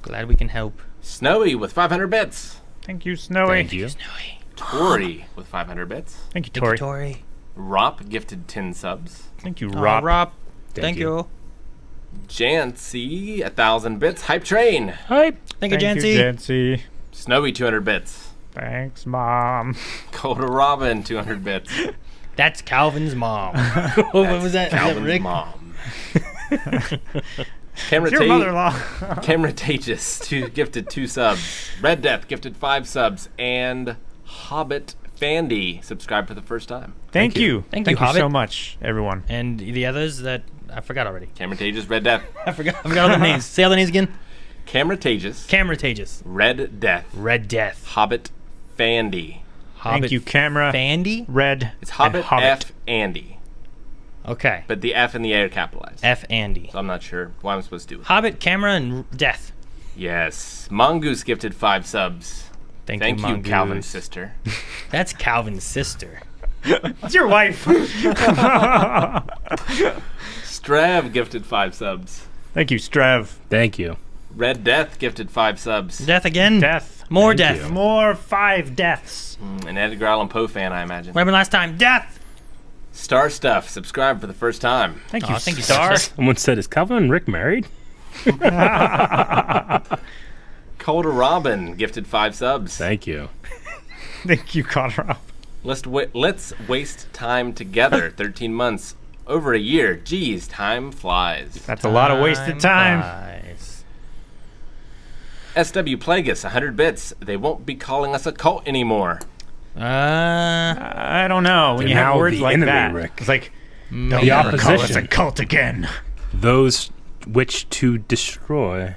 Glad we can help. Snowy with 500 bits. Thank you, Snowy. Thank you. Snowy. Tori with 500 bits. Thank you, Thank Tori. you, Tori. Rop gifted 10 subs. Thank you, Oh, Rob. Rob. Thank Thank you. Jancy, 1,000 bits. Hype Train. Hype. Thank you, Jancy. Jancy. Snowy, 200 bits. Thanks, Mom. Coda Robin, 200 bits. That's Calvin's mom. What was that? Calvin's Rick? mom. It's your mother-in-law. Camerategus gifted 2 subs. Red Death gifted 5 subs. And Hobbit Fandy subscribed for the first time. Thank you. Thank you, so Hobbit. much, everyone. And the others that I forgot already. Camerategus, Red Death. I forgot all the names. Say all the names again. Camerategus. Camerategus. Red Death. Red Death. Hobbit Fandy. Hobbit Thank you, camera. Fandy? Red. It's Hobbit, and Hobbit. F Andy. Okay. But the F and the A are capitalized. F Andy. So I'm not sure what I'm supposed to do with it. Hobbit, camera, and death. Yes. Mongoose gifted 5 subs. Thank you, you, Calvin's Mongoose. sister. That's Calvin's sister. It's your wife. Strav gifted 5 subs. Thank you, Strev. Thank you. Red Death gifted 5 subs. Death again? Death. More Thank death. you. More 5 deaths. An Edgar Allan Poe fan, I imagine. What happened last time? Death! Star Stuff subscribed for the first time. Thank you, Thank you, Star. Someone said, "Is Calvin and Rick married?" Coda Robin gifted 5 subs. Thank you. Thank you, Conrad. Let's waste time together. 13 months. Over a year. Geez, time flies. That's a lot of wasted time. Flies. SW Plagueis, 100 bits. They won't be calling us a cult anymore. I don't know. When They're you have now words the like enemy, that, Rick. it's like, The don't ever call us a opposition. cult again. Those which to destroy.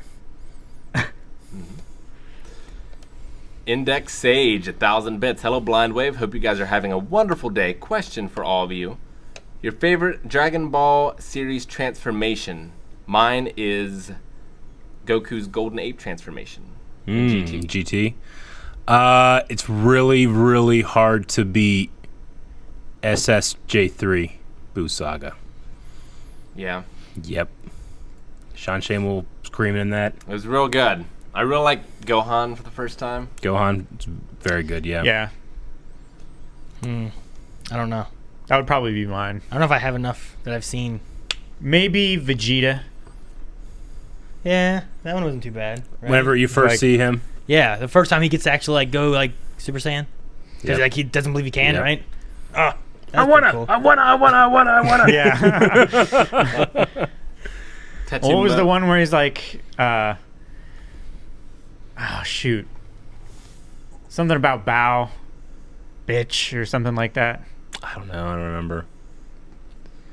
Index Sage, 1,000 bits. Hello, Blind Wave. Hope you guys are having a wonderful day. Question for all of you. Your favorite Dragon Ball series transformation? Mine is Goku's Golden Ape transformation. GT. It's really, really hard to beat SSJ3 Buu Saga. Yeah. Yep. Sean Shamel screaming in that. It was real good. I really like Gohan for the first time. Gohan, it's very good, yeah. Yeah. I don't know. That would probably be mine. I don't know if I have enough that I've seen. Maybe Vegeta. Yeah, that one wasn't too bad. Right? Whenever you first see him. Yeah, the first time he gets to actually like go like Super Saiyan. Because Yep. like he doesn't believe he can, Yep. right? I wanna. Yeah. What was the one where he's like, oh shoot, something about bow, bitch, or something like that? I don't know. I don't remember.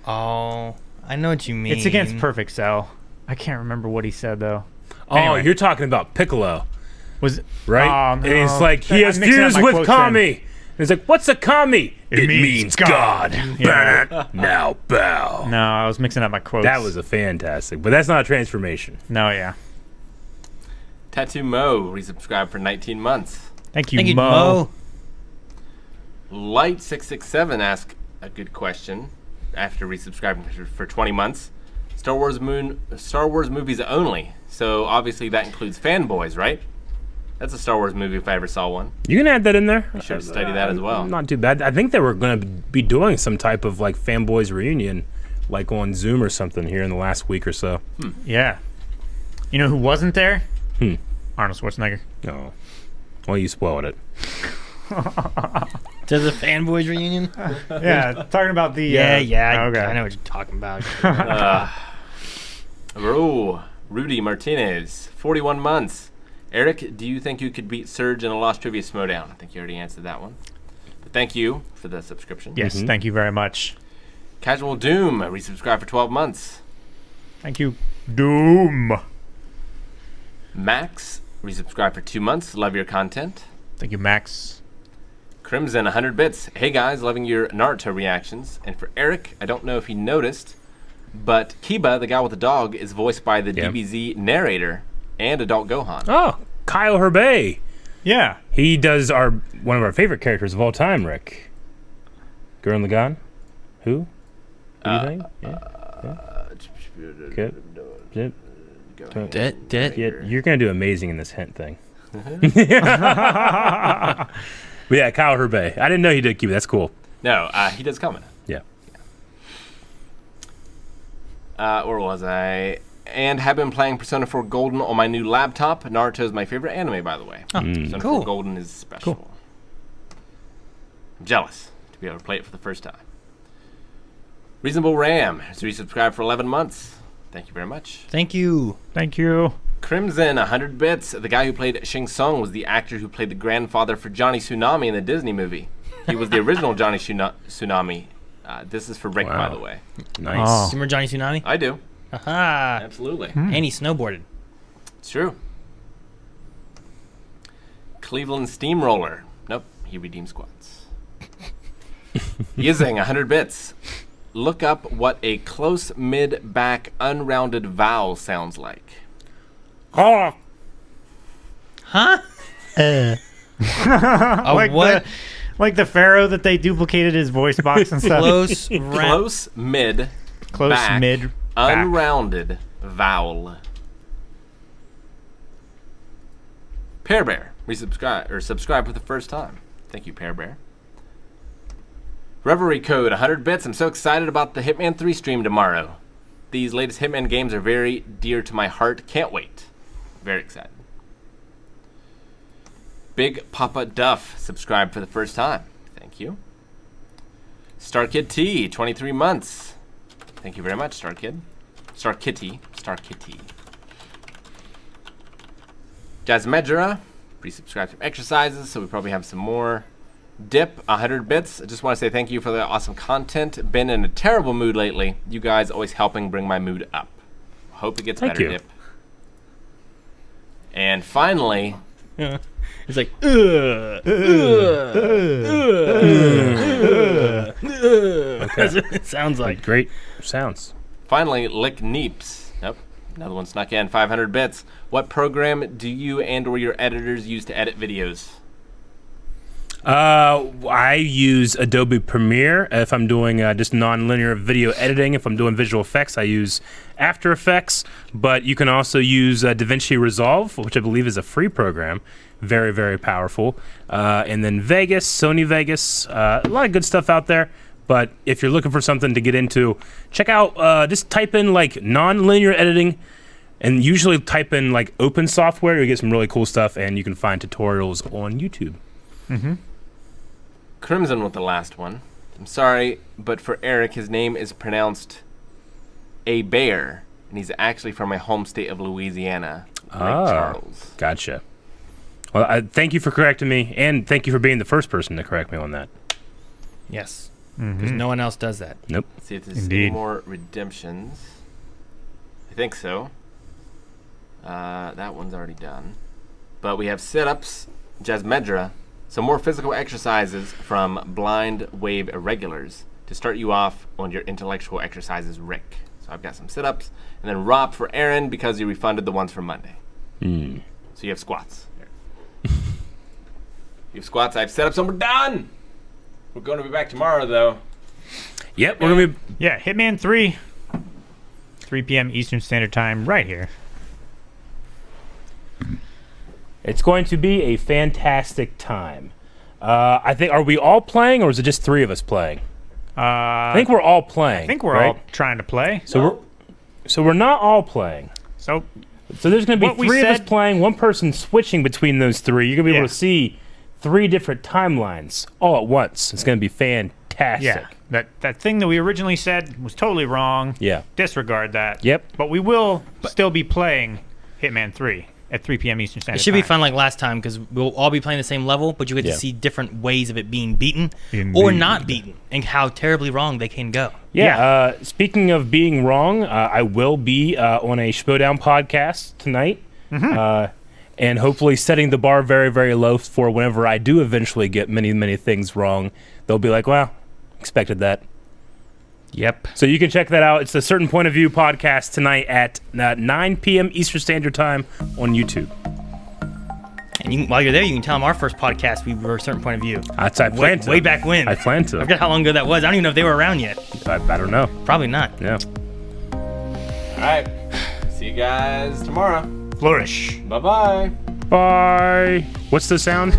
Oh, I know what you mean. It's against Perfect Cell. I can't remember what he said though. Oh, Anyway. you're talking about Piccolo. Was right? Oh, no. And it's like he has I'm mixing up fused my with quotes Kami. then. And it's like, what's a Kami? It means God. Yeah. Now bow. No, I was mixing up my quotes. That was a fantastic, but that's not a transformation. No, yeah. Tattoo Mo resubscribed for 19 months. Thank you, Mo. Light667 asked a good question after resubscribing for 20 months. Star Wars movies only. So obviously that includes fanboys, right? That's a Star Wars movie if I ever saw one. You can add that in there. You should study that as well. Not too bad. I think they were going to be doing some type of like fanboys reunion, like on Zoom or something here in the last week or so. Yeah. You know who wasn't there? Hmm. Arnold Schwarzenegger. No. Well, you spoiled it. To the fanboys reunion? Yeah, talking about the. Okay. Okay. I know what you're talking about. Rudy Martinez, 41 months. Eric, do you think you could beat Surge in a Lost Trivia Schmodown? I think you already answered that one. But thank you for the subscription. Yes, thank you very much. Casual Doom, resubscribed for 12 months. Thank you, Doom. Max, resubscribed for 2 months. Love your content. Thank you, Max. Crimson, 100 bits. Hey guys, loving your Naruto reactions. And for Eric, I don't know if he noticed, but Kiba, the guy with the dog, is voiced by the DBZ narrator and Adult Gohan. Oh, Kyle Herbay. Yeah. He does one of our favorite characters of all time, Rick. Gurren Lagann? Who? What do you think? You're going to do amazing in this hint thing. But yeah, Kyle Herbay. I didn't know he did keep it. That's cool. No, he does comment. Yeah. Where was I? And have been playing Persona 4 Golden on my new laptop. Naruto is my favorite anime, by the way. Persona 4 Golden is special. Cool. I'm jealous to be able to play it for the first time. Reasonable Ram has resubscribed for 11 months. Thank you very much. Thank you. Thank you. Crimson, 100 bits. The guy who played Shang Tsung was the actor who played the grandfather for Johnny Tsunami in the Disney movie. He was the original Johnny Tsunami. This is for Rick, by the way. Nice. You remember Johnny Tsunami? I do. Aha. Absolutely. And he snowboarded. It's true. Cleveland Steamroller. Nope, he redeemed squats. Yizing, 100 bits. Look up what a close mid-back unrounded vowel sounds like. Oh. Huh? Like the Pharaoh that they duplicated his voice box and stuff. Close mid. Close back, mid. Unrounded vowel. Pear Bear, subscribe for the first time. Thank you, Pear Bear. Reverie Code, 100 bits. I'm so excited about the Hitman 3 stream tomorrow. These latest Hitman games are very dear to my heart. Can't wait. Very excited. Big Papa Duff, subscribed for the first time. Thank you. Star Kid T, 23 months. Thank you very much, Star Kid. Star Kitty. Jazz Medjera, resubscribed from exercises, so we probably have some more. Dip, 100 bits. I just want to say thank you for the awesome content. Been in a terrible mood lately. You guys always helping bring my mood up. Hope it gets Thank better, you. Dip. And finally... Yeah. It's like, That's what it sounds like. Great sounds. Finally, Lick Neeps. Nope. Another one snuck in. 500 bits. What program do you and/or your editors use to edit videos? I use Adobe Premiere if I'm doing just non-linear video editing. If I'm doing visual effects, I use After Effects. But you can also use DaVinci Resolve, which I believe is a free program. Very, very powerful. And then Vegas, Sony Vegas. A lot of good stuff out there. But if you're looking for something to get into, check out, just type in like non-linear editing. And usually type in like open software. You get some really cool stuff. And you can find tutorials on YouTube. Mm-hmm. Crimson with the last one. I'm sorry, but for Eric, his name is pronounced A Bear, and he's actually from my home state of Louisiana, Lake Charles. Gotcha. Well, thank you for correcting me, and thank you for being the first person to correct me on that. Yes, because no one else does that. Nope. Let's see if there's any more redemptions. I think so. That one's already done. But we have sit-ups, Jasmedra, some more physical exercises from Blind Wave Irregulars to start you off on your intellectual exercises, Rick. So I've got some sit-ups. And then Rob for Aaron because you refunded the ones from Monday. Mm. So you have squats. You have squats, I have sit-ups, and we're done! We're going to be back tomorrow, though. Yep, we're going to be... Yeah, Hitman 3. 3 p.m. Eastern Standard Time right here. It's going to be a fantastic time. I think, are we all playing, or is it just 3 of us playing? I think we're all playing. I think we're all trying to play. So we're not all playing. So there's going to be 3 of us playing, one person switching between those 3. You're going to be able to see 3 different timelines all at once. It's going to be fantastic. Yeah, that thing that we originally said was totally wrong. Yeah. Disregard that. Yep. But we will still be playing Hitman 3 at 3 p.m. Eastern Standard Time. It should be fun like last time because we'll all be playing the same level, but you get to see different ways of it being beaten or not beaten and how terribly wrong they can go. Yeah. Speaking of being wrong, I will be on a Schmoedown podcast tonight. And hopefully setting the bar very, very low for whenever I do eventually get many, many things wrong. They'll be like, well, expected that. Yep. So you can check that out. It's the Certain Point of View podcast tonight at 9 p.m. Eastern Standard Time on YouTube. And while you're there, you can tell them our first podcast, we were a Certain Point of View. I plan to. Way back when. I plan to. I forget how long ago that was. I don't even know if they were around yet. I don't know. Probably not. Yeah. All right. See you guys tomorrow. Flourish. Bye-bye. Bye. What's the sound?